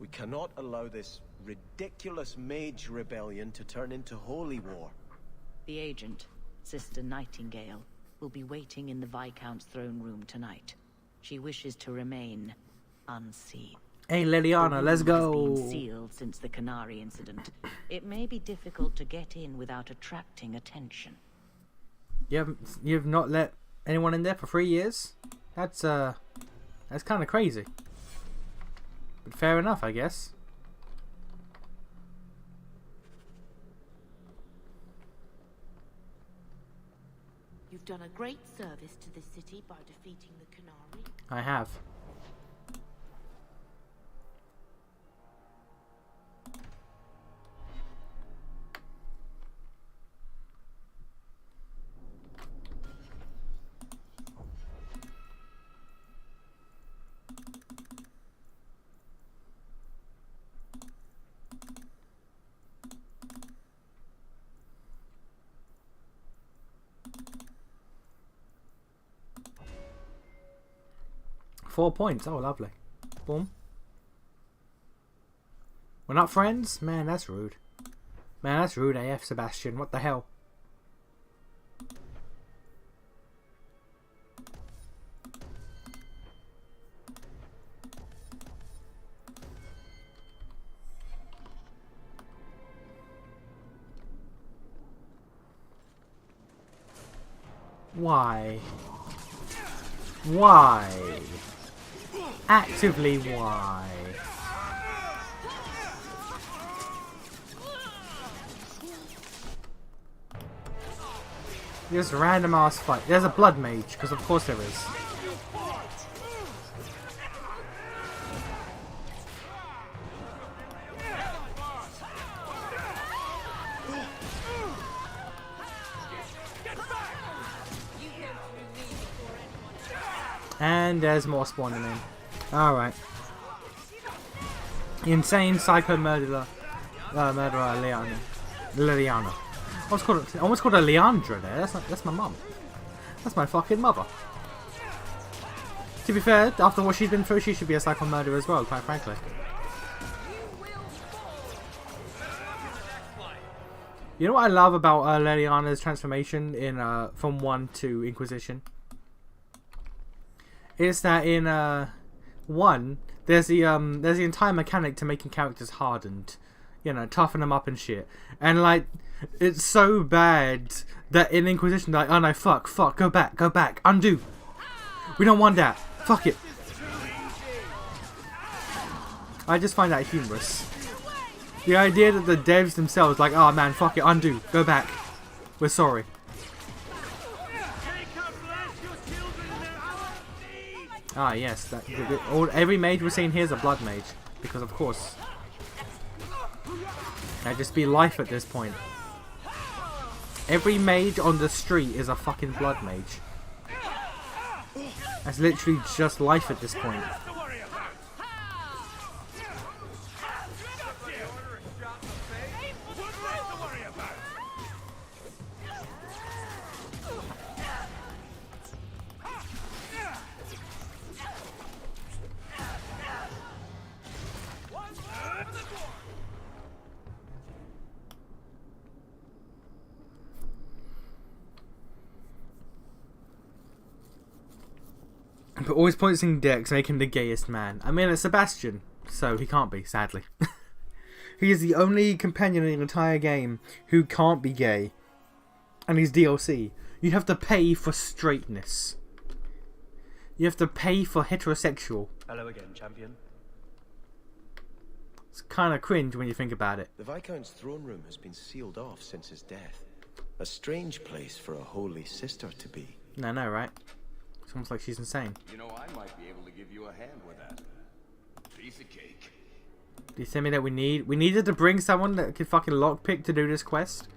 We cannot allow this ridiculous mage rebellion to turn into holy war.
The agent, Sister Nightingale, will be waiting in the Viscount's throne room tonight. She wishes to remain unseen.
Hey, Leliana, let's go.
The room has been sealed since the Canary incident. It may be difficult to get in without attracting attention.
You've not let anyone in there for 3 years? That's kind of crazy. But fair enough, I guess.
You've done a great service to this city by defeating the Canary.
I have. $4 points. Oh, lovely. Boom. We're not friends? Man, that's rude. Man, that's rude AF, Sebastian. What the hell? Why? Why? Actively why? Just random ass fight. There's a blood mage, because of course there is. And there's more spawning in. Alright. Insane psycho murderer Leliana. I almost called her Leandra there. That's my mum. That's my fucking mother. To be fair, after what she's been through, she should be a psycho murderer as well, quite frankly. You know what I love about Leliana's transformation in from 1 to Inquisition? Is that in 1 there's the entire mechanic to making characters hardened, you know, toughen them up and shit, and like it's so bad that in Inquisition like, oh no, fuck, go back, undo. We don't want that. Fuck it. I just find that humorous. The idea that the devs themselves like, oh man, fuck it, undo, go back. We're sorry. Ah yes, every mage we're seeing here is a blood mage, because of course. That'd just be life at this point. Every mage on the street is a fucking blood mage. That's literally just life at this point. But always pointing Dex, make him the gayest man. I mean, it's Sebastian, so he can't be, sadly. He is the only companion in the entire game who can't be gay. And he's DLC. You have to pay for straightness. You have to pay for heterosexual.
Hello again, champion.
It's kind of cringe when you think about it.
The Viscount's throne room has been sealed off since his death. A strange place for a holy sister to be.
No, right? It's almost like she's insane.
You know, I might be able to give you a hand with that. Piece of cake.
Do you tell me that we needed to bring someone that could fucking lockpick to do this quest?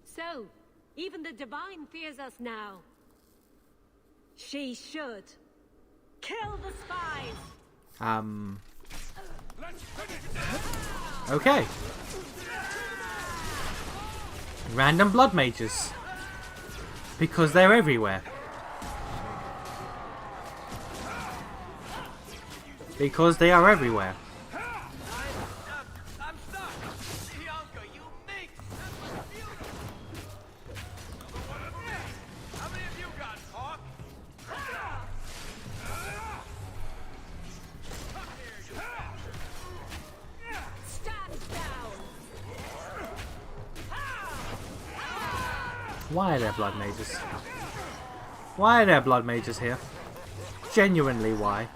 So, even the Divine fears us now. She should. Kill the spies!
Okay. Random blood mages. Because they're everywhere. Because they are everywhere. Why are there blood mages? Why are there blood mages here? Genuinely, why?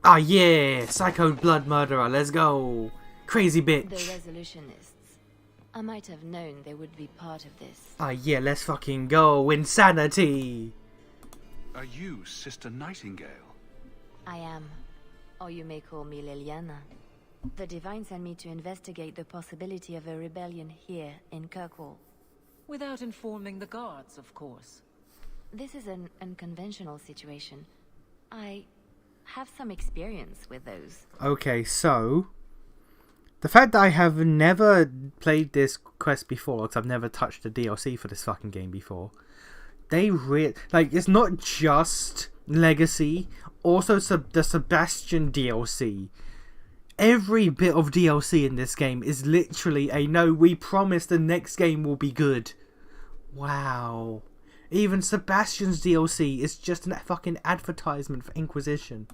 Ah yeah! Psycho blood murderer, let's go! Crazy bitch!
The Resolutionists. I might have known they would be part of this.
Ah yeah, let's fucking go! Insanity!
Are you Sister Nightingale?
I am. Or you may call me Leliana. The Divine sent me to investigate the possibility of a rebellion here in Kirkwall.
Without informing the guards, of course.
This is an unconventional situation. I have some experience with those.
Okay, so the fact that I have never played this quest before, because I've never touched the DLC for this fucking game before, they like, it's not just Legacy, also the Sebastian DLC. Every bit of DLC in this game is literally a no, we promise the next game will be good. Wow. Even Sebastian's DLC is just a fucking advertisement for Inquisition.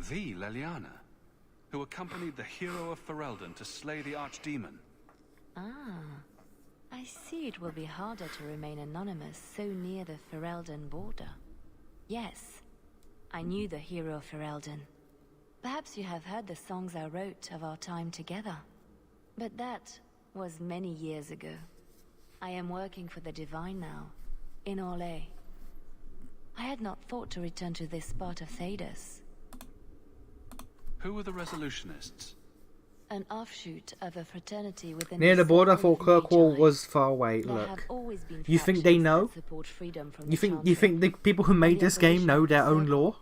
The Leliana, who accompanied the hero of Ferelden to slay the archdemon.
Ah, I see it will be harder to remain anonymous so near the Ferelden border. Yes, I knew the hero of Ferelden. Perhaps you have heard the songs I wrote of our time together. But that was many years ago. I am working for the Divine now, in Orlais. I had not thought to return to this part of Thedas.
Who were the Resolutionists?
An offshoot of a fraternity within
Near the border, for Kirkwall was far away. Look, you think they know? You think the people who made this game know their own lore?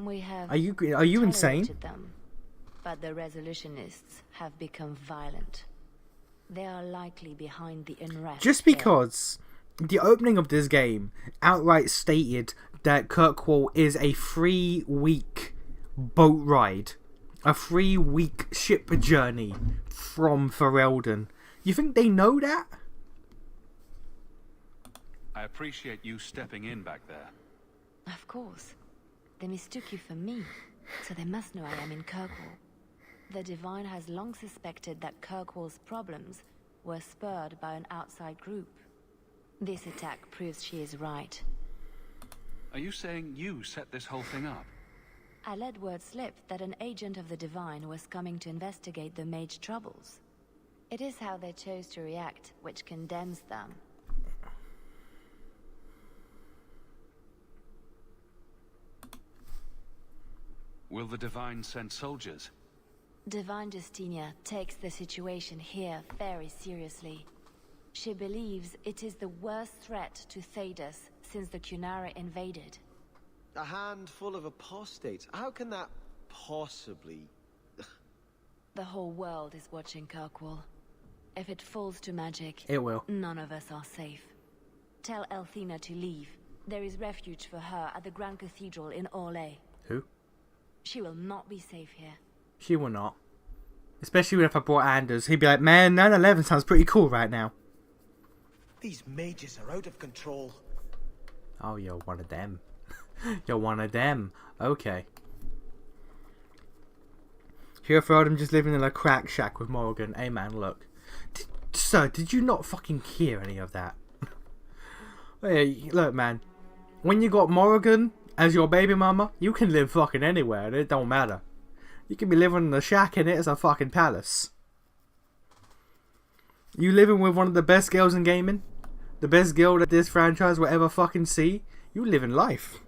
We have
Are you insane?
tolerated them, but the resolutionists have become violent. They are likely behind the unrest.
Just because the opening of this game outright stated that Kirkwall is a 3-week boat ride, a 3-week ship journey from Ferelden. You think they know that?
I appreciate you stepping in back there.
Of course. They mistook you for me, so they must know I am in Kirkwall. The Divine has long suspected that Kirkwall's problems were spurred by an outside group. This attack proves she is right.
Are you saying you set this whole thing up?
I let word slip that an agent of the Divine was coming to investigate the Mage troubles. It is how they chose to react which condemns them.
Will the Divine send soldiers?
Divine Justinia takes the situation here very seriously. She believes it is the worst threat to Thedas since the Qunari invaded.
A handful of apostates. How can that possibly...
The whole world is watching Kirkwall. If it falls to magic,
it will.
None of us are safe. Tell Elthina to leave. There is refuge for her at the Grand Cathedral in Orlais.
Who?
She will not be safe here.
She will not. Especially if I brought Anders. He'd be like, man, 9/11 sounds pretty cool right now.
These mages are out of control.
Oh, you're one of them. You're one of them. Okay. Here for them just living in a crack shack with Morrigan. Hey man, look. Sir, did you not fucking hear any of that? Hey, look man. When you got Morrigan as your baby mama, you can live fucking anywhere and it don't matter. You can be living in a shack and it is a fucking palace. You living with one of the best girls in gaming? The best girl that this franchise will ever fucking see? You live in life.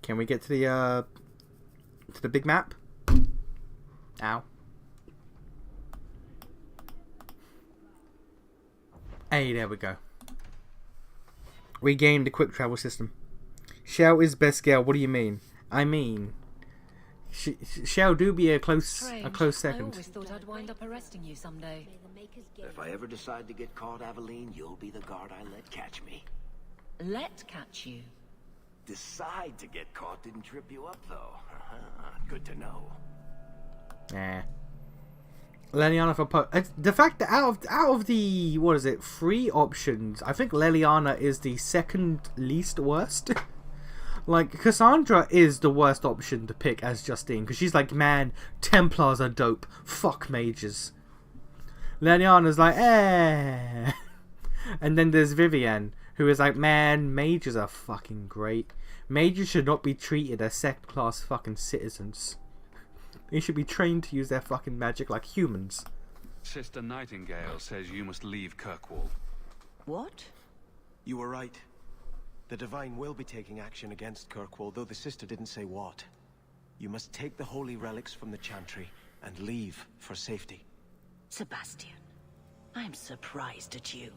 Can we get to the big map? Ow. Hey, there we go. We gained the quick travel system. Shell is best girl. What do you mean? I mean, Shell do be a close second.
I always thought I'd wind up arresting you someday.
If I ever decide to get caught, Aveline, you'll be the guard I let catch me.
Let catch you?
Decide to get caught didn't trip you up, though. Good to know.
Yeah. Leliana for the fact that out of the 3 options, I think Leliana is the second least worst. Like Cassandra is the worst option to pick as Justine because she's like, man, Templars are dope. Fuck mages. Leliana's like, eh. And then there's Vivienne, who is like, man, mages are fucking great. Mages should not be treated as second-class fucking citizens. They should be trained to use their fucking magic like humans.
Sister Nightingale says you must leave Kirkwall.
What? You were right. The Divine will be taking action against Kirkwall, though the sister didn't say what. You must take the holy relics from the Chantry and leave for safety.
Sebastian, I'm surprised at you.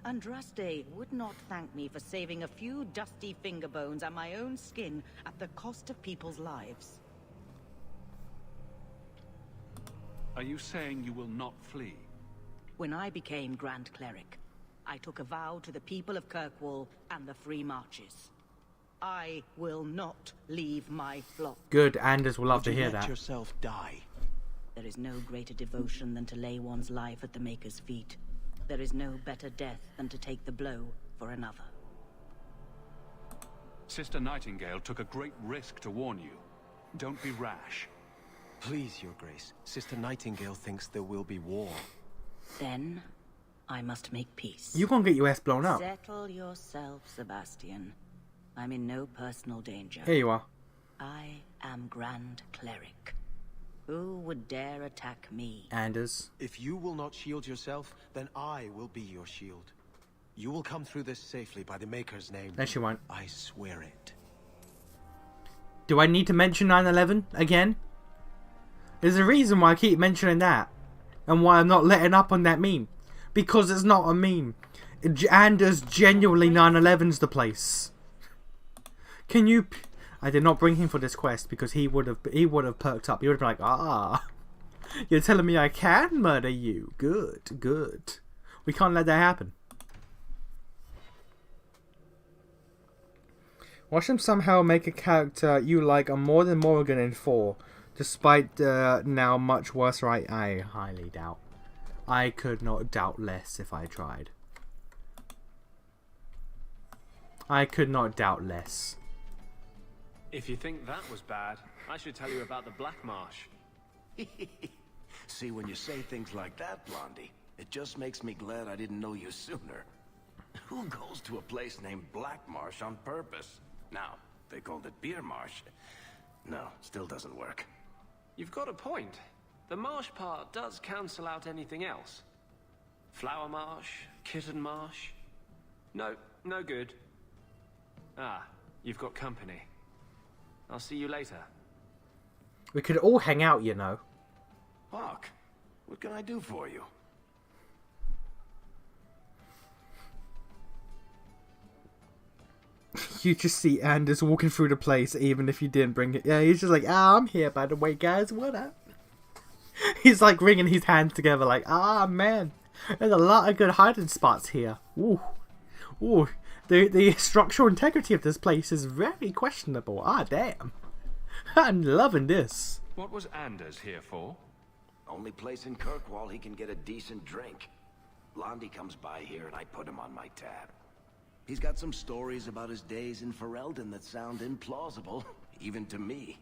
Andraste would not thank me for saving a few dusty finger bones and my own skin at the cost of people's lives.
Are you saying you will not flee?
When I became Grand Cleric, I took a vow to the people of Kirkwall and the Free Marches. I will not leave my flock.
Good, Anders will love to hear
Let
that.
yourself die.
There is no greater devotion than to lay one's life at the Maker's feet. There is no better death than to take the blow for another.
Sister Nightingale took a great risk to warn you. Don't be rash.
Please, Your Grace. Sister Nightingale thinks there will be war.
Then, I must make peace.
You gonna get your ass blown up.
Settle yourself, Sebastian. I'm in no personal danger.
Here you are.
I am Grand Cleric. Who would dare attack me?
Anders.
If you will not shield yourself, then I will be your shield. You will come through this safely by the Maker's name.
No, she won't.
I swear it.
Do I need to mention 9/11 again? There's a reason why I keep mentioning that. And why I'm not letting up on that meme. Because it's not a meme. Anders genuinely 9/11's the place. Can you... I did not bring him for this quest because he would have perked up. He would have been like, ah, you're telling me I can murder you. Good, good. We can't let that happen. Watch them somehow make a character you like a more than Morrigan in 4. Despite now much worse, right? I highly doubt. I could not doubt less if I tried. I could not doubt less.
If you think that was bad, I should tell you about the Black Marsh.
See, when you say things like that, Blondie, it just makes me glad I didn't know you sooner. Who goes to a place named Black Marsh on purpose? Now, they called it Beer Marsh. No, still doesn't work.
You've got a point. The marsh part does cancel out anything else. Flower Marsh, Kitten Marsh. No, no good. Ah, you've got company. I'll see you later.
We could all hang out, you know.
Hawk, what can I do for you?
You just see Anders walking through the place even if you didn't bring it. Yeah, he's just like, I'm here by the way, guys, what up? He's like wringing his hands together like, man, there's a lot of good hiding spots here. Ooh. Ooh. The structural integrity of this place is very questionable. Damn. I'm loving this.
What was Anders here for?
Only place in Kirkwall he can get a decent drink. Blondie comes by here and I put him on my tab. He's got some stories about his days in Ferelden that sound implausible, even to me.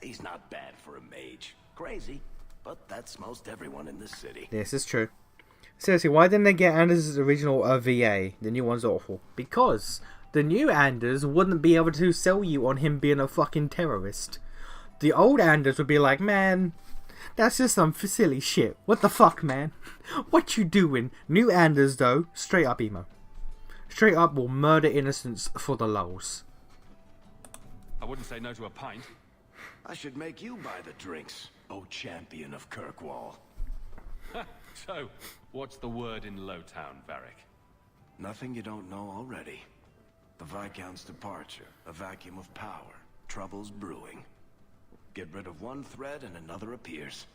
He's not bad for a mage. Crazy, but that's most everyone in this city.
This is true. Seriously, why didn't they get Anders' original VA? The new one's awful. Because the new Anders wouldn't be able to sell you on him being a fucking terrorist. The old Anders would be like, man, that's just some silly shit. What the fuck, man? What you doing? New Anders, though, straight up emo. Straight up will murder innocents for the lulz.
I wouldn't say no to a pint.
I should make you buy the drinks, oh champion of Kirkwall.
So, what's the word in Lowtown, Varric?
Nothing you don't know already. The Viscount's departure, a vacuum of power, troubles brewing. Get rid of one thread and another appears.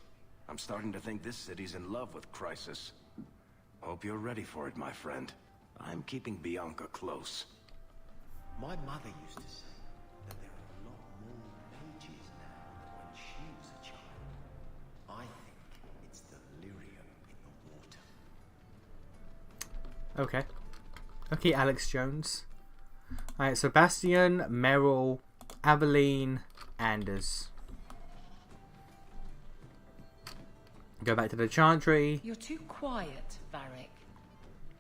I'm starting to think this city's in love with Crisis. Hope you're ready for it, my friend. I'm keeping Bianca close.
My mother used to say that there are a lot more mages now than when she was a child. I think it's the lyrium in the water.
Okay. Okay, Alex Jones. Alright, so Bastian, Merrill, Aveline, Anders. Go back to the Chantry.
You're too quiet, Varric.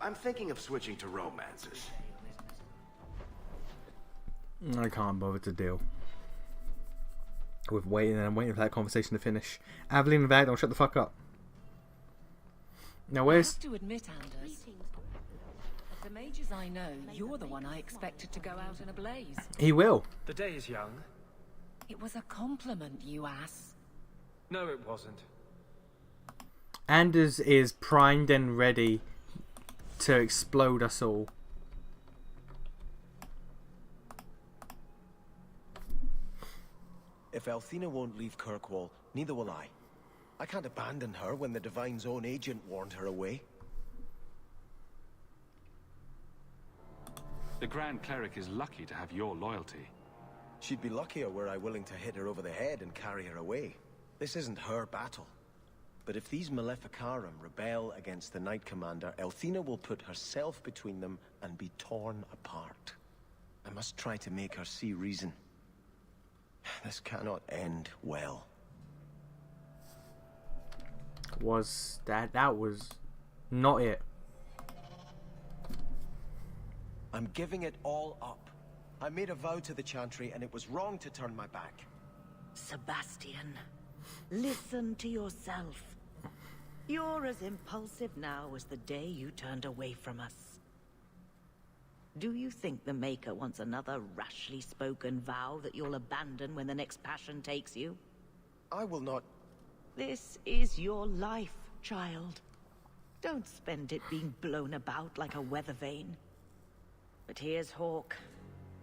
I'm thinking of switching to romances.
I can't bother to deal with waiting, and I'm waiting for that conversation to finish. Aveline and Vag, don't shut the fuck up. Now where's...
I have to admit, Anders, of the mages I know, you're the one I expected to go out in a blaze.
He will.
The day is young.
It was a compliment, you ass.
No, it wasn't.
Anders is primed and ready to explode us all.
If Althena won't leave Kirkwall, neither will I. I can't abandon her when the Divine's own agent warned her away.
The Grand Cleric is lucky to have your loyalty.
She'd be luckier were I willing to hit her over the head and carry her away. This isn't her battle. But if these Maleficarum rebel against the Knight Commander, Althena will put herself between them and be torn apart. I must try to make her see reason. This cannot end well.
That was not it.
I'm giving it all up. I made a vow to the Chantry and it was wrong to turn my back.
Sebastian, listen to yourself. You're as impulsive now as the day you turned away from us. Do you think the Maker wants another rashly spoken vow that you'll abandon when the next passion takes you?
I will not
This is your life, child. Don't spend it being blown about like a weather vane. But here's Hawke.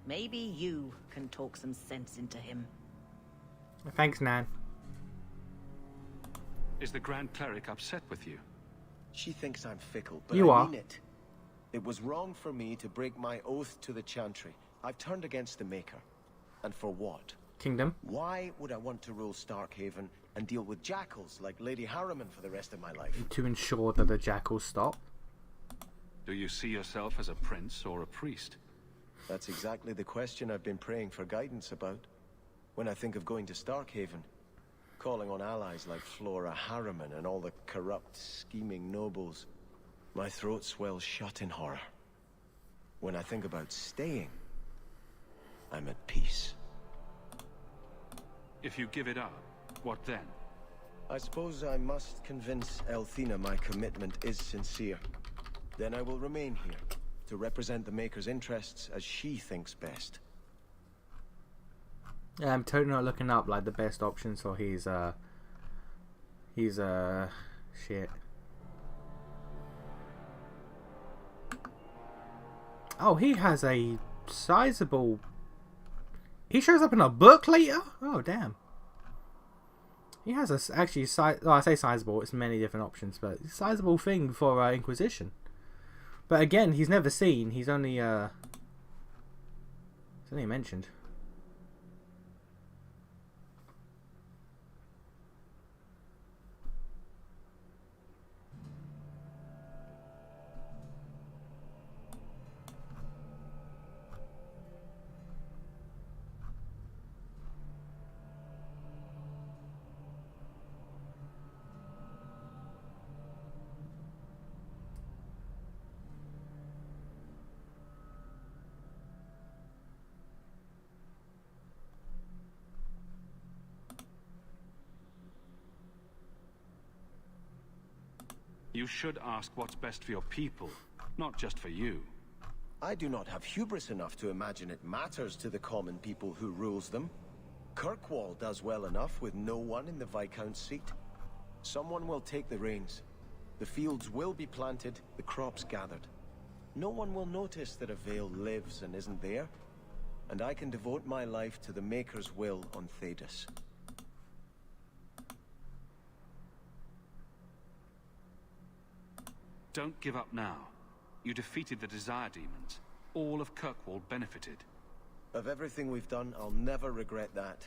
Maybe you can talk some sense into him.
Thanks, Nan.
Is the Grand Cleric upset with you?
She thinks I'm fickle, but
You
I
are.
mean it. It was wrong for me to break my oath to the Chantry. I've turned against the Maker. And for what?
Kingdom.
Why would I want to rule Starkhaven and deal with jackals like Lady Harriman for the rest of my life?
To ensure that the jackals stop.
Do you see yourself as a prince or a priest?
That's exactly the question I've been praying for guidance about. When I think of going to Starkhaven, calling on allies like Flora Harriman and all the corrupt, scheming nobles, my throat swells shut in horror. When I think about staying, I'm at peace.
If you give it up, what then?
I suppose I must convince Elthina my commitment is sincere. Then I will remain here, to represent the Maker's interests as she thinks best.
Yeah, I'm totally not looking up like the best option, so he's shit. Oh, he has a sizable... He shows up in a book later? Oh, damn. He has a actually I say sizable, it's many different options, but it's a sizable thing for Inquisition. But again, he's never seen, he's only mentioned.
You should ask what's best for your people, not just for you.
I do not have hubris enough to imagine it matters to the common people who rules them. Kirkwall does well enough with no one in the Viscount's seat. Someone will take the reins. The fields will be planted, the crops gathered. No one will notice that a Vale lives and isn't there. And I can devote my life to the Maker's will on Thedas.
Don't give up now. You defeated the Desire Demons. All of Kirkwall benefited.
Of everything we've done, I'll never regret that.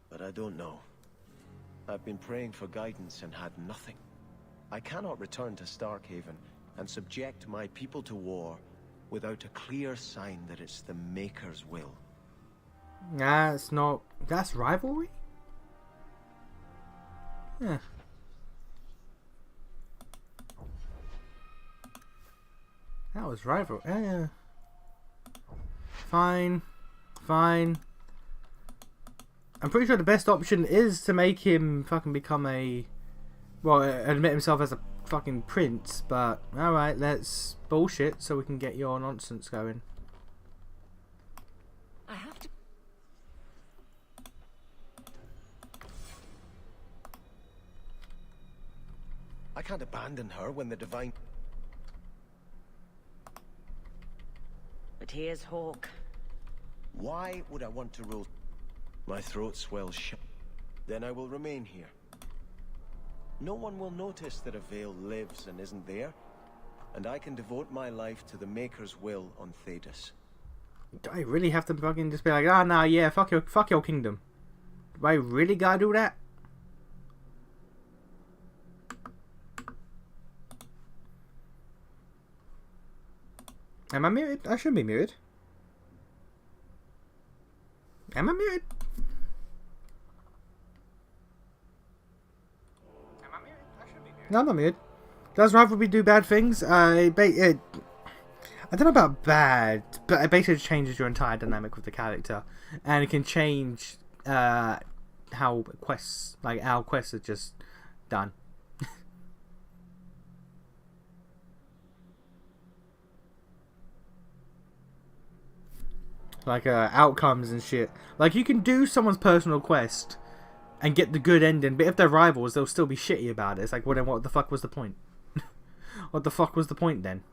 But I don't know. I've been praying for guidance and had nothing. I cannot return to Starkhaven and subject my people to war without a clear sign that it's the Maker's will.
That's not... That's rivalry? Yeah. That was rival. Fine. Fine. I'm pretty sure the best option is to make him fucking become a... Well, admit himself as a fucking prince, but... Alright, let's bullshit so we can get your nonsense going.
I have to...
I can't abandon her when the Divine...
But here's Hawke.
Why would I want to rule? My throat swells shut. Then I will remain here. No one will notice that a Vale lives and isn't there. And I can devote my life to the Maker's will on Thedas.
Do I really have to fucking just be like, ah, nah, yeah, fuck your kingdom? Do I really gotta do that? Am I muted? I shouldn't be muted. Am I muted? No, I'm not muted. Does rivalry do bad things? I don't know about bad, but it basically changes your entire dynamic with the character, and it can change how quests, like our quests, are just done. Like outcomes and shit. Like you can do someone's personal quest and get the good ending. But if they're rivals, they'll still be shitty about it. It's like, well, then what the fuck was the point? What the fuck was the point then?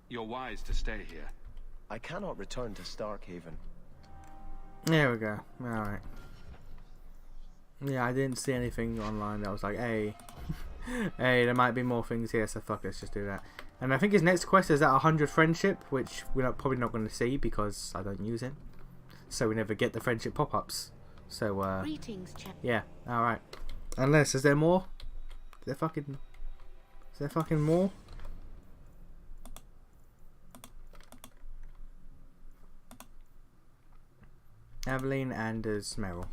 You're wise to stay here.
I cannot return to Starkhaven.
There we go. Alright. Yeah, I didn't see anything online that was like, hey, hey, there might be more things here, so fuck, let's just do that. And I think his next quest is at 100 friendship, which we're probably not going to see because I don't use it. So we never get the friendship pop-ups. So,
Greetings,
yeah, alright. Unless, is there more? Is there fucking more? Aveline, Anders, Meryl.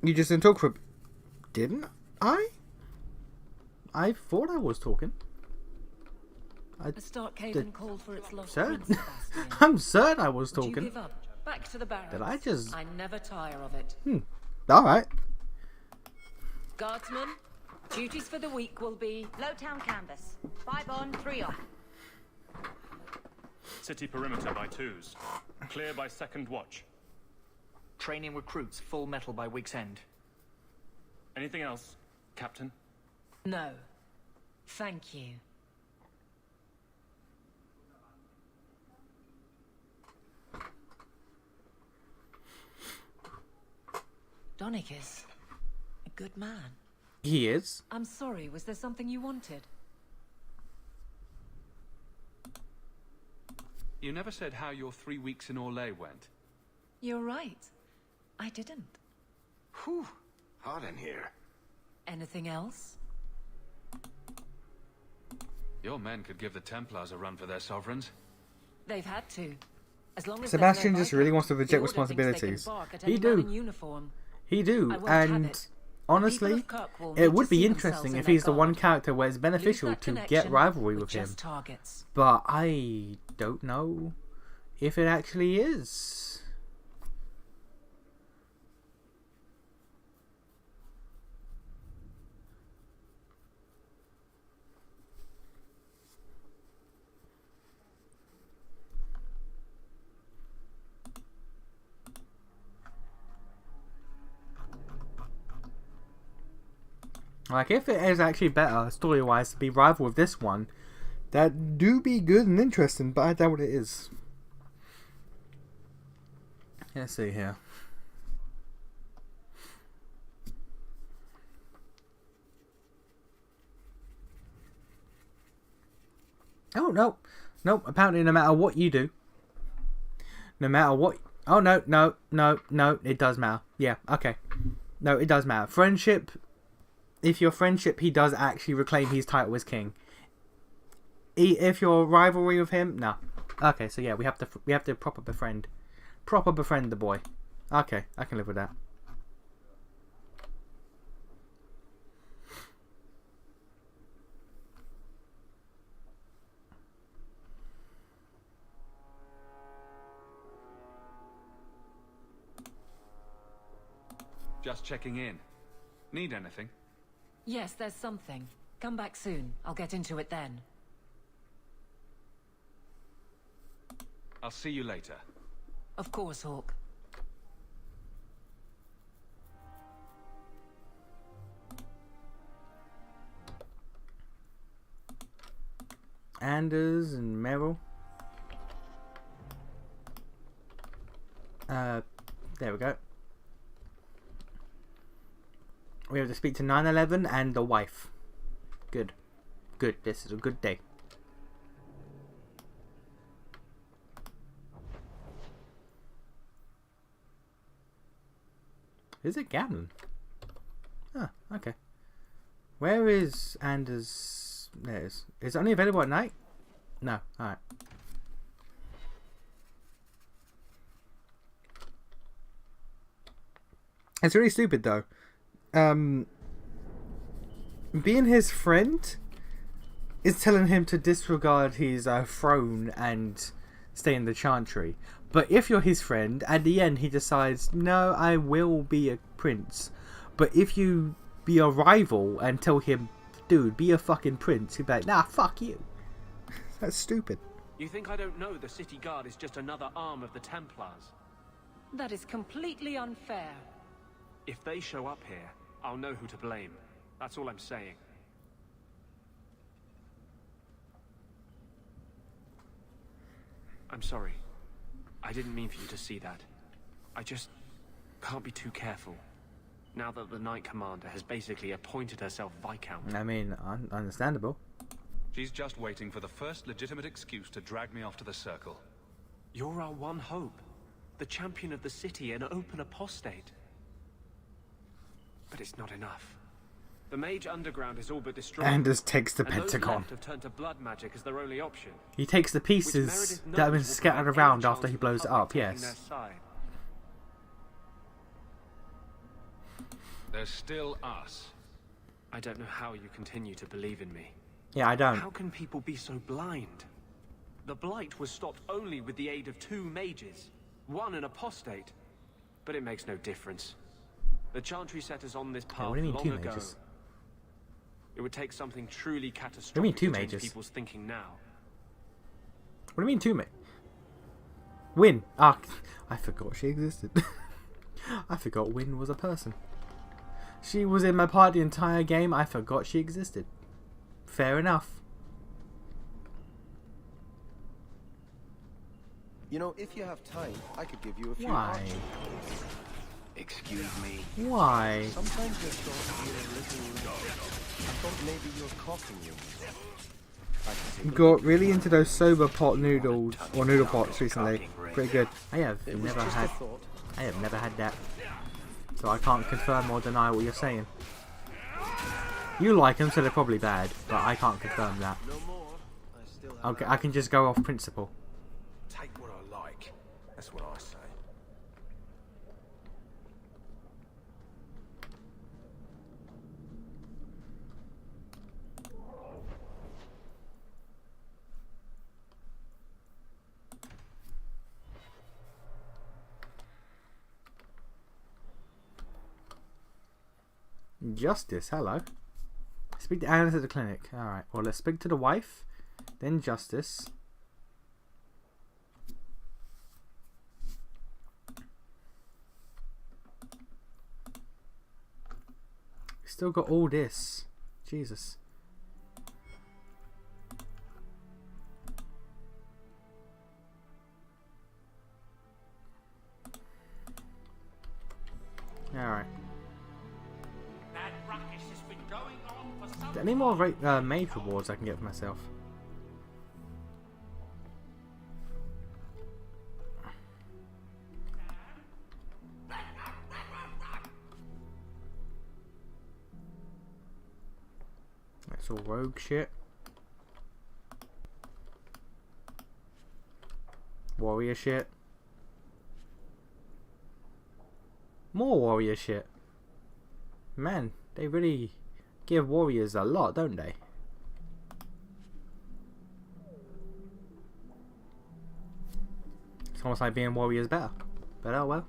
You just didn't talk for... Didn't I? I thought I was talking.
The Starkhaven called for its lost
Certain?
prince, Sebastian.
I'm certain I was
Would you
talking.
give up? Back to the barracks.
Did I just...
I never tire of it.
Alright.
Guardsmen, duties for the week will be...
Lowtown canvas. 5 on, 3 off.
City perimeter by 2s. Clear by 2nd watch.
Training recruits full metal by week's end.
Anything else, Captain?
No. Thank you. Donnick is a good man.
He is.
I'm sorry, was there something you wanted?
You never said how your 3 weeks in Orlais went.
You're right. I didn't.
Whew. Hot in here.
Anything else?
Your men could give the Templars a run for their sovereigns.
They've had to. As long as
Sebastian
there's no
just really
bite,
wants to
the
reject
Order thinks they can
responsibilities.
bark at
He
any man in
do.
uniform.
He do.
I won't have
And
it.
honestly,
The people of Kirkwall
it
need
would
to
be
see
interesting
themselves
if
in their
he's the one
guard.
character where it's beneficial
that
to get
connection
rivalry
with
with him.
just targets.
But I don't know if it actually is. Like, if it is actually better, story-wise, to be rival with this one, that do be good and interesting, but I doubt it is. Let's see here. Oh, no. No, apparently no matter what you do, no matter what... Oh, no, it does matter. Yeah, okay. No, it does matter. Friendship... If your friendship, he does actually reclaim his title as king. If your rivalry with him, no. Okay, so yeah, we have to proper befriend the boy. Okay, I can live with that.
Just checking in. Need anything?
Yes, there's something. Come back soon. I'll get into it then.
I'll see you later.
Of course, Hawk.
Anders and Meryl. There we go. We have to speak to 9/11 and the wife. Good. Good. This is a good day. Is it Ganon? Ah, okay. Where is Anders? There it is. Is it only available at night? No. Alright. It's really stupid though. Being his friend is telling him to disregard his throne and stay in the Chantry. But if you're his friend, at the end he decides, no, I will be a prince. But if you be a rival and tell him, dude, be a fucking prince, he'd be like, nah, fuck you. That's stupid.
You think I don't know the city guard is just another arm of the Templars?
That is completely unfair.
If they show up here, I'll know who to blame. That's all I'm saying. I'm sorry. I didn't mean for you to see that. I just can't be too careful. Now that the Knight Commander has basically appointed herself Viscount.
I mean, understandable.
She's just waiting for the first legitimate excuse to drag me off to the Circle.
You're our one hope. The champion of the city and open apostate. But it's not enough. The Mage Underground is all but destroyed.
Anders takes the
and
Pentagon.
Those left have turned to blood magic as their only option.
He takes the pieces that have been scattered around after he blows it up, yes.
There's still us.
I don't know how you continue to believe in me.
Yeah, I don't.
How can people be so blind? The Blight was stopped only with the aid of 2 mages. One an apostate. But it makes no difference. The Chantry set us on this path
what do you mean,
long
2
ago.
mages?
It would take something truly catastrophic
What do you mean, 2
to change
mages?
people's thinking now.
What do you mean 2 mages? Win. Ah, I forgot she existed. I forgot Win was a person. She was in my part the entire game. I forgot she existed. Fair enough.
You know, if you have time, I could give you a few
Why?
options. Excuse me.
Why?
Sometimes your thoughts feel a little... I thought maybe you're coughing you.
Got really into those soba pot noodles or noodle pots recently. Pretty good. I have never had that. So I can't confirm or deny what you're saying. You like them, so they're probably bad, but I can't confirm that. Okay, I can just go off principle.
Take what I like. That's what I say.
Justice, hello. Speak to Anders at the clinic. Alright, well, let's speak to the wife, then Justice. Still got all this. Jesus. Alright. Any more mage rewards I can get for myself? That's all rogue shit. Warrior shit. More warrior shit. Man, they really give warriors a lot, don't they? It's almost like being warriors better. But oh well.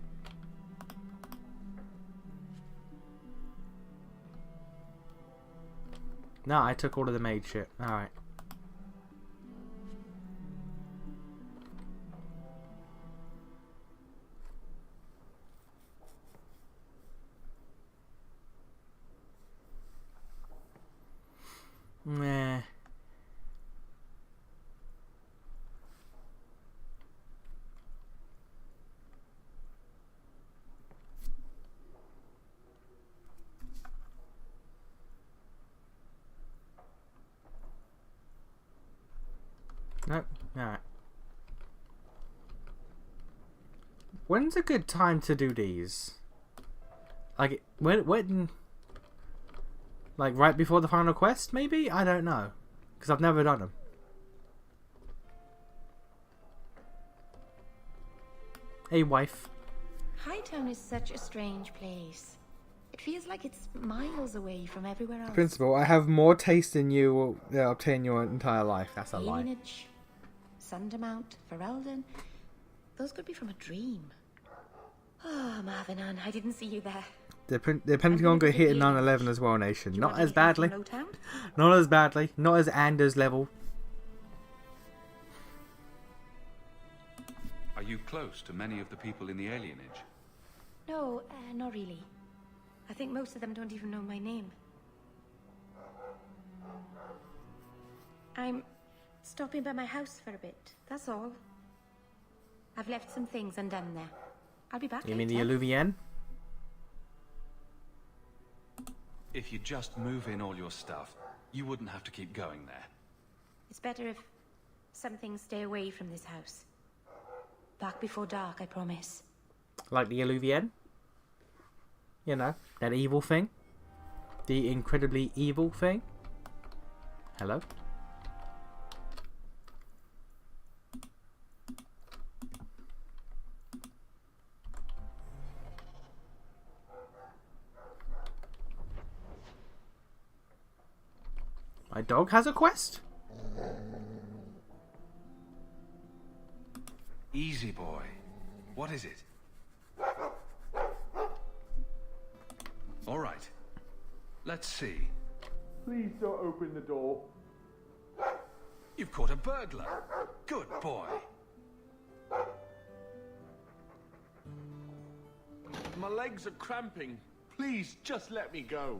No, I took all of the mage shit. Alright. Meh. Nope. Alright. When's a good time to do these? Like, when... Like, right before the final quest, maybe? I don't know. Because I've never done them. Hey, wife.
Hightown is such a strange place. It feels like it's miles away from everywhere else.
Principal, I have more taste than you will obtain your entire life. That's a lie.
Alienage, Sundermount, Ferelden. Those could be from a dream. Oh, Marvin Ann, I didn't see you there.
The Pentagon got hit in 9/11 as well, nation. Not as badly. Not as badly. Not as Anders level.
Are you close to many of the people in the alienage?
No, not really. I think most of them don't even know my name. I'm stopping by my house for a bit, that's all. I've left some things undone there. I'll be back
You mean the
later.
Alluvian?
If you just move in all your stuff, you wouldn't have to keep going there.
It's better if some things stay away from this house. Back before dark, I promise.
Like the Alluvian? You know, that evil thing? The incredibly evil thing? Hello? My dog has a quest?
Easy, boy. What is it? All right. Let's see.
Please don't open the door.
You've caught a burglar. Good boy.
My legs are cramping. Please, just let me go.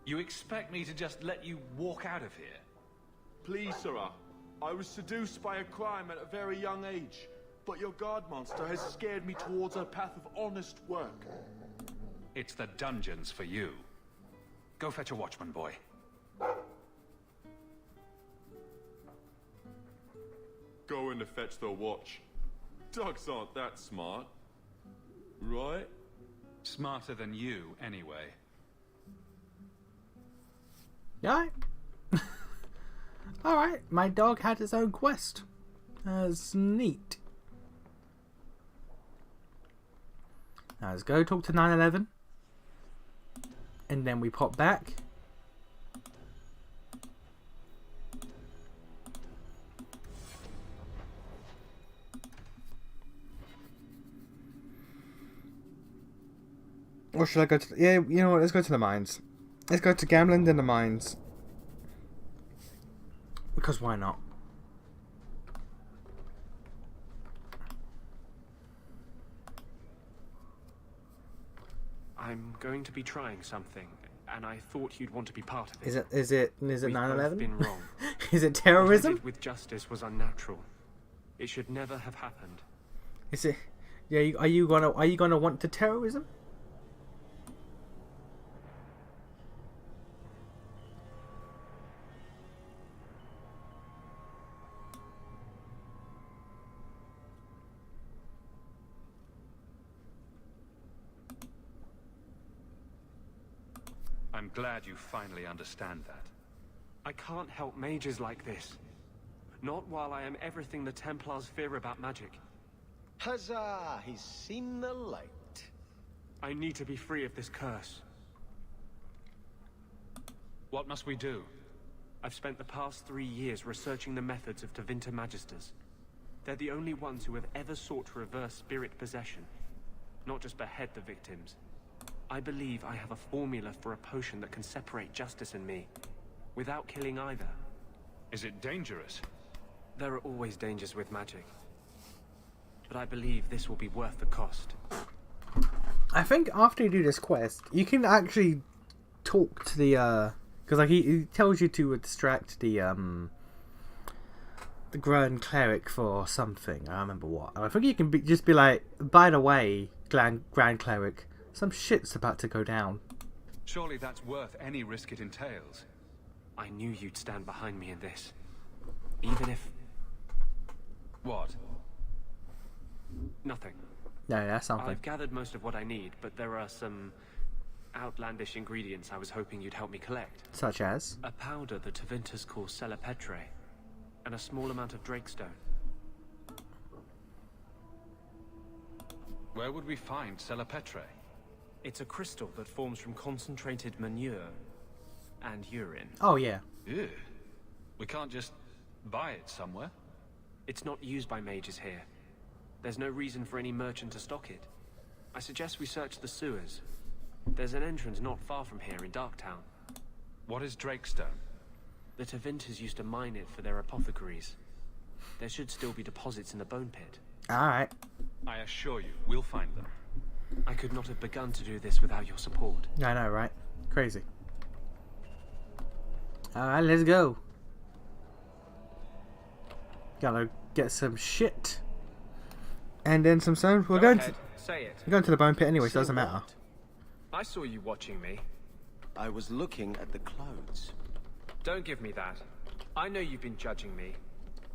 You expect me to just let you walk out of here?
Please, sirrah. I was seduced by a crime at a very young age, but your guard monster has scared me towards a path of honest work.
It's the dungeons for you. Go fetch a watchman, boy.
Going to fetch the watch. Dogs aren't that smart. Right?
Smarter than you, anyway.
Yeah. Alright, my dog had his own quest. That's neat. Now let's go talk to 9/11. And then we pop back. Or should I go to... Yeah, you know what, let's go to the mines. Let's go to Gamland and the mines. Because why not?
I'm going to be trying something, and I thought you'd want to be part of it.
Is it
We've
9/11?
both been wrong.
Is it
What I
terrorism?
did with justice was unnatural. It should never have happened.
Is it? Yeah. Are you gonna want to terrorism?
I'm glad you finally understand that.
I can't help mages like this. Not while I am everything the Templars fear about magic.
Huzzah! He's seen the light.
I need to be free of this curse.
What must we do?
I've spent the past 3 years researching the methods of Tevinter Magisters. They're the only ones who have ever sought to reverse spirit possession, not just behead the victims. I believe I have a formula for a potion that can separate justice and me, without killing either.
Is it dangerous?
There are always dangers with magic. But I believe this will be worth the cost.
I think after you do this quest, you can actually talk to the because like he tells you to distract the Grand Cleric for something. I don't remember what. I think you can just be like, by the way, Grand Cleric, some shit's about to go down.
Surely that's worth any risk it entails.
I knew you'd stand behind me in this. Even if...
What?
Nothing.
No, that's something.
I've gathered most of what I need, but there are some outlandish ingredients I was hoping you'd help me collect.
Such as?
A powder the Tevinters call Celepetre, and a small amount of Drakestone.
Where would we find Celepetre?
It's a crystal that forms from concentrated manure and urine.
Oh, yeah.
Ew. We can't just buy it somewhere?
It's not used by mages here. There's no reason for any merchant to stock it. I suggest we search the sewers. There's an entrance not far from here in Darktown.
What is Drakestone?
The Tevinters used to mine it for their apothecaries. There should still be deposits in the bone pit.
Alright.
I assure you, we'll find them.
I could not have begun to do this without your support.
I know, right? Crazy. Alright, let's go. Gotta get some shit. And then some stone. We're going to...
Say it.
We're going to the bone pit anyway, so it doesn't matter.
I saw you watching me.
I was looking at the clouds.
Don't give me that. I know you've been judging me.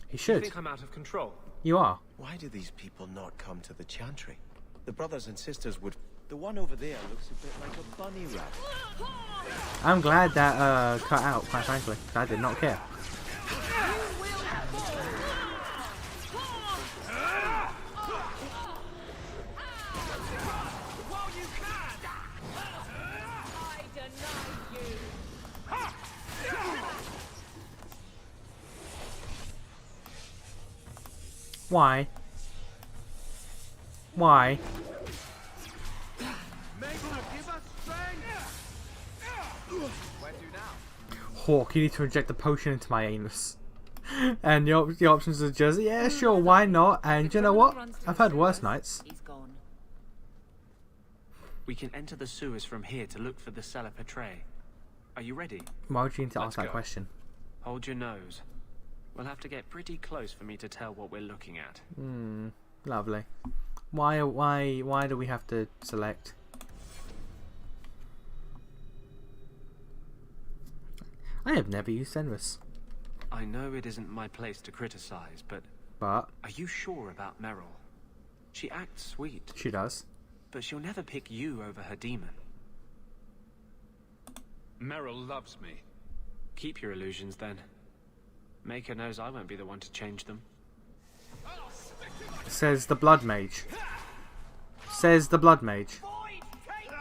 He should.
You think I'm out of control?
You are.
Why do these people not come to the chantry? The brothers and sisters would... The one over there looks a bit like a bunny rabbit.
I'm glad that cut out, quite frankly. I did not care. Why? Why? Hawk, you need to inject the potion into my anus. And the options are just, yeah, sure, why not? And you know what? I've had worse nights.
We can enter the sewers from here to look for the Celepetre. Are you ready?
Why would you need to ask that question?
Hold your nose. We'll have to get pretty close for me to tell what we're looking at.
Lovely. Why do we have to select? I have never used Senris.
I know it isn't my place to criticize, but...
But?
Are you sure about Merrill? She acts sweet.
She does.
But she'll never pick you over her demon.
Merrill loves me.
Keep your illusions, then. Maker knows I won't be the one to change them.
Says the Blood Mage. Says the Blood Mage.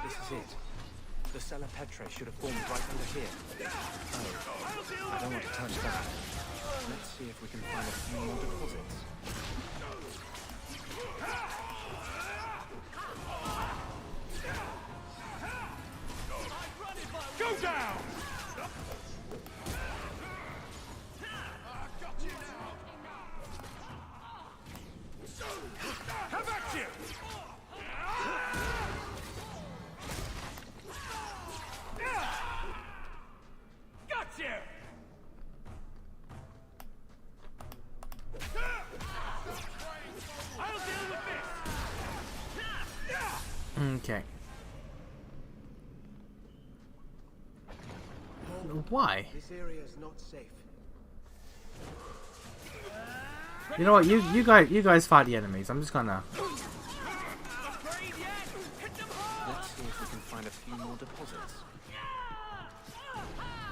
This is it. The Celepetre should have formed right under here. Oh, I don't want to touch that. Let's see if we can find a few more deposits.
Go down! Have at you! Got you! I'll deal with this!
Okay. Why?
This area is not safe.
You know what? You guys fight the enemies. I'm just gonna.
Let's see if we can find a few more deposits.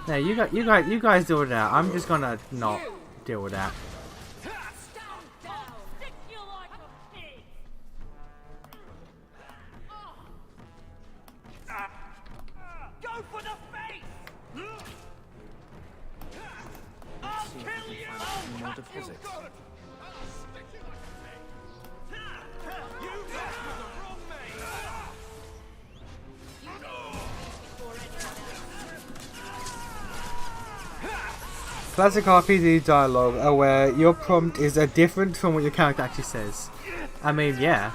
Yeah, you guys deal with that. I'm just gonna not deal with that.
Go for the face! I'll kill you!
More deposits.
Classic RPG dialogue where your prompt is different from what your character actually says. I mean, yeah.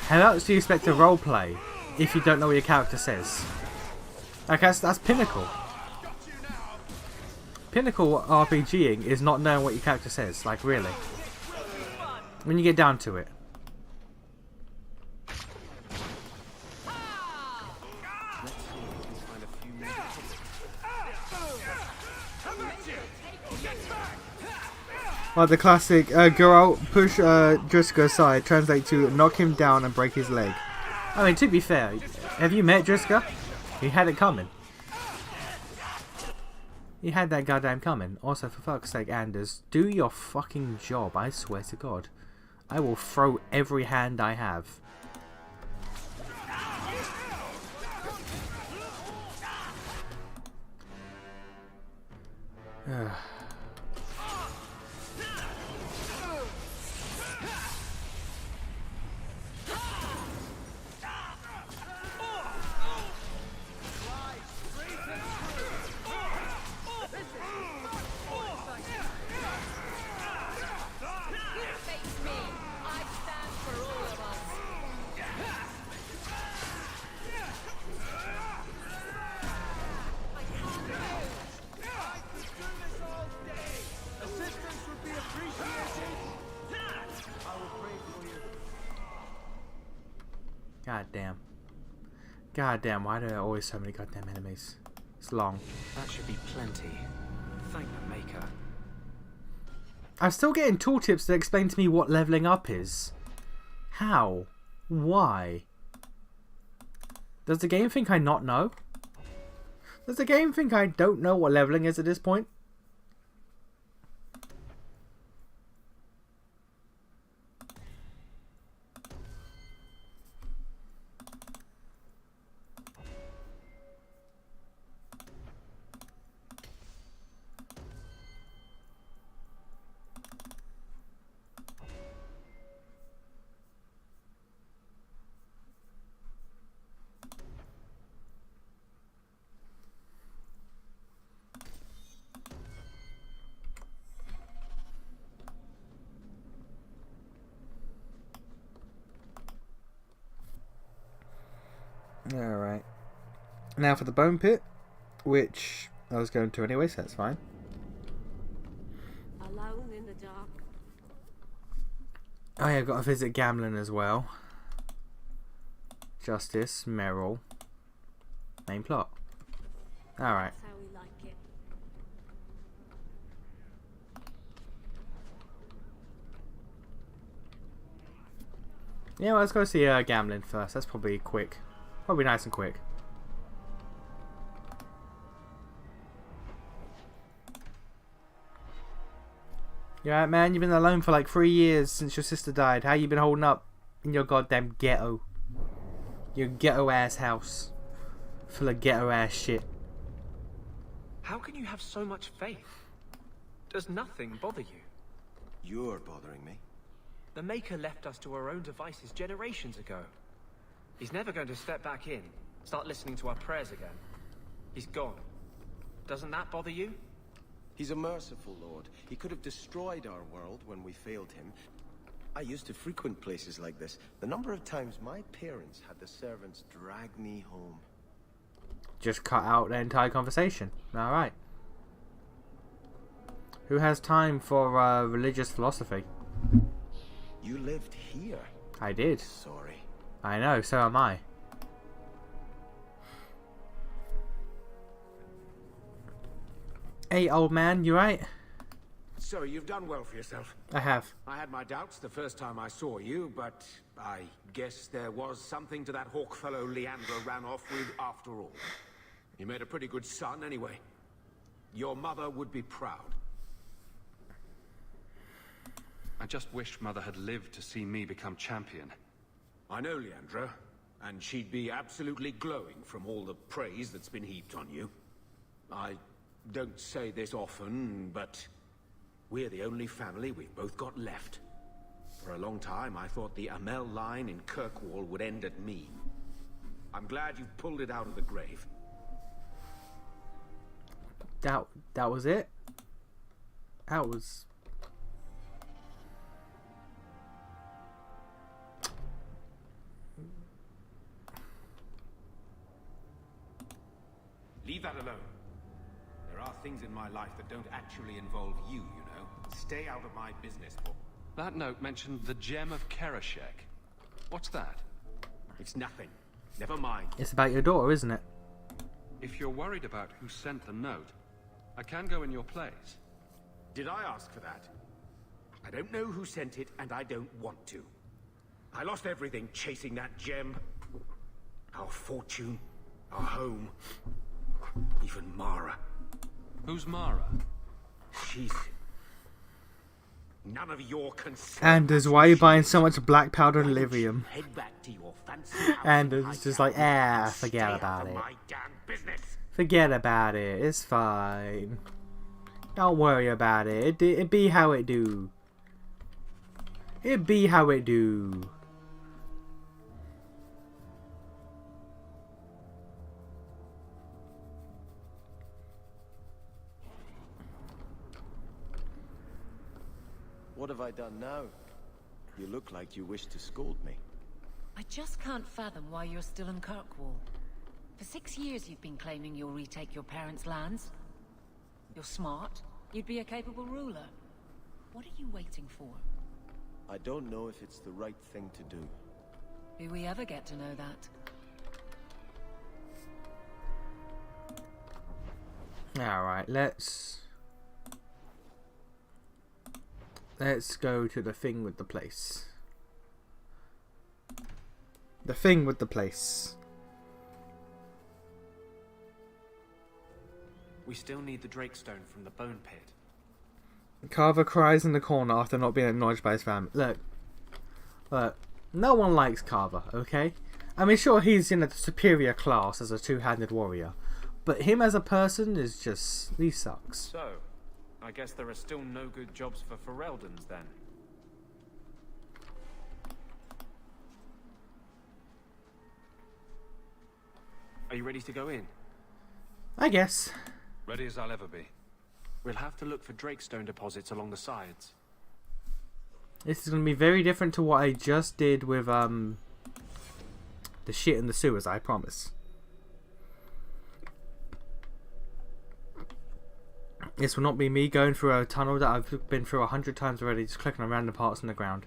How else do you expect to roleplay if you don't know what your character says? Like, that's Pinnacle. Pinnacle RPGing is not knowing what your character says. Like, really. When you get down to it. Well, the classic Geralt push Driscoll aside translate to knock him down and break his leg. I mean, to be fair, have you met Driscoll? He had it coming. He had that goddamn coming. Also, for fuck's sake, Anders, do your fucking job, I swear to God. I will throw every hand I have. God damn, why do there always so many goddamn enemies? It's long.
That should be plenty. Thank the Maker.
I'm still getting tooltips that explain to me what leveling up is. How? Why? Does the game think I not know? Does the game think I don't know what leveling is at this point? Alright. Now for the bone pit, which I was going to anyway, so that's fine.
Alone in the dark.
Oh yeah, I've got to visit Gamlen as well. Justice, Merrill. Main plot. Alright.
That's how we like it.
Yeah, well, let's go see Gamlen first. That's probably quick. Probably nice and quick. You alright, man? You've been alone for like 3 years since your sister died. How you been holding up in your goddamn ghetto? Your ghetto ass house. Full of ghetto ass shit.
How can you have so much faith? Does nothing bother you?
You're bothering me.
The Maker left us to our own devices generations ago. He's never going to step back in, start listening to our prayers again. He's gone. Doesn't that bother you?
He's a merciful lord. He could have destroyed our world when we failed him. I used to frequent places like this. The number of times my parents had the servants drag me home.
Just cut out the entire conversation. Alright. Who has time for religious philosophy?
You lived here.
I did.
Sorry.
I know, so am I. Hey, old man, you right?
So, you've done well for yourself.
I have.
I had my doubts the first time I saw you, but I guess there was something to that hawk fellow Leandra ran off with after all. You made a pretty good son anyway. Your mother would be proud.
I just wish Mother had lived to see me become champion.
I know Leandra, and she'd be absolutely glowing from all the praise that's been heaped on you. I don't say this often, but we're the only family we've both got left. For a long time, I thought the Amel line in Kirkwall would end at me. I'm glad you've pulled it out of the grave.
That was it? That was...
Leave that alone. There are things in my life that don't actually involve you, you know. Stay out of my business, Paul.
That note mentioned the Gem of Kerashek. What's that?
It's nothing. Never mind.
It's about your daughter, isn't it?
If you're worried about who sent the note, I can go in your place.
Did I ask for that? I don't know who sent it, and I don't want to. I lost everything chasing that gem. Our fortune, our home, even Mara.
Who's Mara?
She's none of your concern.
Anders, why are you buying so much black powder and lithium?
Head back to your fancy
Anders is just like, forget about it. Forget about it. It's fine. Don't worry about it. It be how it do. It be how it do.
What have I done now? You look like you wish to scold me.
I just can't fathom why you're still in Kirkwall. For 6 years you've been claiming you'll retake your parents' lands. You're smart. You'd be a capable ruler. What are you waiting for?
I don't know if it's the right thing to do.
Do we ever get to know that?
Alright, let's go to the thing with the place. The thing with the place.
We still need the Drakestone from the Bone Pit.
Carver cries in the corner after not being acknowledged by his family. Look, no one likes Carver, okay? I mean, sure, he's in a superior class as a two-handed warrior, but him as a person is just... he sucks.
So, I guess there are still no good jobs for Ferelden's then. Are you ready to go in?
I guess.
Ready as I'll ever be.
We'll have to look for Drakestone deposits along the sides.
This is going to be very different to what I just did with the shit in the sewers, I promise. This will not be me going through a tunnel that I've been through 100 times already, just clicking on random parts on the ground.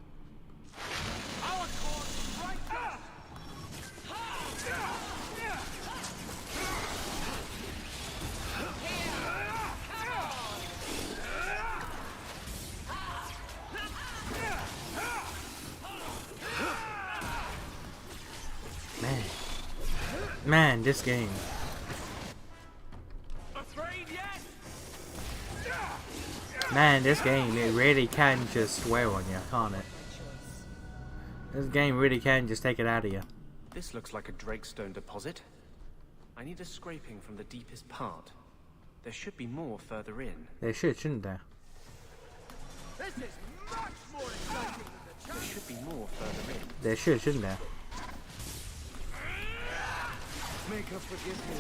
Man, this game. Man, this game, it really can just wear on you, can't it? This game really can just take it out of you.
This looks like a Drakestone deposit. I need a scraping from the deepest part. There should be more further in.
There should, shouldn't there?
This is much more exciting than the
There should be more further in.
There should, shouldn't there?
Make her forgive me.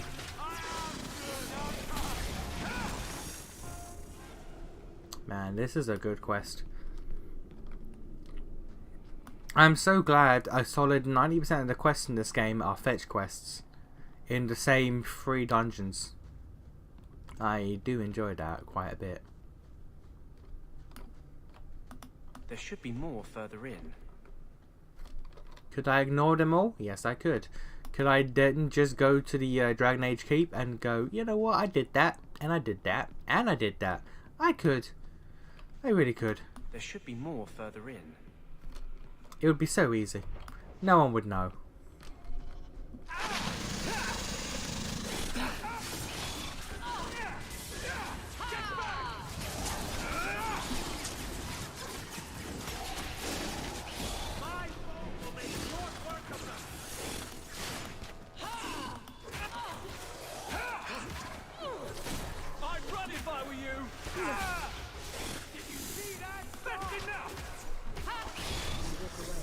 Man, this is a good quest. I'm so glad a solid 90% of the quests in this game are fetch quests in the same 3 dungeons. I do enjoy that quite a bit.
There should be more further in.
Could I ignore them all? Yes, I could. Could I then just go to the Dragon Age Keep and go, you know what, I did that, and I did that, and I did that. I could. I really could.
There should be more further in.
It would be so easy. No one would know.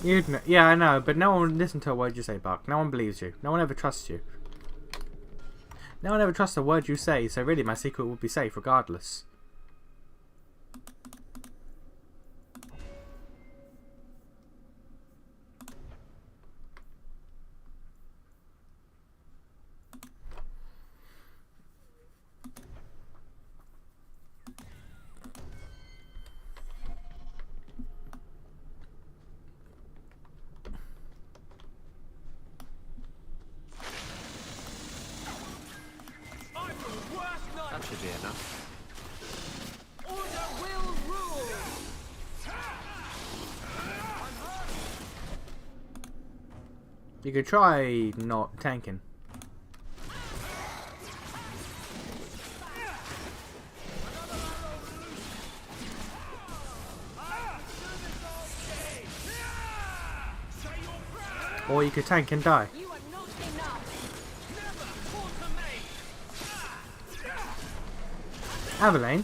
You'd know. Yeah, I know, but no one would listen to a word you say, Buck. No one believes you. No one ever trusts you. No one ever trusts a word you say, so really my secret would be safe regardless.
That should be enough.
You could try not tanking. Or you could tank and die. Aveline,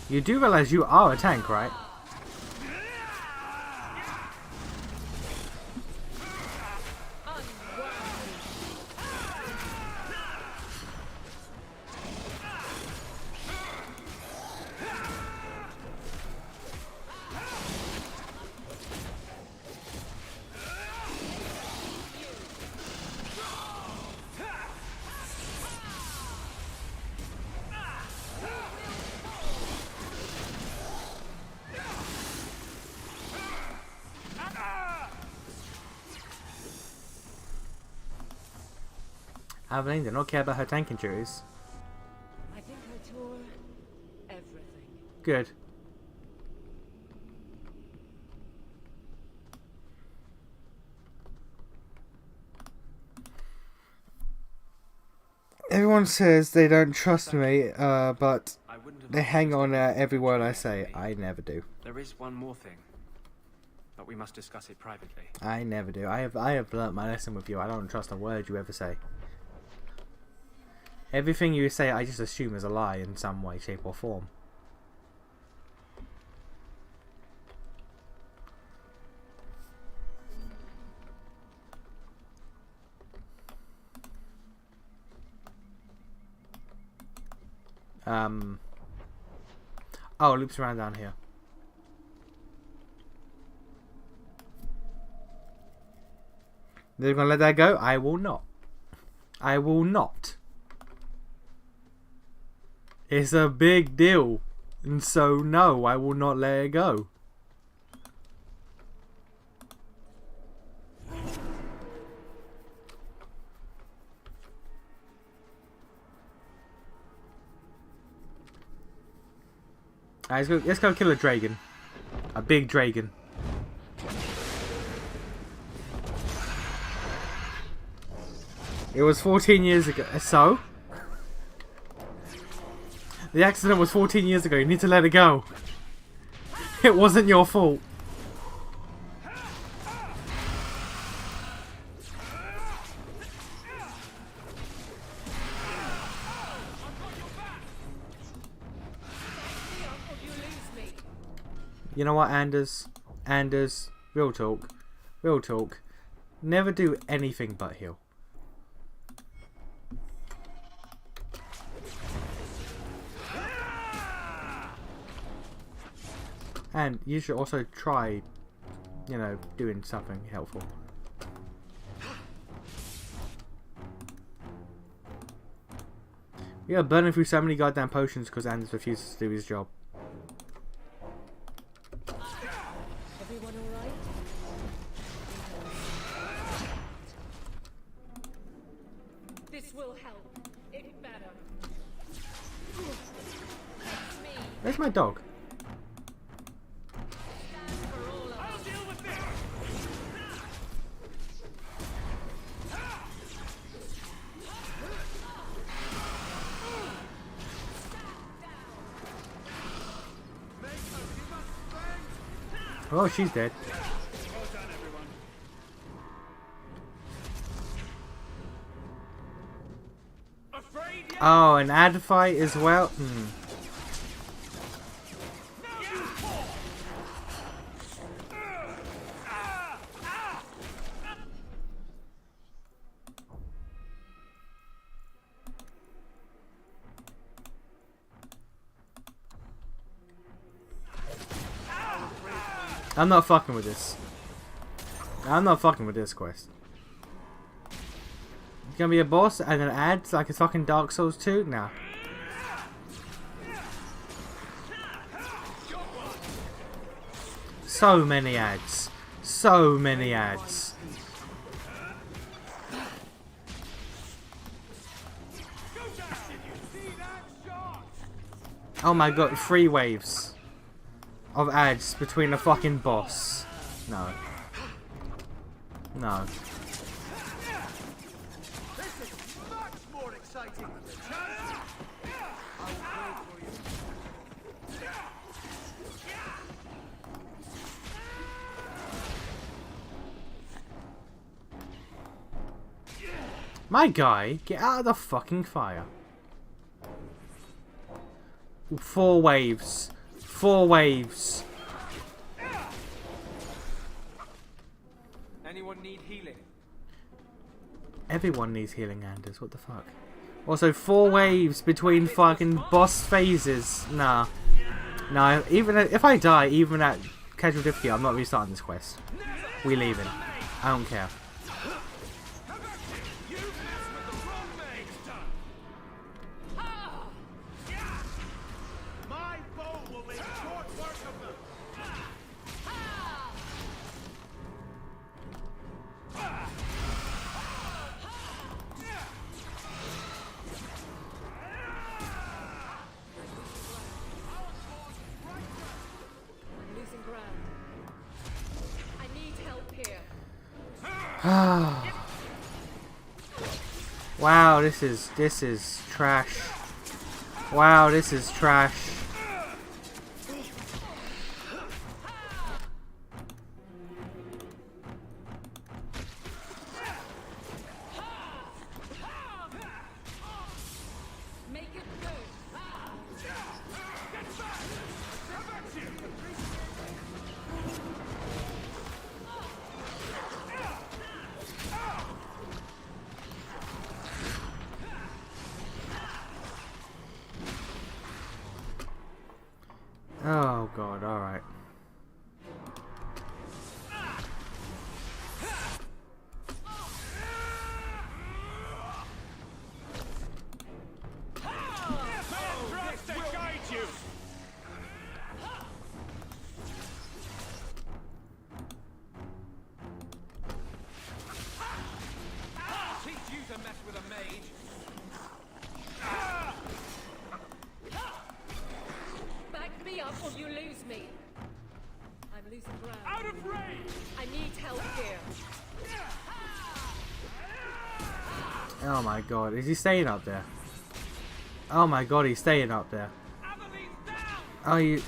you do realize you are a tank, right? Aveline did not care about her tanking duties.
I think I tore everything.
Good. Everyone says they don't trust me, but they hang on every word I say. I never do.
There is one more thing, but we must discuss it privately.
I never do. I have learnt my lesson with you. I don't trust a word you ever say. Everything you say, I just assume is a lie in some way, shape, or form. Oh, it loops around down here. They're gonna let that go? I will not. I will not. It's a big deal. And so, no, I will not let it go. Alright, let's go kill a dragon. A big dragon. It was 14 years ago. So? The accident was 14 years ago. You need to let it go. It wasn't your fault. You know what, Anders? Anders, real talk. Real talk. Never do anything but heal. And you should also try, you know, doing something helpful. We are burning through so many goddamn potions because Anders refuses to do his job.
Everyone alright? This will help. It better.
Where's my dog? Oh, she's dead. Oh, an ad fight as well? I'm not fucking with this. I'm not fucking with this quest. It's gonna be a boss and an ad like it's fucking Dark Souls 2? Nah. So many ads. So many ads. Oh my god, 3 waves of ads between a fucking boss. No. No. My guy, get out of the fucking fire. 4 waves. 4 waves.
Anyone need healing?
Everyone needs healing, Anders. What the fuck? Also, 4 waves between fucking boss phases. Nah. Nah, even if I die, even at casual difficulty, I'm not restarting this quest. We leaving. I don't care. Wow, this is trash. Wow, this is trash. Oh god, alright. Oh my god, is he staying up there? Oh my god, he's staying up there. Oh, you...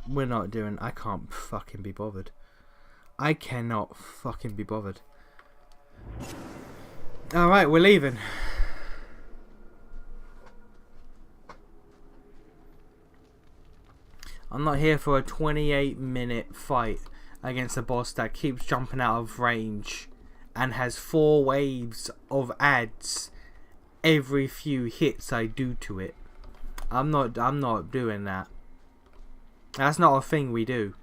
We're not doing. I can't fucking be bothered. I cannot fucking be bothered. Alright, we're leaving. I'm not here for a 28-minute fight against a boss that keeps jumping out of range and has 4 waves of ads every few hits I do to it. I'm not doing that. That's not a thing we do.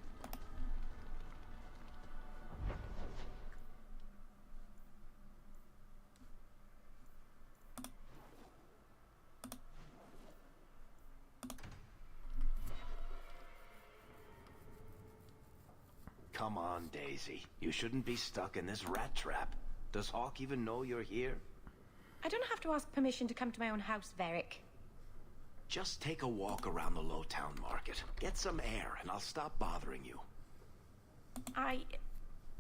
Come on, Daisy. You shouldn't be stuck in this rat trap. Does Hawk even know you're here?
I don't have to ask permission to come to my own house, Varric.
Just take a walk around the Lowtown Market. Get some air, and I'll stop bothering you.
I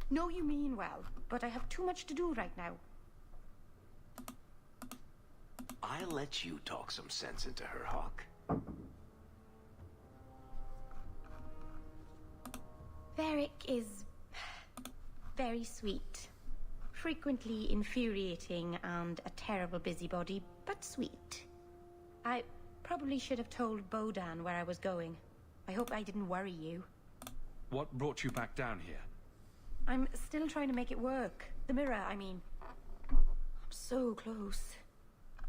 know you mean well, but I have too much to do right now.
I'll let you talk some sense into her, Hawk.
Varric is very sweet. Frequently infuriating and a terrible busybody, but that sweet. I probably should have told Bodan where I was going. I hope I didn't worry you.
What brought you back down here?
I'm still trying to make it work. The mirror, I mean. I'm so close.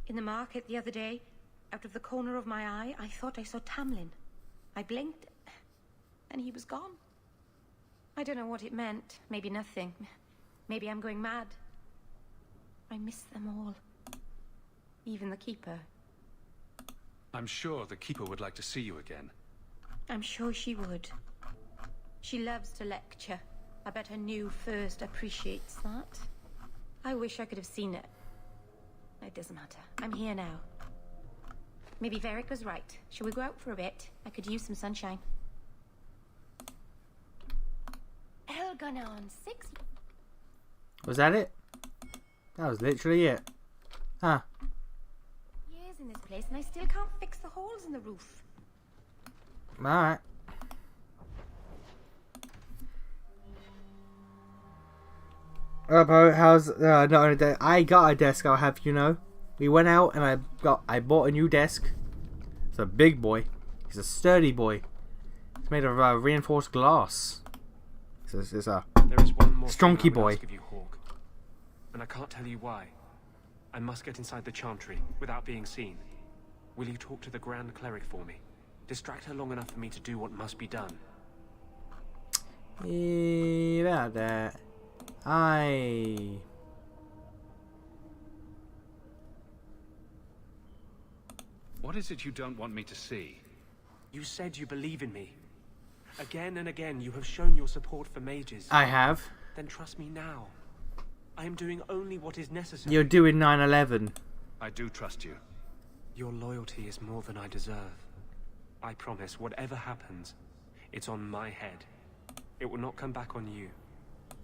In the market the other day, out of the corner of my eye, I thought I saw Tamlin. I blinked, and he was gone. I don't know what it meant. Maybe nothing. Maybe I'm going mad. I miss them all. Even the Keeper.
I'm sure the Keeper would like to see you again.
I'm sure she would. She loves to lecture. I bet her new first appreciates that. I wish I could have seen it. It doesn't matter. I'm here now. Maybe Varric was right. Shall we go out for a bit? I could use some sunshine. Elgonon 6.
Was that it? That was literally it. Huh.
Years in this place and I still can't fix the holes in the roof.
Alright. How's not only that I got a desk, I'll have you know. We went out and I bought a new desk. It's a big boy. He's a sturdy boy. It's made of reinforced glass. It's a
there is one more
stronky boy.
Ask of you, Hawke, and I can't tell you why. I must get inside the Chantry without being seen. Will you talk to the Grand Cleric for me? Distract her long enough for me to do what must be done.
About that.
What is it you don't want me to see?
You said you believe in me. Again and again you have shown your support for mages.
I have.
Then trust me now. I am doing only what is necessary.
You're doing 9/11.
I do trust you.
Your loyalty is more than I deserve. I promise, whatever happens, it's on my head. It will not come back on you.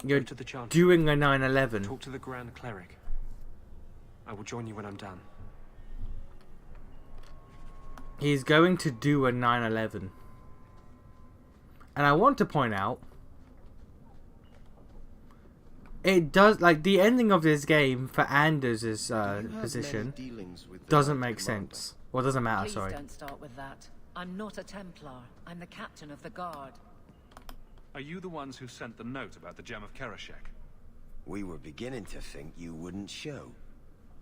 You're
Go to the Chantry.
doing a 9/11.
Talk to the Grand Cleric. I will join you when I'm done.
He's going to do a 9/11. And I want to point out, it does, like, the ending of this game for Anders' position doesn't make sense. Well, doesn't matter,
Please
sorry.
don't start with that. I'm not a Templar. I'm the captain of the guard.
Are you the ones who sent the note about the Gem of Kerashek?
We were beginning to think you wouldn't show.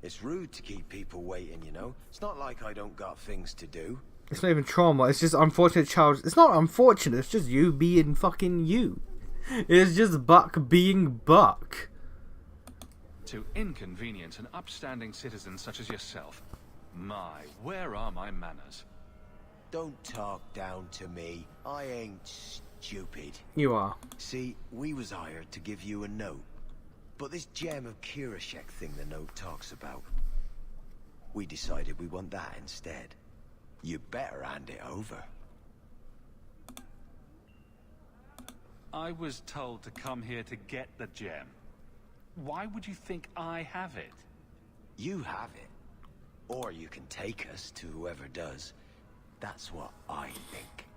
It's rude to keep people waiting, you know? It's not like I don't got things to do.
It's not even trauma, it's just unfortunate child. It's not unfortunate, it's just you being fucking you. It's just Buck being Buck.
To inconvenience an upstanding citizen such as yourself. My, where are my manners?
Don't talk down to me. I ain't stupid.
You are.
See, we was hired to give you a note. But this Gem of Kerashek thing the note talks about, we decided we want that instead. You better hand it over.
I was told to come here to get the gem. Why would you think I have it?
You have it. Or you can take us to whoever does. That's what I think.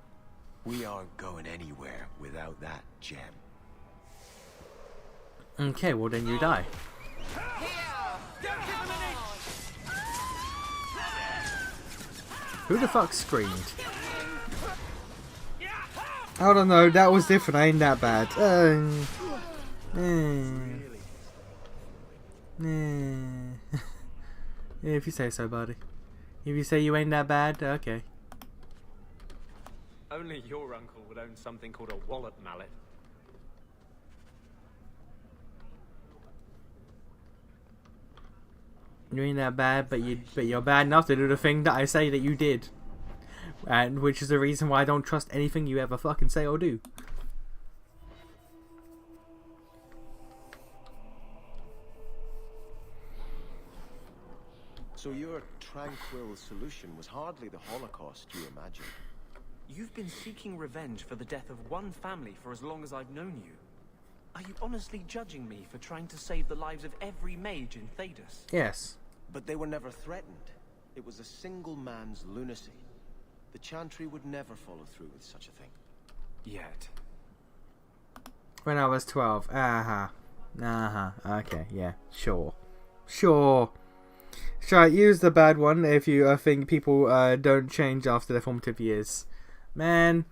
We aren't going anywhere without that gem.
Okay, well then you die. Who the fuck screamed? I don't know, that was different, I ain't that bad. Yeah, if you say so, buddy. If you say you ain't that bad, okay.
Only your uncle would own something called a wallet mallet.
You ain't that bad, but you're bad enough to do the thing that I say that you did. And which is the reason why I don't trust anything you ever fucking say or do.
So your tranquil solution was hardly the Holocaust you imagined.
You've been seeking revenge for the death of one family for as long as I've known you. Are you honestly judging me for trying to save the lives of every mage in Thedas?
Yes.
But they were never threatened. It was a single man's lunacy. The Chantry would never follow through with such a thing.
Yet.
When I was 12. Okay, yeah. Sure. Try use the bad one if you think people don't change after their formative years. Man,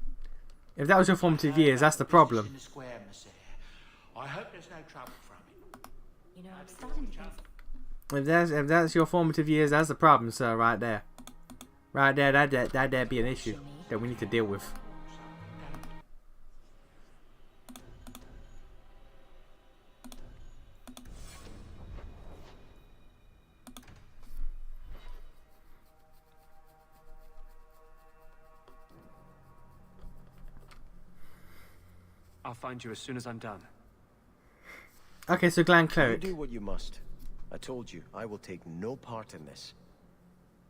if that was your formative years, that's the problem.
I hope there's no trouble from it.
You know, I'm starting to think...
If that's your formative years, that's the problem, sir, right there. Right there, that'd be an issue that we need to deal with.
I'll find you as soon as I'm done.
Okay, so Grand Cleric.
You do what you must. I told you, I will take no part in this.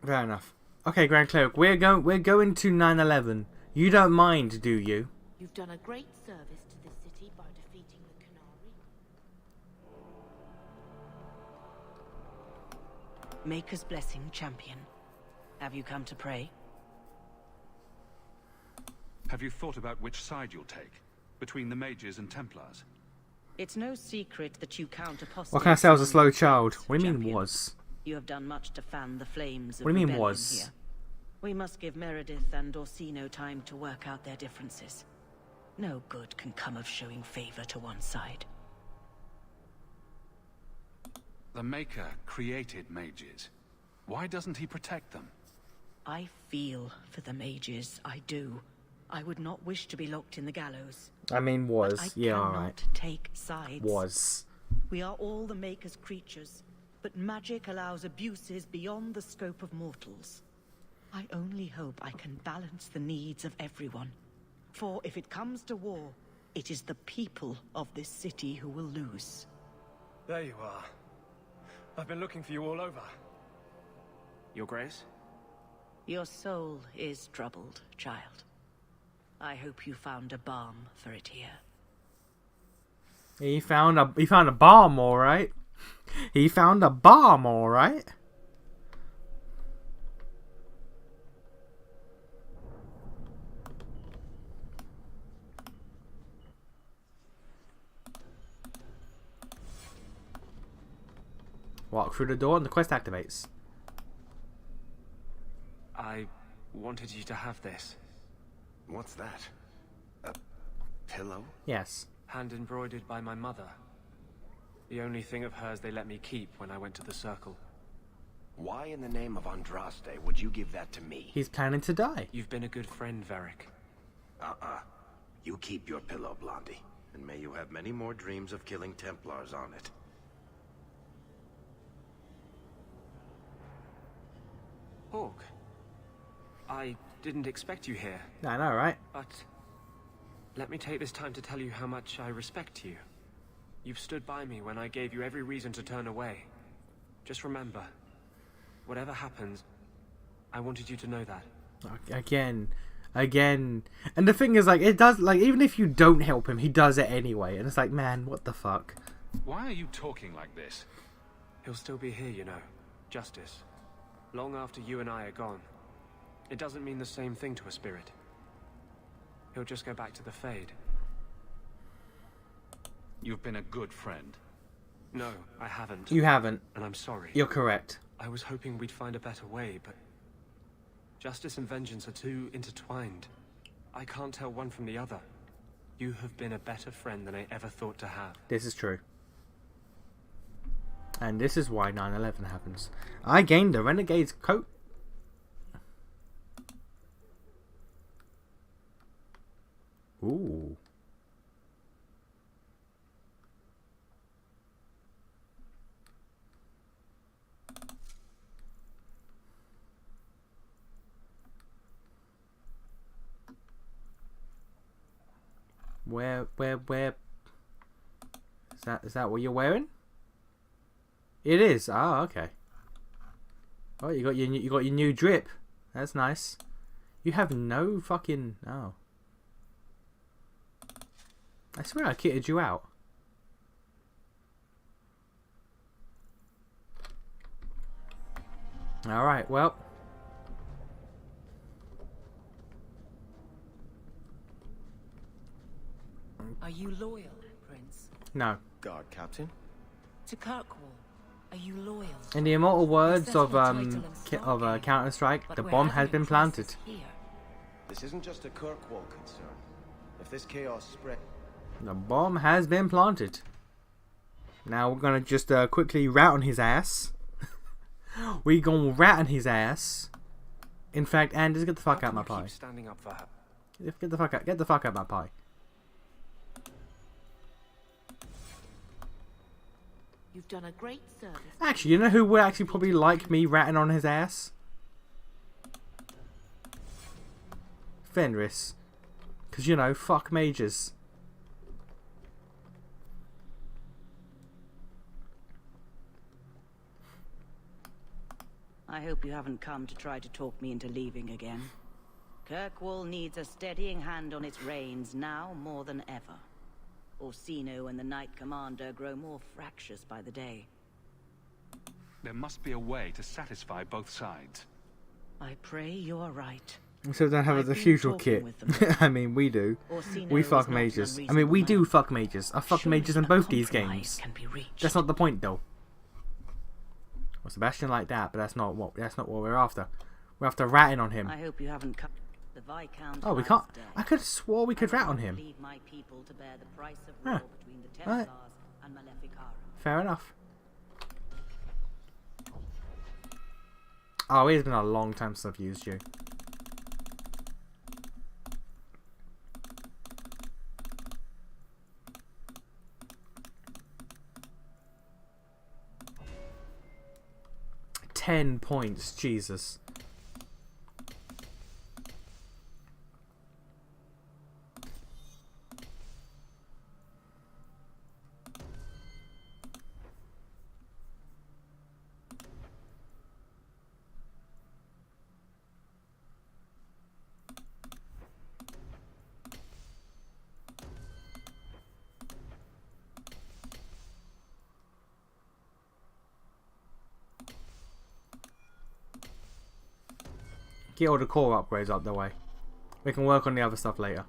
Fair enough. Okay, Grand Cleric, we're going to 9/11. You don't mind, do you?
You've done a great service to the city by defeating the Qunari.
Maker's blessing, champion. Have you come to pray?
Have you thought about which side you'll take? Between the mages and Templars?
It's no secret that you count apostates.
What can I say? I was a slow child. What do you mean was?
You have done much to fan the flames of
What do you mean
rebellion
was?
here. We must give Meredith and Orsino time to work out their differences. No good can come of showing favor to one side.
The Maker created mages. Why doesn't he protect them?
I feel for the mages, I do. I would not wish to be locked in the gallows.
I mean, was.
But I
Yeah,
cannot
alright.
take sides.
Was.
We are all the Maker's creatures, but magic allows abuses beyond the scope of mortals. I only hope I can balance the needs of everyone. For if it comes to war, it is the people of this city who will lose.
There you are. I've been looking for you all over. Your Grace?
Your soul is troubled, child. I hope you found a balm for it here.
He found a bomb, all right. He found a bomb, all right. Walk through the door and the quest activates.
I wanted you to have this.
What's that? A pillow?
Yes.
Hand embroidered by my mother. The only thing of hers they let me keep when I went to the Circle.
Why in the name of Andraste would you give that to me?
He's planning to die.
You've been a good friend, Varric.
You keep your pillow, Blondie. And may you have many more dreams of killing Templars on it.
Hawk, I didn't expect you here.
I know, right?
But let me take this time to tell you how much I respect you. You've stood by me when I gave you every reason to turn away. Just remember, whatever happens, I wanted you to know that.
Again. And the thing is, like, it does, like, even if you don't help him, he does it anyway. And it's like, man, what the fuck?
Why are you talking like this?
He'll still be here, you know. Justice. Long after you and I are gone. It doesn't mean the same thing to a spirit. He'll just go back to the Fade.
You've been a good friend.
No, I haven't.
You haven't.
And I'm sorry.
You're correct.
I was hoping we'd find a better way, but... Justice and vengeance are too intertwined. I can't tell one from the other. You have been a better friend than I ever thought to have.
This is true. And this is why 9/11 happens. I gained a Renegade's coat. Ooh. Where is that what you're wearing? It is. Ah, okay. Oh, you got your new drip. That's nice. You have no fucking... Oh. I swear I kitted you out. Alright, well.
Are you loyal, Prince?
No.
Guard captain?
To Kirkwall. Are you loyal?
In the immortal words of
Counter-Strike,
Counter-Strike, the bomb has been planted.
This isn't just a Kirkwall concern. If this chaos spread...
The bomb has been planted. Now we're gonna just quickly rat on his ass. We gonna rat on his ass. In fact, Anders, get the fuck out of my pie.
Standing up for her.
Get the fuck out. Get the fuck out of my pie.
You've done a great service.
Actually, you know who would actually probably like me ratting on his ass? Fenris. Because, you know, fuck mages.
I hope you haven't come to try to talk me into leaving again. Kirkwall needs a steadying hand on its reins now more than ever. Orsino and the Knight Commander grow more fractious by the day.
There must be a way to satisfy both sides.
I pray you are right.
So don't have the usual kit. I mean, we do. We fuck mages. I mean, we do fuck mages. I fuck mages in both these games. That's not the point, though. Well, Sebastian like that, but that's not what we're after. We're after ratting on him.
I hope you haven't come. The Viscount.
Oh, we can't. I could have swore we could rat on him.
My people to bear the price of
Huh.
war between the Templars and Maleficarum.
Fair enough. Oh, it's been a long time since I've used you. $10 points, Jesus. Get all the core upgrades up the way. We can work on the other stuff later.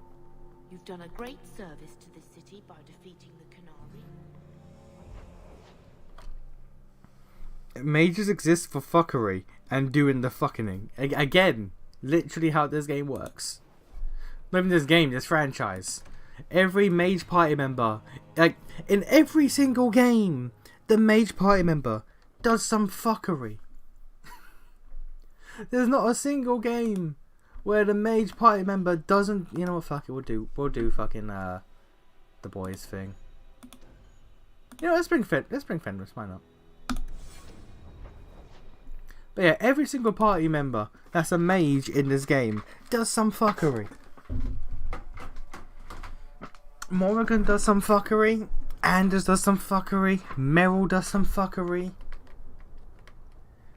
You've done a great service to the city by defeating the Canary.
Mages exist for fuckery and doing the fucking. Again, literally how this game works. Not even this game, this franchise. Every mage party member, like in every single game, the mage party member does some fuckery. There's not a single game where the mage party member doesn't. You know what? Fuck it. We'll do fucking the boys thing. You know, let's bring Fenris. Why not? But yeah, every single party member that's a mage in this game does some fuckery. Morrigan does some fuckery. Anders does some fuckery. Meryl does some fuckery.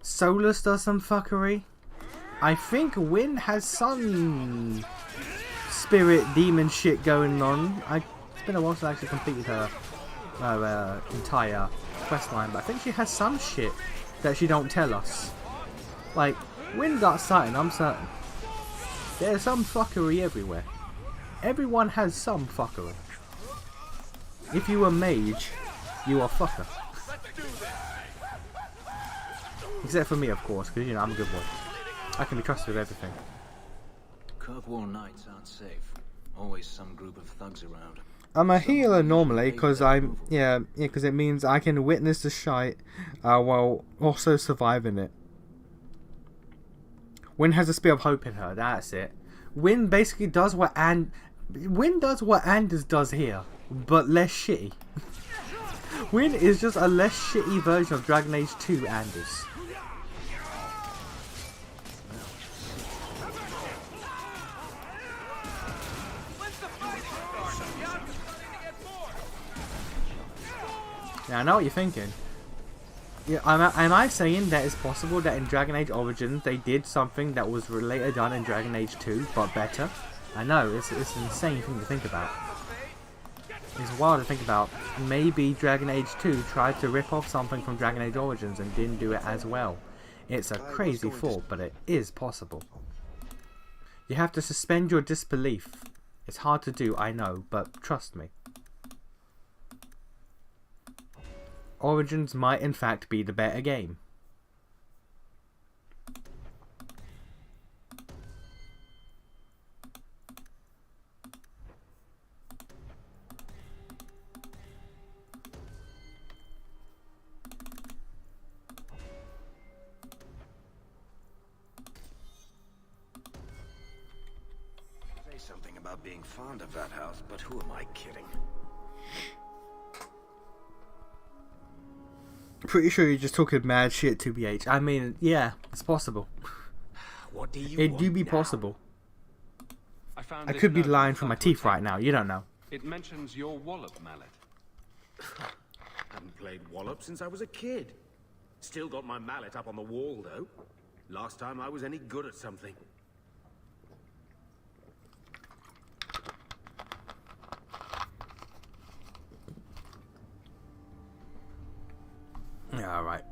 Solus does some fuckery. I think Wynn has some spirit demon shit going on. It's been a while since I actually completed her entire quest line, but I think she has some shit that she don't tell us. Like, Wynn got something, I'm certain. There's some fuckery everywhere. Everyone has some fuckery. If you are mage, you are fucker. Except for me, of course, because, you know, I'm a good boy. I can be trusted with everything.
Kirkwall nights aren't safe. Always some group of thugs around.
I'm a healer normally, because because it means I can witness the shite while also surviving it. Wynn has a spear of hope in her, that's it. Wynn basically does what Anders does here, but less shitty. Wynn is just a less shitty version of Dragon Age 2 Anders. Now I know what you're thinking. Yeah, am I saying that it's possible that in Dragon Age Origins they did something that was later done in Dragon Age 2 but better? I know, it's an insane thing to think about. It's wild to think about. Maybe Dragon Age 2 tried to rip off something from Dragon Age Origins and didn't do it as well. It's a crazy thought, but it is possible. You have to suspend your disbelief. It's hard to do, I know, but trust me. Origins might in fact be the better game.
Say something about being fond of that house, but who am I kidding?
Pretty sure you're just talking mad shit, 2BH. I mean, yeah, it's possible.
What do you
It do
want
be
now?
possible.
I
I could be lying through my teeth right now. You don't know.
It mentions your wallop mallet.
Haven't played Wallop since I was a kid. Still got my mallet up on the wall, though. Last time I was any good at something.
Yeah, alright.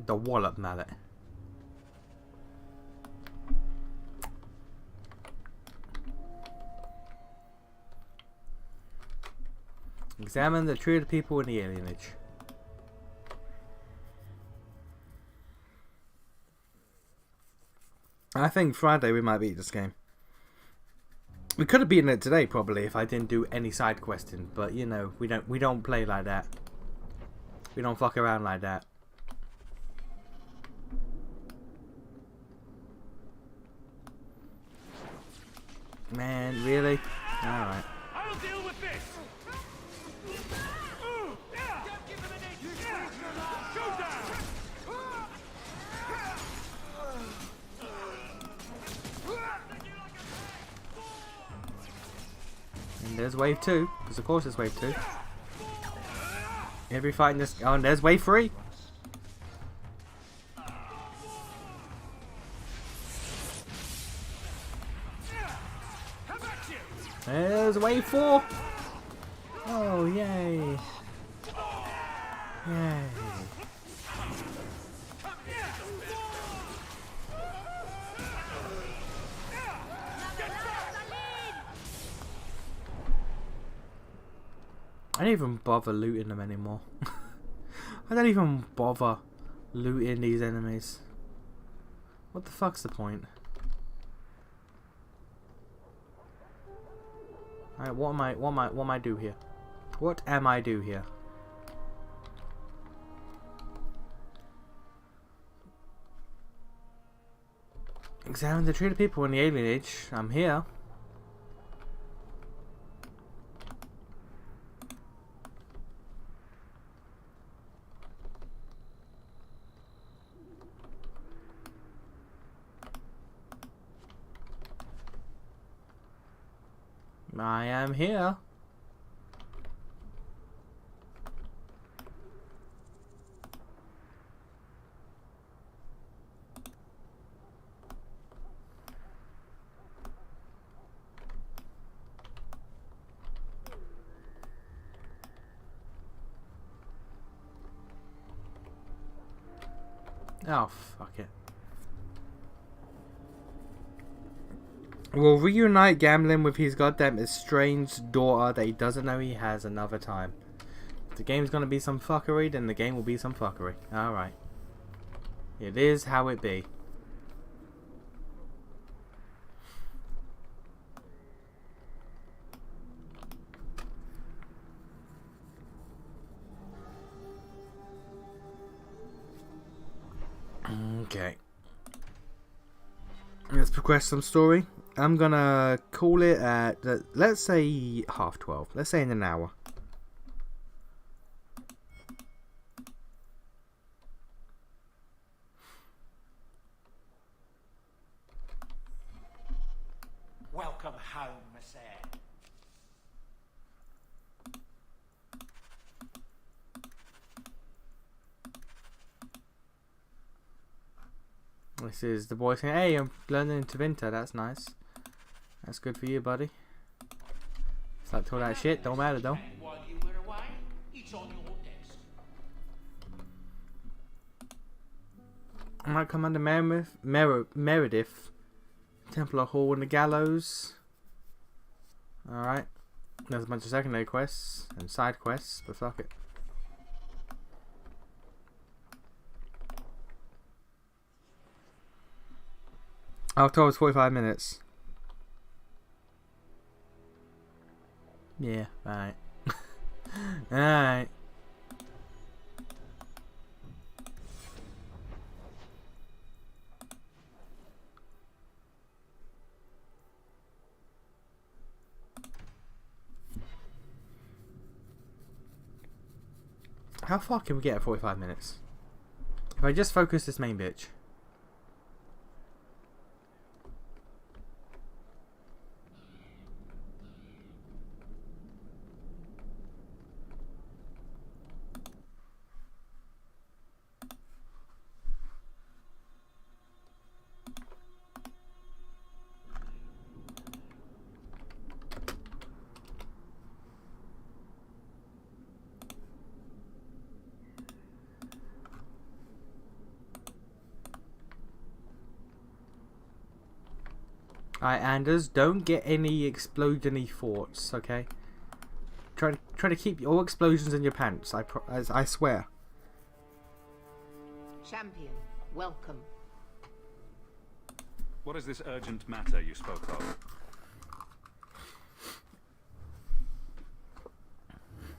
The wallop mallet. Examine the tree of the people in the alienage. I think Friday we might beat this game. We could have beaten it today probably if I didn't do any side questing, but you know, we don't play like that. We don't fuck around like that. Man, really? Alright.
I'll deal with this!
And there's wave 2, because of course it's wave 2. Every fight in this... Oh, and there's wave 3. There's wave 4. Oh, yay. Yay. I don't even bother looting them anymore. I don't even bother looting these enemies. What the fuck's the point? Alright, what am I do here? What am I do here? Examine the tree of people in the alienage. I'm here. I am here. Oh, fuck it. Will reunite Gamlen with his goddamn estranged daughter that he doesn't know he has another time. If the game's gonna be some fuckery, then the game will be some fuckery. Alright. It is how it be. Okay. Let's progress some story. I'm gonna call it at, let's say 12:30. Let's say in an hour.
Welcome home, Miss Eyre.
This is the boy saying, "Hey, I'm learning Tevinter. That's nice. That's good for you, buddy." It's like all that shit. Don't matter though.
While you were away, it's on your desk.
I might come under Meredith, Templar Hall and the Gallows. Alright. There's a bunch of secondary quests and side quests, but fuck it. After I was 45 minutes. Yeah, alright. Alright. How far can we get at 45 minutes? If I just focus this main bitch. Alright, Anders, don't get any exploding-y thoughts, okay? Try to keep all explosions in your pants, I swear.
Champion, welcome.
What is this urgent matter you spoke of?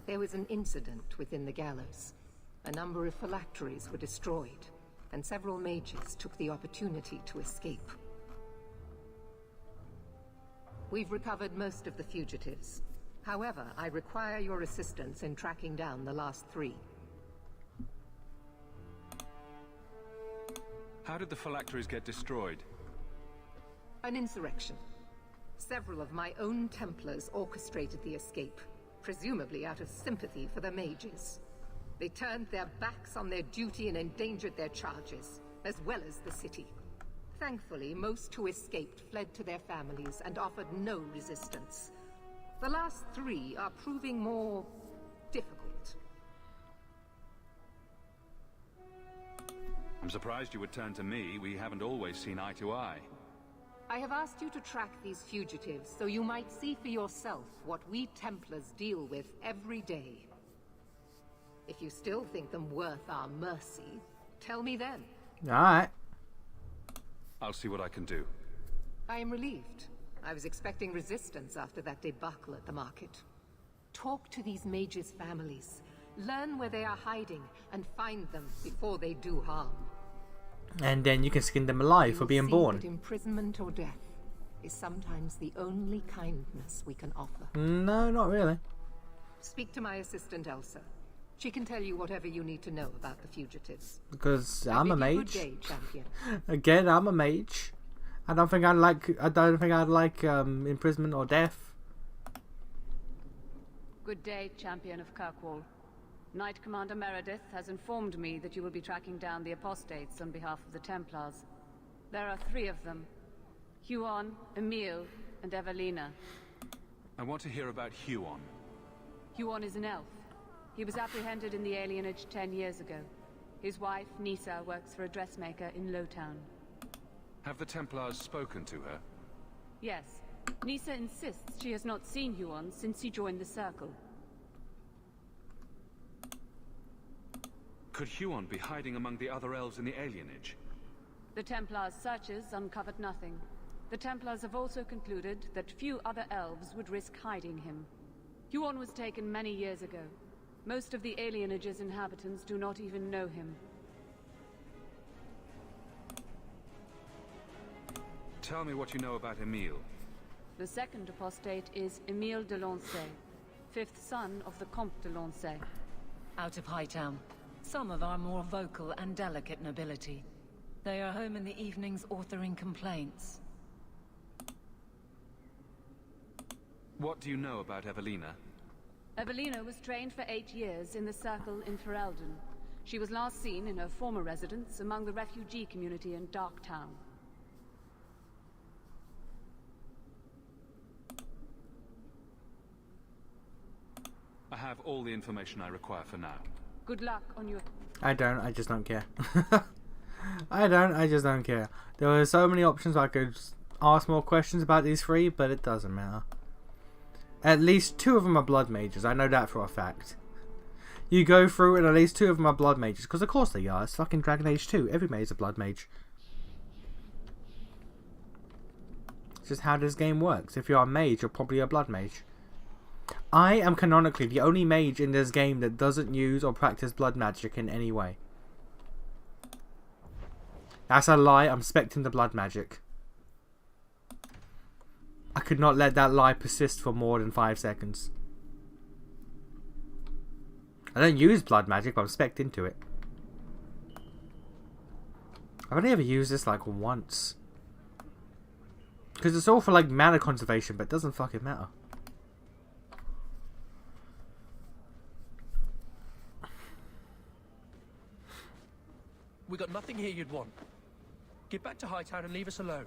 There was an incident within the gallows. A number of phylacteries were destroyed, and several mages took the opportunity to escape. We've recovered most of the fugitives. However, I require your assistance in tracking down the last 3.
How did the phylacteries get destroyed?
An insurrection. Several of my own Templars orchestrated the escape, presumably out of sympathy for the mages. They turned their backs on their duty and endangered their charges, as well as the city. Thankfully, most who escaped fled to their families and offered no resistance. The last 3 are proving more difficult.
I'm surprised you would turn to me. We haven't always seen eye to eye.
I have asked you to track these fugitives so you might see for yourself what we Templars deal with every day. If you still think them worth our mercy, tell me then.
Alright.
I'll see what I can do.
I am relieved. I was expecting resistance after that debacle at the market. Talk to these mages' families. Learn where they are hiding and find them before they do harm.
And then you can skin them alive for being born.
That imprisonment or death is sometimes the only kindness we can offer.
No, not really.
Speak to my assistant Elsa. She can tell you whatever you need to know about the fugitives.
Because I'm a mage.
Good day, champion.
Again, I'm a mage. I don't think I'd like imprisonment or death.
Good day, champion of Kirkwall. Knight Commander Meredith has informed me that you will be tracking down the apostates on behalf of the Templars. There are 3 of them. Huon, Emil, and Evelina.
I want to hear about Huon.
Huon is an elf. He was apprehended in the alienage 10 years ago. His wife, Nisa, works for a dressmaker in Lowtown.
Have the Templars spoken to her?
Yes. Nisa insists she has not seen Huon since he joined the Circle.
Could Huon be hiding among the other elves in the alienage?
The Templars' searches uncovered nothing. The Templars have also concluded that few other elves would risk hiding him. Huon was taken many years ago. Most of the alienage's inhabitants do not even know him.
Tell me what you know about Emil.
The second apostate is Emile de Lancey, 5th son of the Comte de Lancey.
Out of Hightown. Some of our more vocal and delicate nobility. They are home in the evenings authoring complaints.
What do you know about Evelina?
Evelina was trained for 8 years in the Circle in Ferelden. She was last seen in her former residence among the refugee community in Darktown.
I have all the information I require for now.
Good luck on your...
I just don't care. I just don't care. There were so many options I could ask more questions about these 3, but it doesn't matter. At least 2 of them are blood mages. I know that for a fact. You go through and at least 2 of them are blood mages. Because of course they are. It's fucking Dragon Age 2. Every mage is a blood mage. It's just how this game works. If you're a mage, you're probably a blood mage. I am canonically the only mage in this game that doesn't use or practice blood magic in any way. That's a lie. I'm specting the blood magic. I could not let that lie persist for more than 5 seconds. I don't use blood magic, but I'm specced into it. I've only ever used this like once. Because it's all for like mana conservation, but it doesn't fucking matter.
We got nothing here you'd want. Get back to Hightown and leave us alone.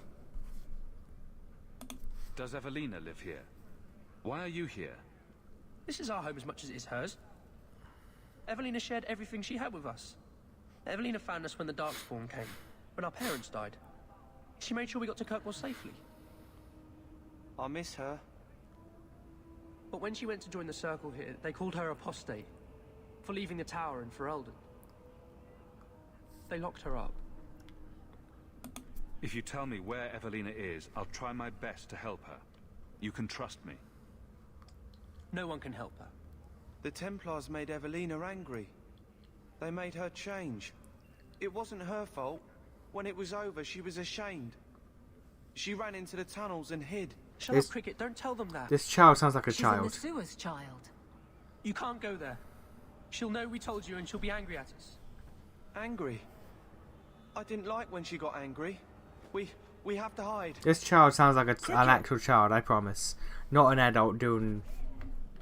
Does Evelina live here? Why are you here?
This is our home as much as it is hers. Evelina shared everything she had with us. Evelina found us when the Darkspawn came, when our parents died. She made sure we got to Kirkwall safely.
I'll miss her.
But when she went to join the Circle here, they called her apostate for leaving the tower in Ferelden. They locked her up.
If you tell me where Evelina is, I'll try my best to help her. You can trust me.
No one can help her.
The Templars made Evelina angry. They made her change. It wasn't her fault. When it was over, she was ashamed. She ran into the tunnels and hid.
Shut up, Cricket. Don't tell them that.
This child sounds like a
She's
child.
in the sewers, child.
You can't go there. She'll know we told you and she'll be angry at us.
Angry? I didn't like when she got angry. We have to hide.
This child sounds like an actual child, I promise. Not an adult doing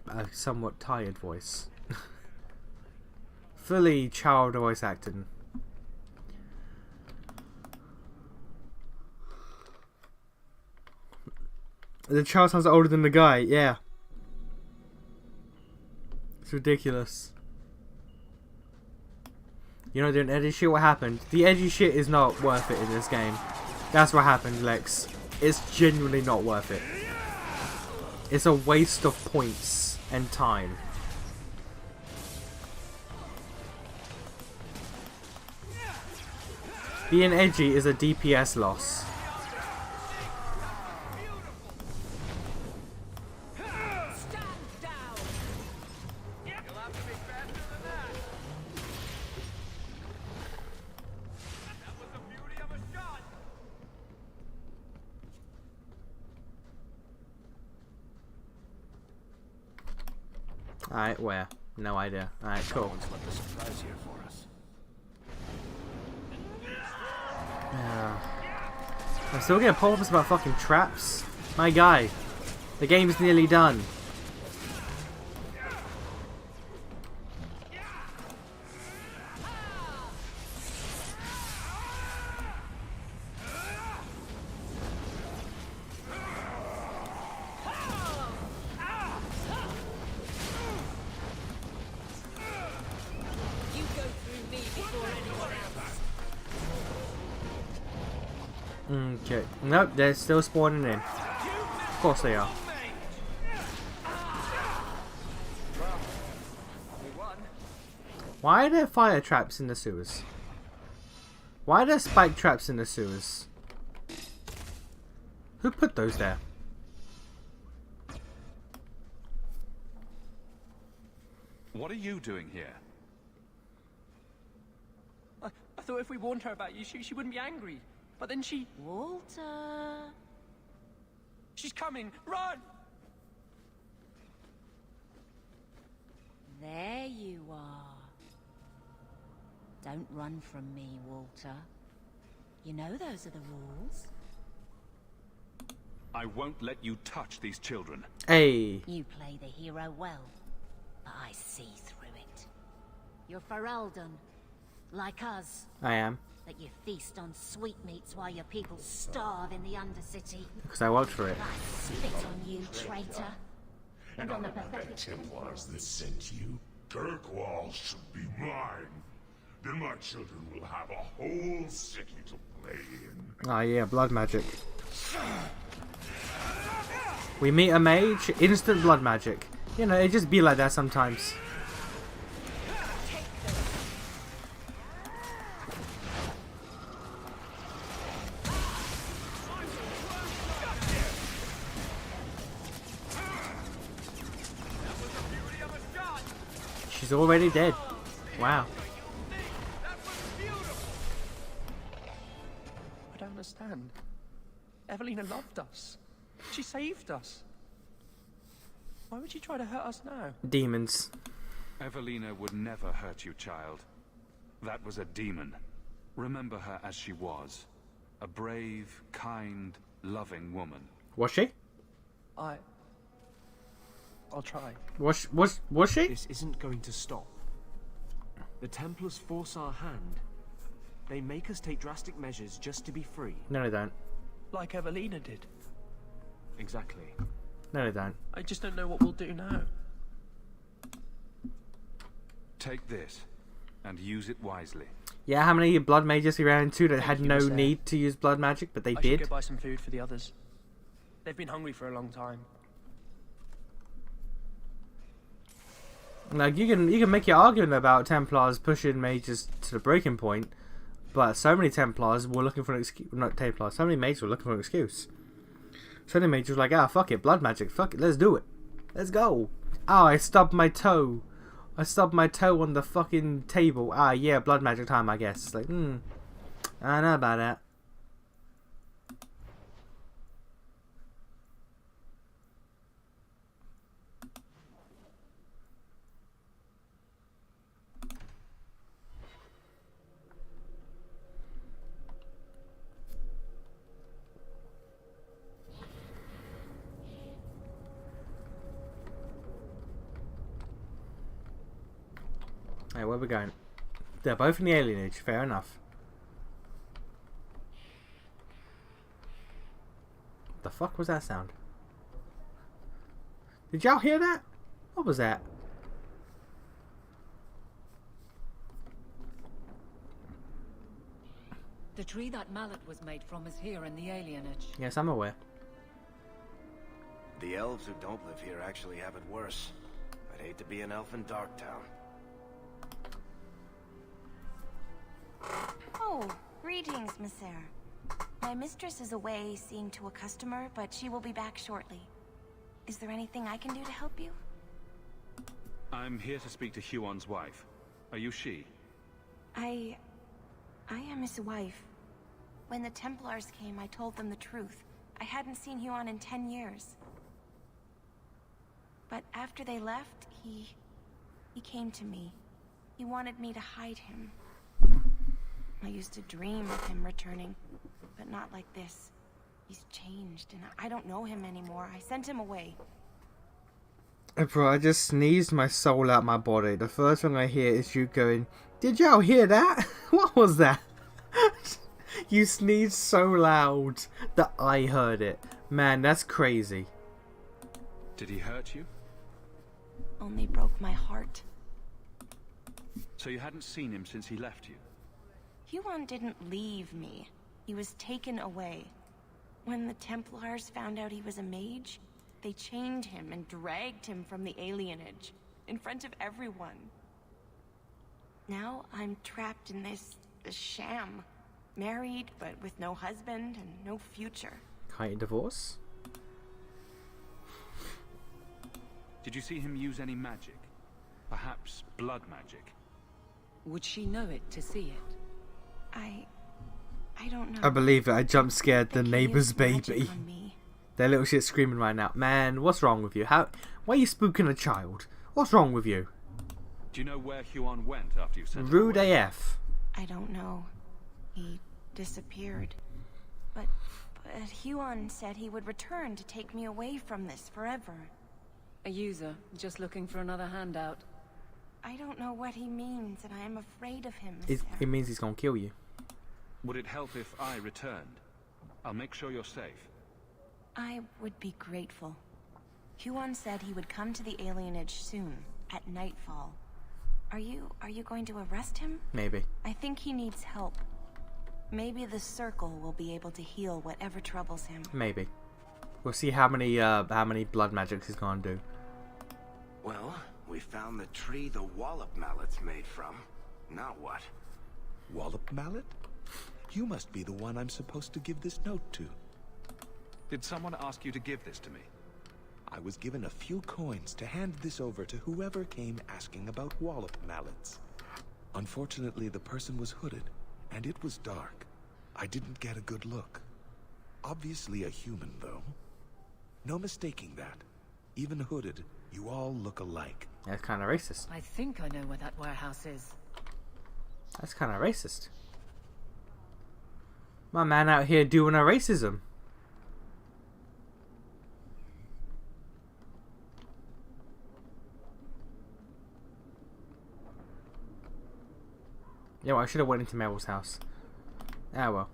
a somewhat tired voice. Fully child voice acting. The child sounds older than the guy, yeah. It's ridiculous. You know, doing edgy shit, what happened? The edgy shit is not worth it in this game. That's what happened, Lex. It's genuinely not worth it. It's a waste of points and time. Being edgy is a DPS loss. Alright, where? No idea. Alright, cool. Yeah. I'm still getting pompous about fucking traps. My guy, the game's nearly done. Okay. Nope, they're still spawning in. Of course they are. Why are there fire traps in the sewers? Why are there spike traps in the sewers? Who put those there?
What are you doing here?
I thought if we warned her about you, she wouldn't be angry. But then she...
Walter...
She's coming! Run!
There you are. Don't run from me, Walter. You know those are the rules.
I won't let you touch these children.
Hey.
You play the hero well, but I see through it. You're Ferelden, like us.
I am.
That you feast on sweetmeats while your people starve in the Undercity.
Because I worked for it.
I spit on you, traitor.
And on the pathetic Templars that sent you. Kirkwall should be mine. Then my children will have a whole city to play in.
Ah, yeah, blood magic. We meet a mage, instant blood magic. You know, it just be like that sometimes. She's already dead. Wow.
I don't understand. Evelina loved us. She saved us. Why would she try to hurt us now?
Demons.
Evelina would never hurt you, child. That was a demon. Remember her as she was. A brave, kind, loving woman.
Was she?
I'll try.
Was she?
This isn't going to stop. The Templars force our hand. They make us take drastic measures just to be free.
No, they don't.
Like Evelina did.
Exactly.
No, they don't.
I just don't know what we'll do now.
Take this, and use it wisely.
Yeah, how many blood mages we ran into that had
you,
no
Miss Eyre.
need to use blood magic, but they
I
did?
should go buy some food for the others. They've been hungry for a long time.
Like, you can make your argument about Templars pushing mages to the breaking point, but so many Templars were looking for an excuse. Not Templars, so many mages were looking for an excuse. So many mages were like, ah, fuck it, blood magic, fuck it, let's do it. Let's go. Oh, I stubbed my toe. I stubbed my toe on the fucking table. Ah, yeah, blood magic time, I guess. It's like, I know about that. Hey, where are we going? They're both in the alienage, fair enough. The fuck was that sound? Did y'all hear that? What was that?
The tree that mallet was made from is here in the alienage.
Yes, I'm aware.
The elves who don't live here actually have it worse. I'd hate to be an elf in Darktown.
Oh, greetings, Miss Eyre. My mistress is away seeing to a customer, but she will be back shortly. Is there anything I can do to help you?
I'm here to speak to Huon's wife. Are you she?
I am his wife. When the Templars came, I told them the truth. I hadn't seen Huon in 10 years. But after they left, he came to me. He wanted me to hide him. I used to dream of him returning, but not like this. He's changed, and I don't know him anymore. I sent him away.
Hey, bro, I just sneezed my soul out my body. The first thing I hear is you going, "Did y'all hear that?" What was that? You sneezed so loud that I heard it. Man, that's crazy.
Did he hurt you?
Only broke my heart.
So you hadn't seen him since he left you?
Huon didn't leave me. He was taken away. When the Templars found out he was a mage, they chained him and dragged him from the alienage, in front of everyone. Now I'm trapped in this sham. Married, but with no husband and no future.
Can't you divorce?
Did you see him use any magic? Perhaps blood magic?
Would she know it to see it?
I don't know.
I believe it. I jump scared the neighbor's baby. Their little shit screaming right now. Man, what's wrong with you? Why are you spooking a child? What's wrong with you?
Do you know where Huon went after you sent him
Rude
away?
AF.
I don't know. He disappeared. But Huon said he would return to take me away from this forever.
A user, just looking for another handout.
I don't know what he means, and I am afraid of him.
It means he's gonna kill you.
Would it help if I returned? I'll make sure you're safe.
I would be grateful. Huon said he would come to the alienage soon, at nightfall. Are you going to arrest him?
Maybe.
I think he needs help. Maybe the Circle will be able to heal whatever troubles him.
Maybe. We'll see how many blood magics he's gonna do.
Well, we found the tree the Wallop Mallet's made from. Now what?
Wallop Mallet? You must be the one I'm supposed to give this note to.
Did someone ask you to give this to me?
I was given a few coins to hand this over to whoever came asking about wallop mallets. Unfortunately, the person was hooded, and it was dark. I didn't get a good look. Obviously a human, though. No mistaking that. Even hooded, you all look alike.
That's kind of racist.
I think I know where that warehouse is.
That's kind of racist. My man out here doing a racism. Yeah, well, I should have went into Meryl's house. Ah, well.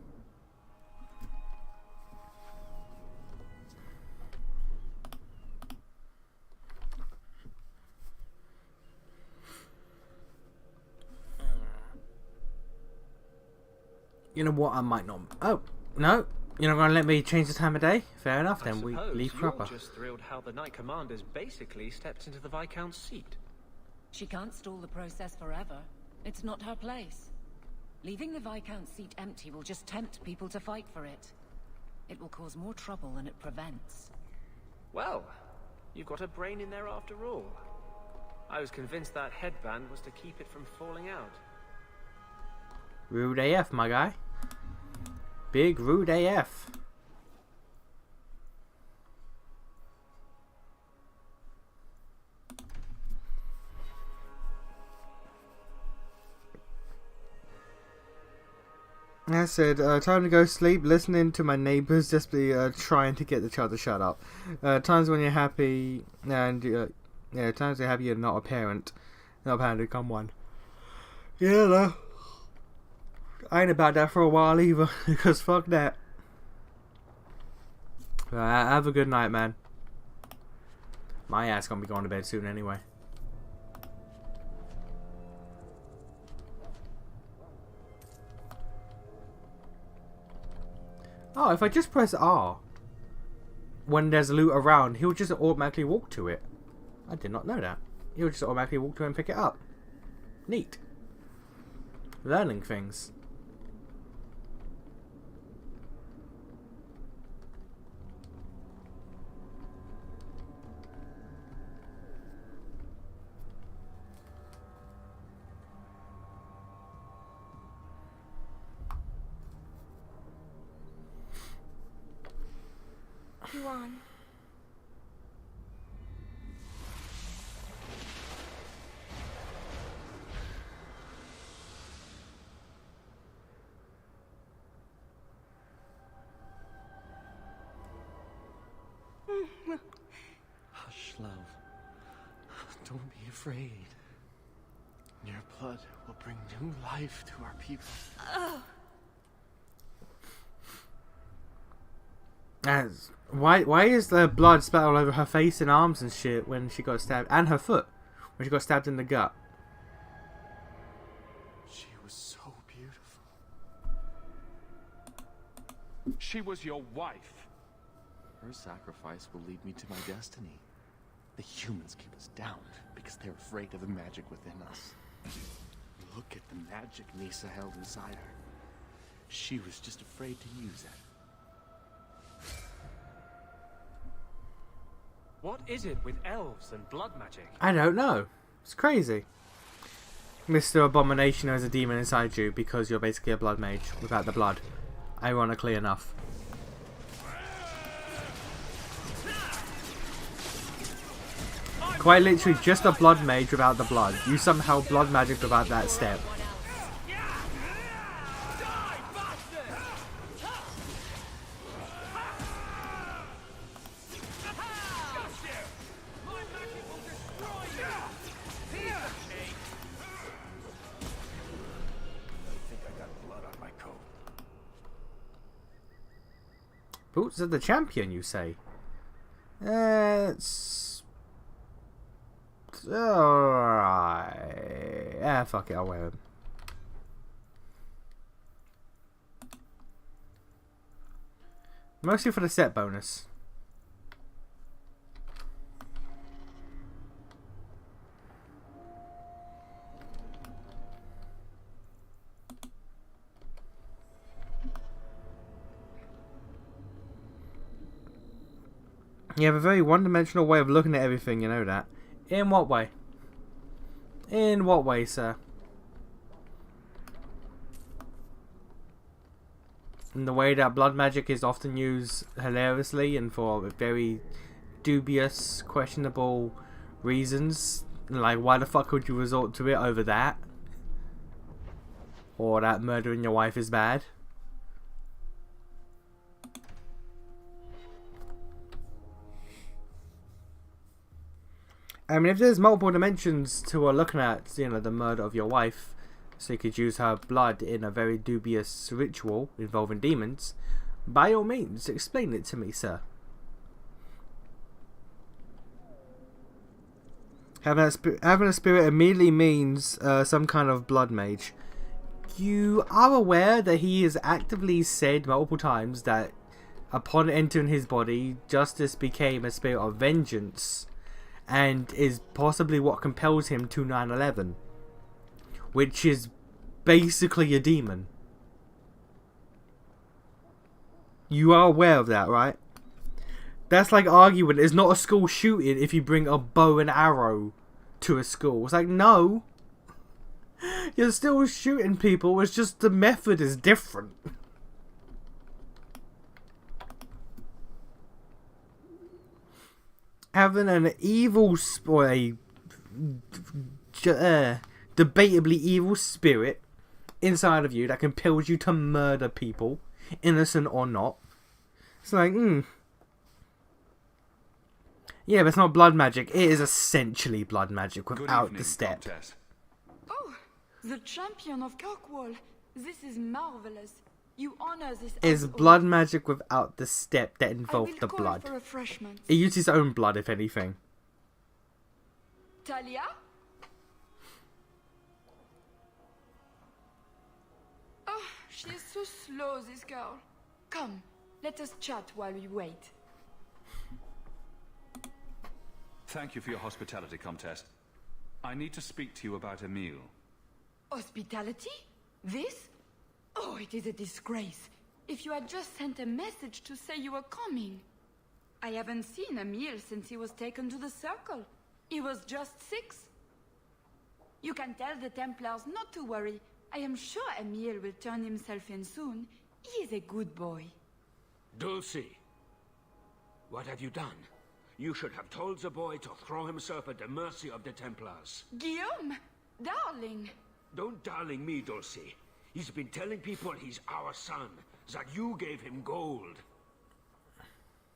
You know what? I might not. Oh, no. You're not going to let me change the time of day? Fair enough, then. We leave proper.
You're just thrilled how the Knight Commander's basically stepped into the Viscount's seat.
She can't stall the process forever. It's not her place. Leaving the Viscount's seat empty will just tempt people to fight for it. It will cause more trouble than it prevents.
Well, you've got a brain in there after all. I was convinced that headband was to keep it from falling out.
Rude AF, my guy. Big rude AF. I said, time to go sleep, listening to my neighbours just be trying to get the child to shut up. Times when you're happy, and yeah, times you're happy you're not a parent. Not planning to become one. Yeah, no. I ain't about that for a while either, because fuck that. Have a good night, man. My ass gonna be going to bed soon anyway. Oh, if I just press R when there's loot around, he'll just automatically walk to it. I did not know that. He'll just automatically walk to it and pick it up. Neat. Learning things.
Yuan.
Hush, love. Don't be afraid. Your blood will bring new life to our people.
Why is the blood splattered all over her face and arms and shit when she got stabbed, and her foot when she got stabbed in the gut?
She was so beautiful.
She was your wife.
Her sacrifice will lead me to my destiny. The humans keep us down because they're afraid of the magic within us. Look at the magic Nisa held inside her. She was just afraid to use it.
What is it with elves and blood magic?
I don't know. It's crazy. Mr. Abomination has a demon inside you because you're basically a blood mage without the blood. Ironically enough. Quite literally just a blood mage without the blood. You somehow blood magic without that step. Boots of the champion, you say? It's alright. Yeah, fuck it, I'll wear them. Mostly for the set bonus. You have a very one-dimensional way of looking at everything, you know that. In what way? In what way, sir? In the way that blood magic is often used hilariously and for very dubious, questionable reasons. Like, why the fuck would you resort to it over that? Or that murdering your wife is bad? I mean, if there's multiple dimensions to looking at, you know, the murder of your wife, so you could use her blood in a very dubious ritual involving demons, by all means, explain it to me, sir. Having a spirit immediately means some kind of blood mage. You are aware that he has actively said multiple times that upon entering his body, Justice became a spirit of vengeance, and is possibly what compels him to 9/11, which is basically a demon. You are aware of that, right? That's like arguing it's not a school shooting if you bring a bow and arrow to a school. It's like, no. You're still shooting people, it's just the method is different. Having an evil, or a debatably evil spirit inside of you that compels you to murder people, innocent or not. It's like, yeah, but it's not blood magic. It is essentially blood magic without the step.
Countess.
Oh, the champion of Kirkwall. This is marvelous. You honor this
Is blood magic without the step that involved the blood. It uses its own blood, if anything.
Talia? Oh, she is so slow, this girl. Come, let us chat while we wait.
Thank you for your hospitality, Comtesse. I need to speak to you about Emile.
Hospitality? This? Oh, it is a disgrace. If you had just sent a message to say you were coming. I haven't seen Emile since he was taken to the Circle. He was just 6. You can tell the Templars not to worry. I am sure Emile will turn himself in soon. He is a good boy.
Dulcie, what have you done? You should have told the boy to throw himself at the mercy of the Templars.
Guillaume, darling.
Don't darling me, Dulcie. He's been telling people he's our son, that you gave him gold.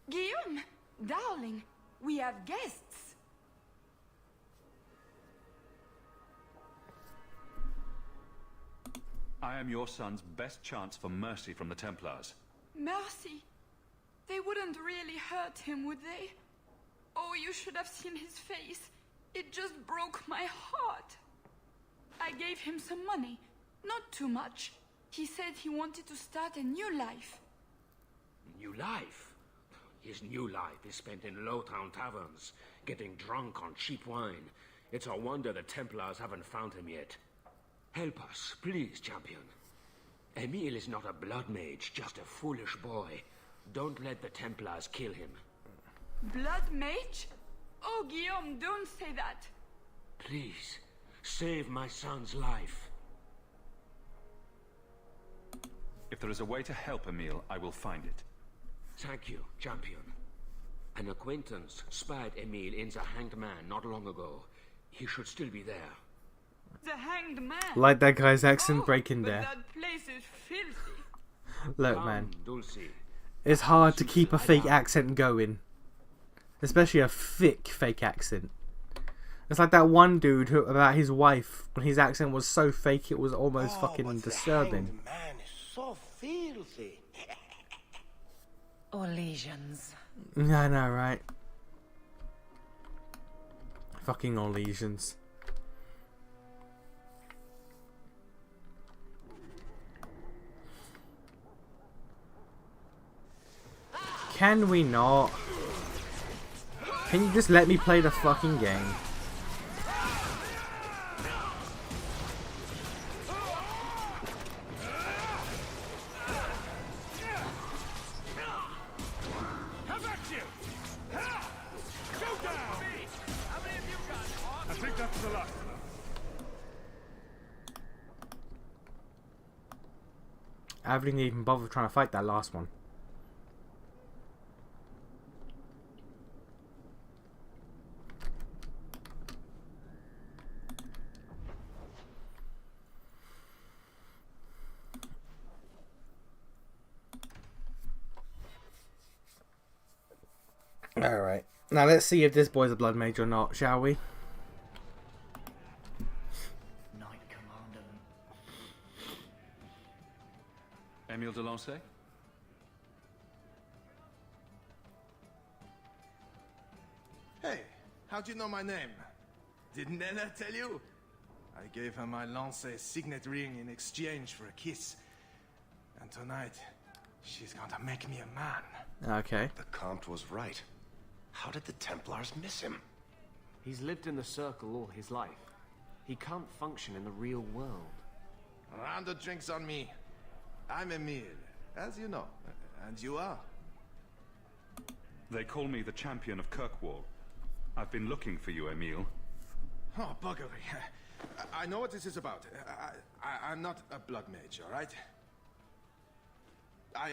Guillaume, darling, we have guests.
I am your son's best chance for mercy from the Templars.
Mercy? They wouldn't really hurt him, would they? Oh, you should have seen his face. It just broke my heart. I gave him some money. Not too much. He said he wanted to start a new life.
New life? His new life is spent in low-town taverns, getting drunk on cheap wine. It's a wonder the Templars haven't found him yet. Help us, please, champion. Emile is not a blood mage, just a foolish boy. Don't let the Templars kill him.
Blood mage? Oh, Guillaume, don't say that.
Please, save my son's life.
If there is a way to help Emile, I will find it.
Thank you, champion. An acquaintance spied Emile in the Hanged Man not long ago. He should still be there.
The Hanged Man?
Like that guy's accent breaking
but
there.
That place is filthy.
Look, man.
Dulcie.
It's hard to keep a fake accent going. Especially a thick fake accent. It's like that one dude who, about his wife, when his accent was so fake it was almost fucking disturbing.
Man is so filthy.
Or lesions.
I know, right? Fucking all lesions. Can we not? Can you just let me play the fucking game?
How about you?
Nicholas!
Aveline didn't even bother trying to fight that last one. Alright. Now let's see if this boy's a blood mage or not, shall we?
Knight Commander.
Emile de Lancey?
Hey, how'd you know my name? Didn't Nella tell you? I gave her my Lancey signet ring in exchange for a kiss. And tonight, she's gonna make me a man.
Okay.
The Comte was right. How did the Templars miss him?
He's lived in the Circle all his life. He can't function in the real world.
A round of drinks on me. I'm Emile, as you know. And you are?
They call me the champion of Kirkwall. I've been looking for you, Emile.
Oh, buggery. I know what this is about. I'm not a blood mage, all right? I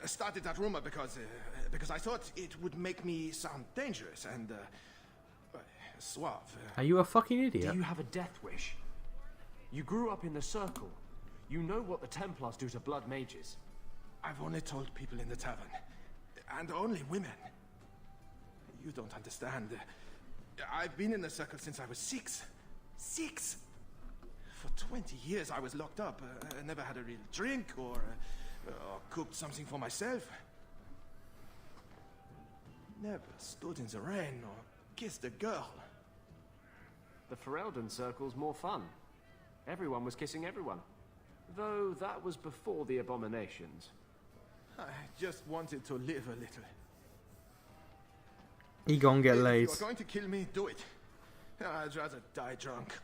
started that rumor because I thought it would make me sound dangerous and suave.
Are you a fucking idiot?
Do you have a death wish? You grew up in the Circle. You know what the Templars do to blood mages.
I've only told people in the tavern, and only women. You don't understand. I've been in the Circle since I was 6. 6! For 20 years I was locked up. I never had a real drink or cooked something for myself. Never stood in the rain or kissed a girl.
The Ferelden Circle's more fun. Everyone was kissing everyone. Though that was before the abominations.
I just wanted to live a little.
He gon' get
If
laid.
you're going to kill me, do it. I'd rather die drunk.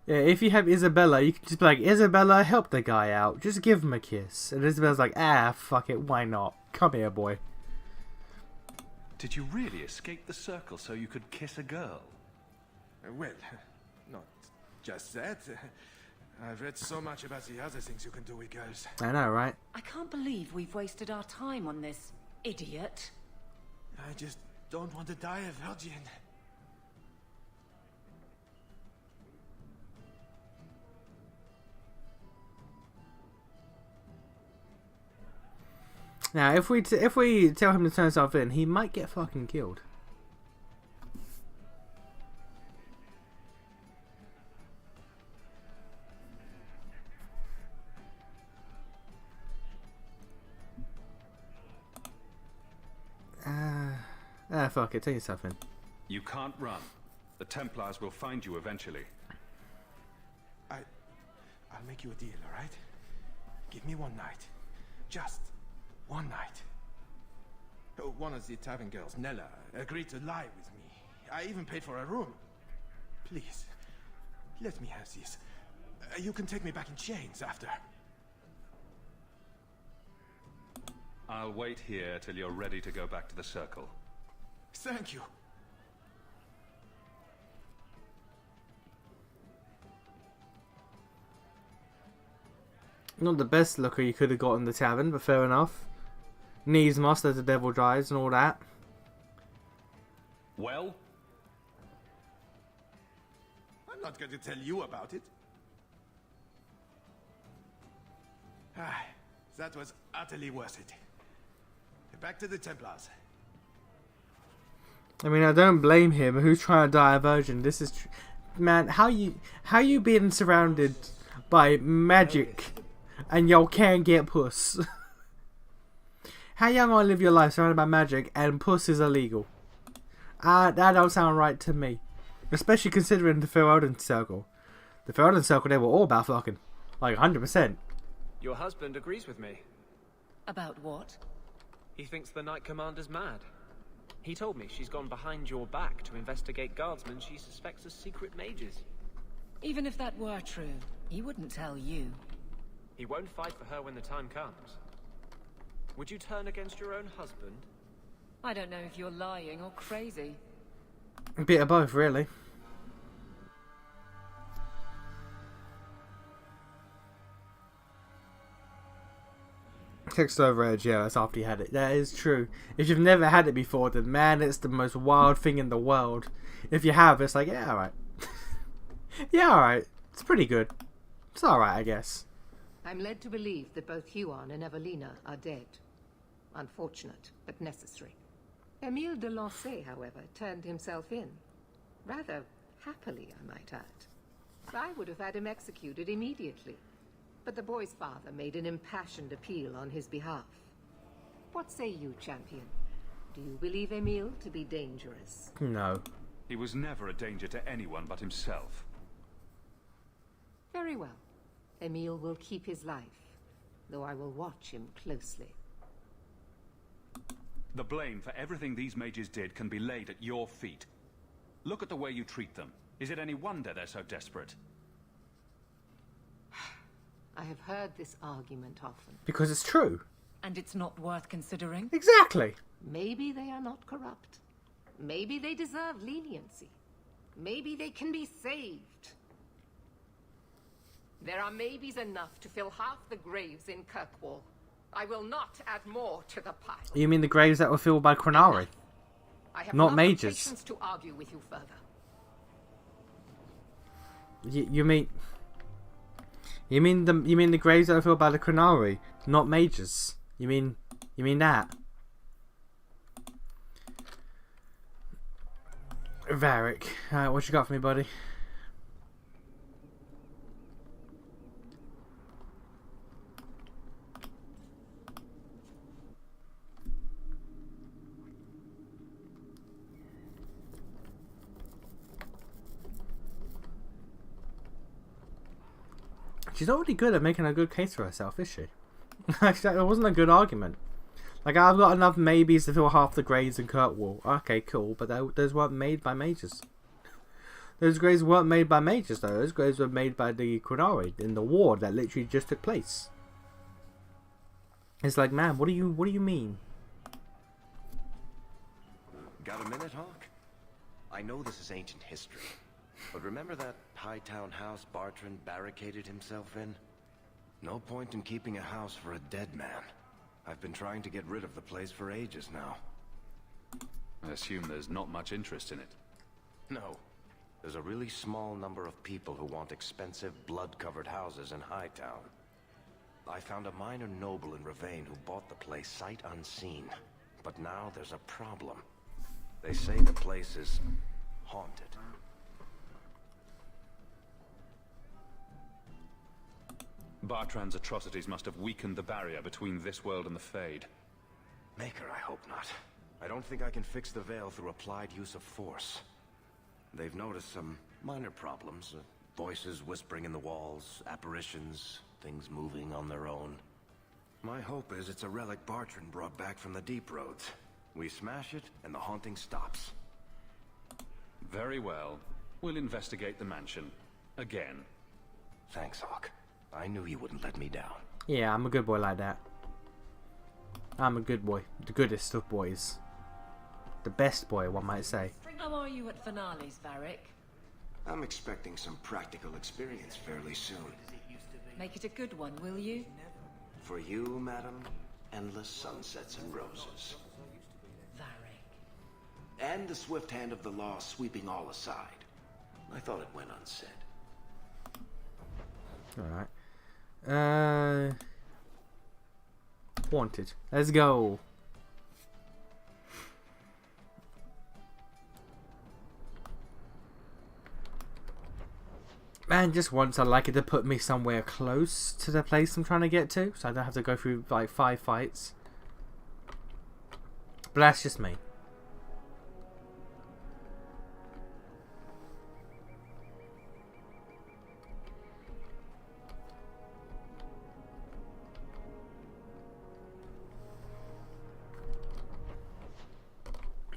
Yeah, if you have Isabella, you can just be like, Isabella, help the guy out. Just give him a kiss. And Isabella's like, fuck it, why not? Come here, boy.
Did you really escape the Circle so you could kiss a girl?
Well, not just that. I've read so much about the other things you can do with girls.
I know, right?
I can't believe we've wasted our time on this idiot.
I just don't want to die a virgin.
Now, if we tell him to turn himself in, he might get fucking killed. Fuck it, turn yourself in.
You can't run. The Templars will find you eventually.
I'll make you a deal, all right? Give me one night. Just one night. One of the tavern girls, Nella, agreed to lie with me. I even paid for a room. Please, let me have this. You can take me back in chains after.
I'll wait here till you're ready to go back to the Circle.
Thank you.
Not the best looker you could have got in the tavern, but fair enough. Knees must as the devil drives and all that.
Well?
I'm not going to tell you about it. That was utterly worth it. Back to the Templars.
I mean, I don't blame him. Who's trying to die a virgin? This is, man. How you being surrounded by magic, and y'all can't get puss? How y'all gonna live your life surrounded by magic and puss is illegal? That don't sound right to me. Especially considering the Ferelden Circle. The Ferelden Circle, they were all about fucking, like 100%.
Your husband agrees with me.
About what?
He thinks the Knight Commander's mad. He told me she's gone behind your back to investigate guardsmen she suspects as secret mages.
Even if that were true, he wouldn't tell you.
He won't fight for her when the time comes. Would you turn against your own husband?
I don't know if you're lying or crazy.
A bit of both, really. Text over edge, yeah, that's after you had it. That is true. If you've never had it before, then man, it's the most wild thing in the world. If you have, it's like, yeah, alright. Yeah, alright. It's pretty good. It's alright, I guess.
I'm led to believe that both Huon and Evelina are dead. Unfortunate, but necessary. Emile de Lancey, however, turned himself in. Rather happily, I might add. I would have had him executed immediately. But the boy's father made an impassioned appeal on his behalf. What say you, champion? Do you believe Emile to be dangerous?
No.
He was never a danger to anyone but himself.
Very well. Emile will keep his life, though I will watch him closely.
The blame for everything these mages did can be laid at your feet. Look at the way you treat them. Is it any wonder they're so desperate?
I have heard this argument often.
Because it's true.
And it's not worth considering?
Exactly.
Maybe they are not corrupt. Maybe they deserve leniency. Maybe they can be saved. There are maybes enough to fill half the graves in Kirkwall. I will not add more to the pile.
You mean the graves that were filled by Qunari?
I have
not
not
mages.
The patience to argue with you further.
You mean the graves that are filled by the Qunari, not mages? You mean that? Varric, what you got for me, buddy? She's not really good at making a good case for herself, is she? Actually, that wasn't a good argument. Like, I've got enough maybes to fill half the graves in Kirkwall. Okay, cool, but those weren't made by mages. Those graves weren't made by mages, though. Those graves were made by the Qunari in the war that literally just took place. It's like, man, what do you mean?
Got a minute, Hawk? I know this is ancient history, but remember that Hightown house Bartrand barricaded himself in? No point in keeping a house for a dead man. I've been trying to get rid of the place for ages now.
I assume there's not much interest in it.
No. There's a really small number of people who want expensive, blood-covered houses in Hightown. I found a minor noble in Ravane who bought the place sight unseen. But now there's a problem. They say the place is haunted.
Bartrand's atrocities must have weakened the barrier between this world and the Fade.
Maker, I hope not. I don't think I can fix the veil through applied use of force. They've noticed some minor problems. Voices whispering in the walls, apparitions, things moving on their own. My hope is it's a relic Bartrand brought back from the Deep Roads. We smash it, and the haunting stops.
Very well. We'll investigate the mansion. Again.
Thanks, Hawk. I knew you wouldn't let me down.
Yeah, I'm a good boy like that. I'm a good boy. The goodest of boys. The best boy, one might say.
How are you at finales, Varric?
I'm expecting some practical experience fairly soon.
Make it a good one, will you?
For you, madam, endless sunsets and roses.
Varric.
And the swift hand of the law sweeping all aside. I thought it went unsaid.
Alright. Wanted. Let's go. Man, just once I'd like it to put me somewhere close to the place I'm trying to get to, so I don't have to go through like 5 fights. But that's just me.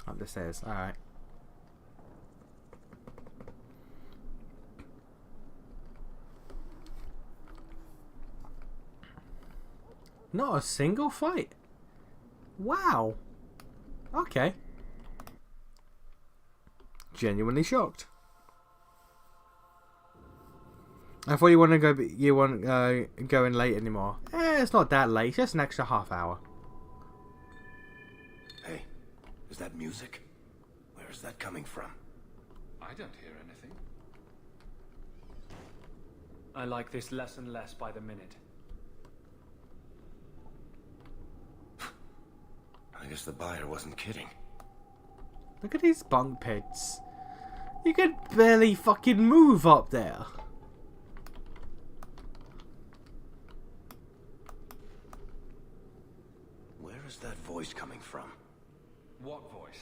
Up the stairs, alright. Not a single fight? Wow. Okay. Genuinely shocked. I thought you want to go. You want go in late anymore? It's not that late. Just an extra half hour.
Hey, is that music? Where is that coming from?
I don't hear anything.
I like this less and less by the minute.
I guess the buyer wasn't kidding.
Look at these bunk pits. You can barely fucking move up there.
Where is that voice coming from?
What voice?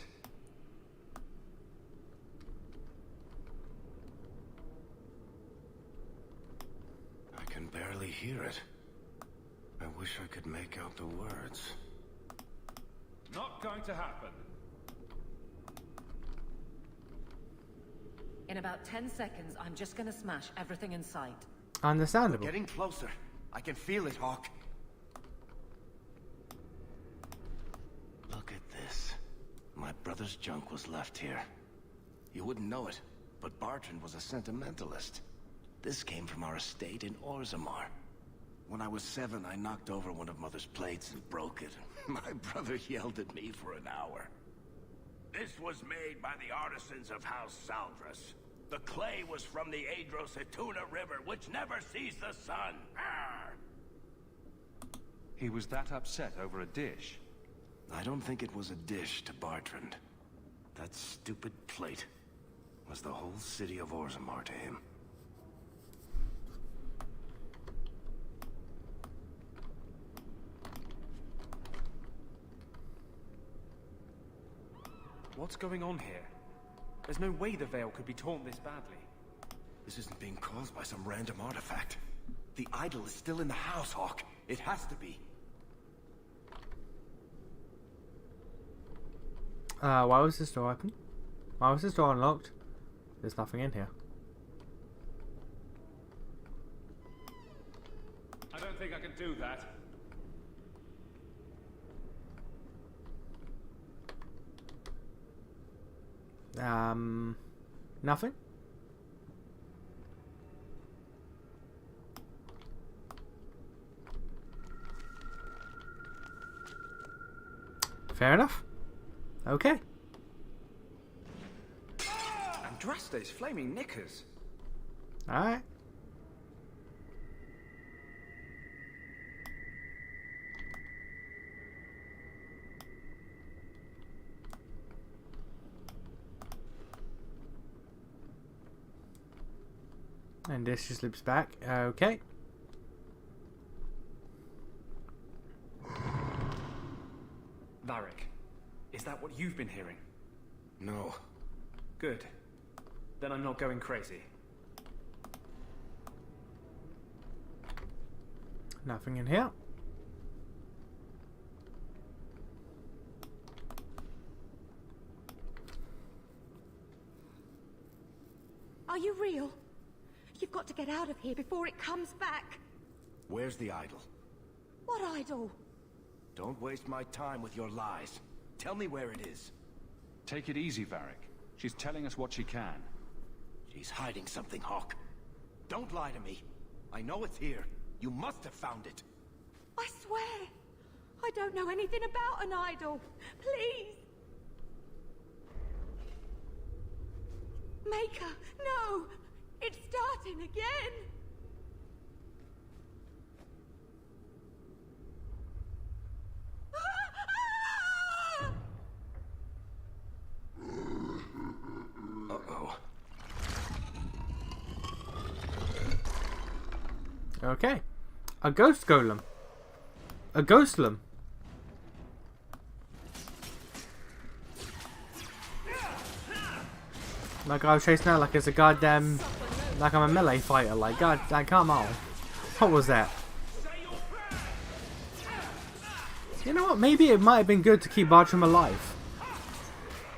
I can barely hear it. I wish I could make out the words.
Not going to happen.
In about 10 seconds, I'm just gonna smash everything in sight.
Understandable.
We're getting closer. I can feel it, Hawk. Look at this. My brother's junk was left here. You wouldn't know it, but Bartrand was a sentimentalist. This came from our estate in Orzammar. When I was 7, I knocked over one of Mother's plates and broke it. My brother yelled at me for an hour.
This was made by the artisans of House Saldras. The clay was from the Adro-Setuna River, which never sees the sun. Arr!
He was that upset over a dish.
I don't think it was a dish to Bartrand. That stupid plate was the whole city of Orzammar to him.
What's going on here? There's no way the veil could be torn this badly.
This isn't being caused by some random artifact. The idol is still in the house, Hawk. It has to be.
Why was this door open? Why was this door unlocked? There's nothing in here.
I don't think I can do that.
Nothing? Fair enough. Okay.
Andraste's flaming knickers.
Alright. And this just loops back. Okay.
Varric, is that what you've been hearing?
No.
Good. Then I'm not going crazy.
Nothing in here.
Are you real? You've got to get out of here before it comes back.
Where's the idol?
What idol?
Don't waste my time with your lies. Tell me where it is.
Take it easy, Varric. She's telling us what she can.
She's hiding something, Hawk. Don't lie to me. I know it's here. You must have found it.
I swear. I don't know anything about an idol. Please. Maker, no! It's starting again!
Uh-oh.
Okay. A ghost golem. A ghostlem. Like I was chasing out like it's a goddamn... Like I'm a melee fighter. Like, god, come on. What was that? You know what? Maybe it might have been good to keep Bartram alive.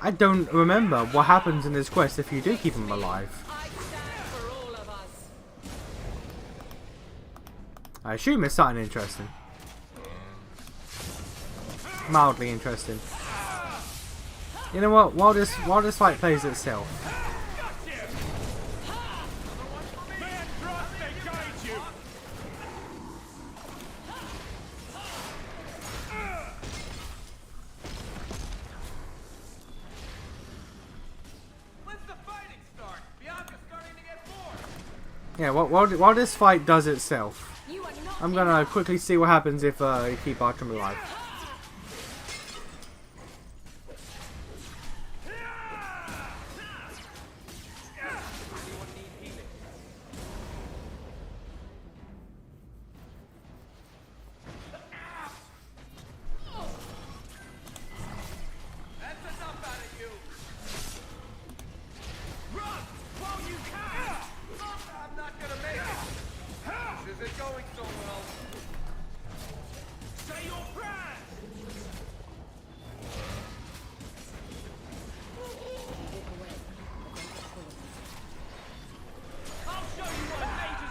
I don't remember what happens in this quest if you do keep him alive. I assume it's something interesting. Mildly interesting. You know what? While this fight plays itself. Yeah, while this fight does itself, I'm gonna quickly see what happens if you keep Bartram alive.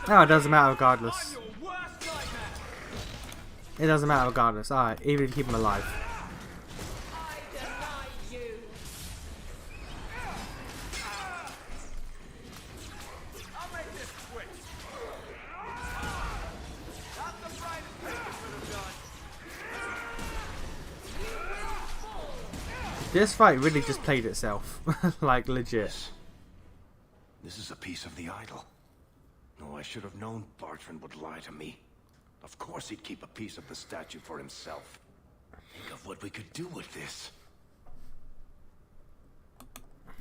No, it doesn't matter regardless. It doesn't matter regardless. Alright, even to keep him alive. This fight really just played itself. Like, legit.
This is a piece of the idol. No, I should have known Bartrand would lie to me. Of course he'd keep a piece of the statue for himself. Think of what we could do with this.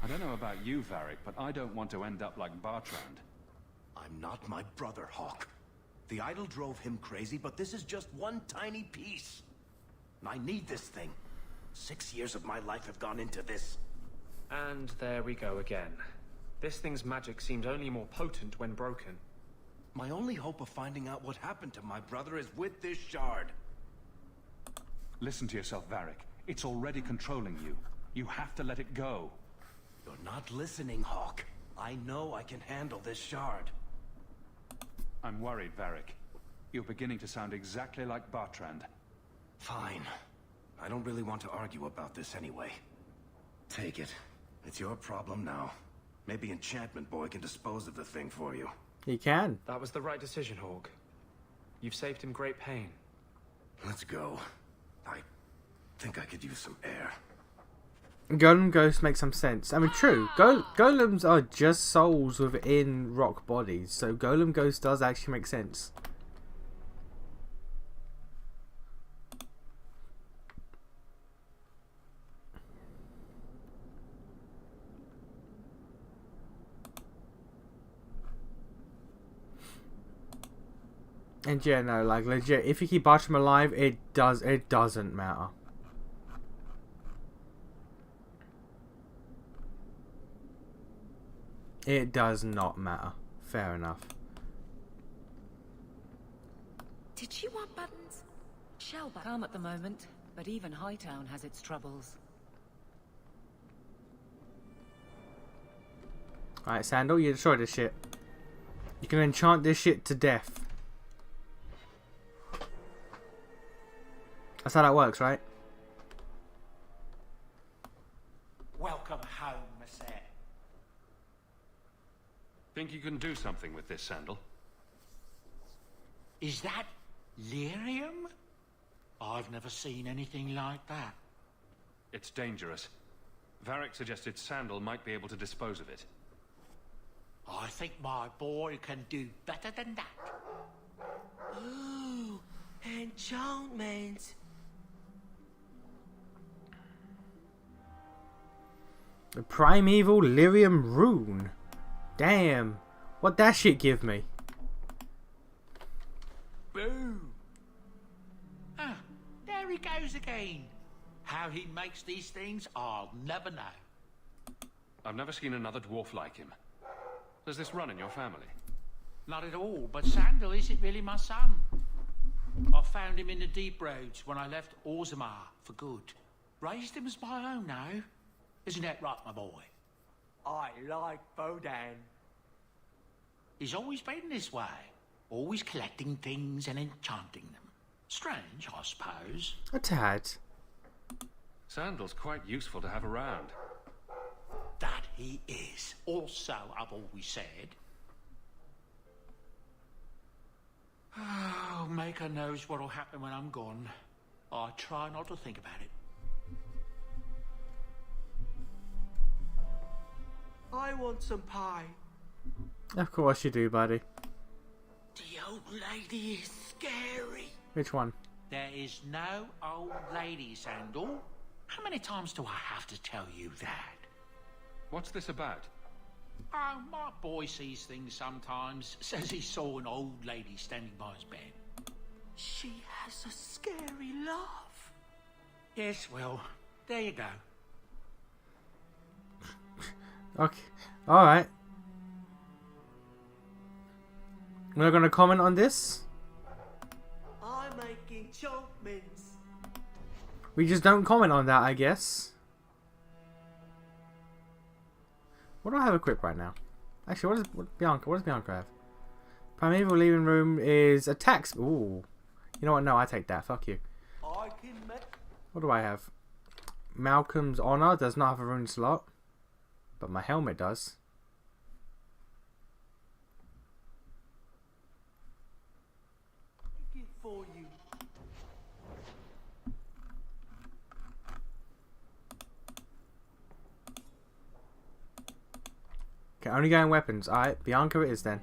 I don't know about you, Varric, but I don't want to end up like Bartrand.
I'm not my brother, Hawk. The idol drove him crazy, but this is just one tiny piece. I need this thing. 6 years of my life have gone into this.
And there we go again. This thing's magic seems only more potent when broken.
My only hope of finding out what happened to my brother is with this shard.
Listen to yourself, Varric. It's already controlling you. You have to let it go.
You're not listening, Hawk. I know I can handle this shard.
I'm worried, Varric. You're beginning to sound exactly like Bartrand.
Fine. I don't really want to argue about this anyway. Take it. It's your problem now. Maybe Enchantment Boy can dispose of the thing for you.
He can.
That was the right decision, Hawk. You've saved him great pain.
Let's go. I think I could use some air.
Golem Ghost makes some sense. I mean, true. Golems are just souls within rock bodies, so Golem Ghost does actually make sense. And yeah, no, like legit, if you keep Bartram alive, it doesn't matter. It does not matter. Fair enough.
Did she want buttons? Shellback calm at the moment, but even Hightown has its troubles.
Alright, Sandal, you destroy this shit. You can enchant this shit to death. That's how that works, right?
Welcome home, Merced.
Think you can do something with this, Sandal?
Is that lyrium? I've never seen anything like that.
It's dangerous. Varric suggested Sandal might be able to dispose of it.
I think my boy can do better than that.
Ooh, enchantment.
The Primeval Lyrium Rune. Damn. What that shit give me?
Boo! Ah, there he goes again. How he makes these things, I'll never know.
I've never seen another dwarf like him. Does this run in your family?
Not at all, but Sandal isn't really my son. I found him in the Deep Roads when I left Orzammar for good. Raised him as my own now. Isn't that right, my boy?
I like Bodan.
He's always been this way. Always collecting things and enchanting them. Strange, I suppose.
A tad.
Sandal's quite useful to have around.
That he is. Also, I've always said. Oh, Maker knows what'll happen when I'm gone. I try not to think about it.
I want some pie.
Of course you do, buddy.
The old lady is scary.
Which one?
There is no old lady, Sandal. How many times do I have to tell you that?
What's this about?
Oh, my boy sees things sometimes. Says he saw an old lady standing by his bed.
She has a scary laugh.
Yes, well, there you go.
Okay. Alright. We're not going to comment on this.
I'm making enchantments.
We just don't comment on that, I guess. What do I have equipped right now? Actually, what does Bianca have? Primeval living room is attacks. Ooh. You know what? No, I take that. Fuck you.
I can make...
What do I have? Malcolm's Honor does not have a rune slot. But my helmet does.
Make it for you.
Okay, only going weapons. Alright, Bianca it is then.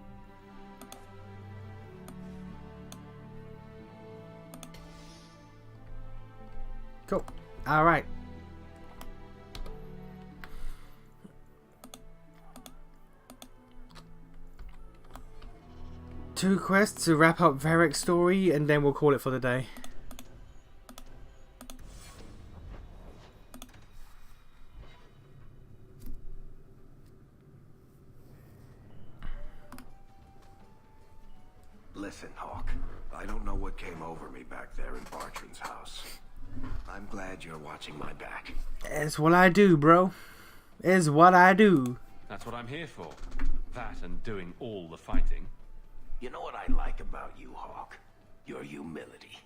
Cool. Alright. Two quests to wrap up Varric's story and then we'll call it for the day.
Listen, Hawk. I don't know what came over me back there in Bartran's house. I'm glad you're watching my back.
It's what I do, bro. It's what I do.
That's what I'm here for. That and doing all the fighting.
You know what I like about you, Hawk? Your humility.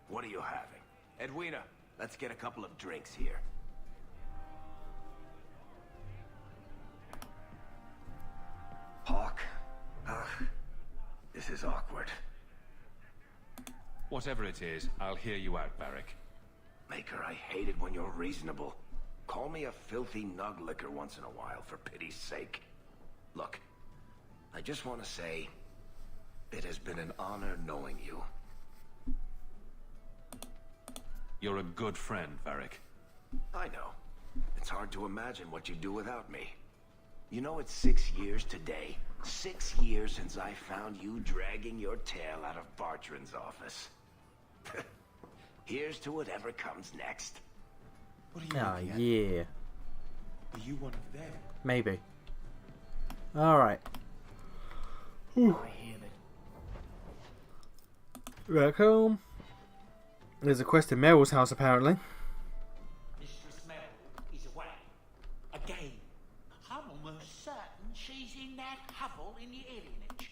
What are you having? Edwina, let's get a couple of drinks here. Hawk? This is awkward.
Whatever it is, I'll hear you out, Varric.
Maker, I hate it when you're reasonable. Call me a filthy nug licker once in a while, for pity's sake. Look, I just want to say, it has been an honor knowing you.
You're a good friend, Varric.
I know. It's hard to imagine what you'd do without me. You know, it's 6 years today. 6 years since I found you dragging your tail out of Bartran's office. Here's to whatever comes next.
What are you looking at?
Yeah.
Are you one of them?
Maybe. Alright.
I hear it.
Back home. There's a quest in Meryl's house, apparently.
Mistress Meryl is away. Again. I'm almost certain she's in that hovel in the alienage.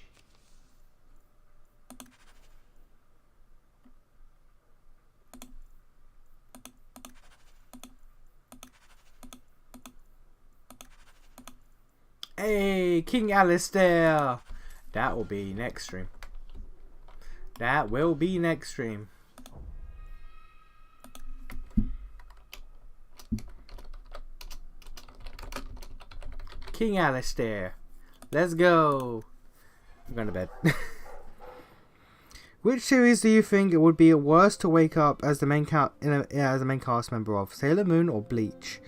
Hey, King Alistair! That will be next stream. That will be next stream. King Alistair. Let's go. I'm going to bed. Which series do you think it would be worse to wake up as the main cast member of, Sailor Moon or Bleach?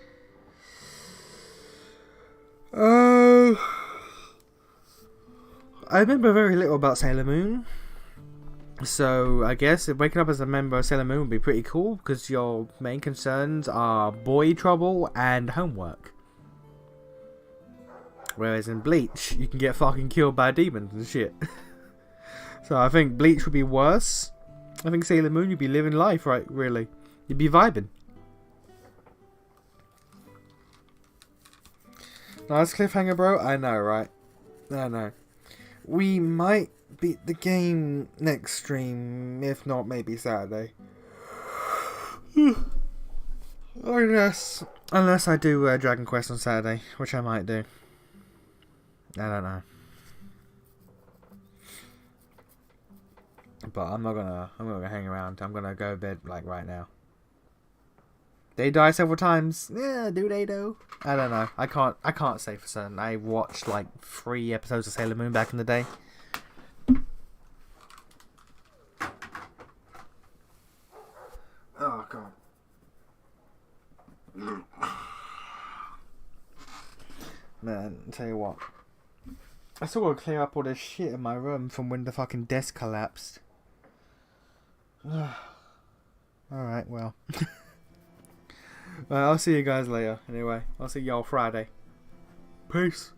I remember very little about Sailor Moon, so I guess waking up as a member of Sailor Moon would be pretty cool because your main concerns are boy trouble and homework. Whereas in Bleach, you can get fucking killed by demons and shit. So I think Bleach would be worse. I think Sailor Moon, you'd be living life, right? Really, you'd be vibing. Nice cliffhanger, bro. I know, right? I know. We might beat the game next stream, if not maybe Saturday. Unless I do Dragon Quest on Saturday, which I might do. I don't know. But I'm not gonna hang around. I'm gonna go to bed like right now. They die several times. Yeah, do they though? I don't know. I can't say for certain. I watched like 3 episodes of Sailor Moon back in the day. Oh god. Man, I'll tell you what. I still gotta clear up all this shit in my room from when the fucking desk collapsed. Alright, well. I'll see you guys later. Anyway, I'll see y'all Friday. Peace.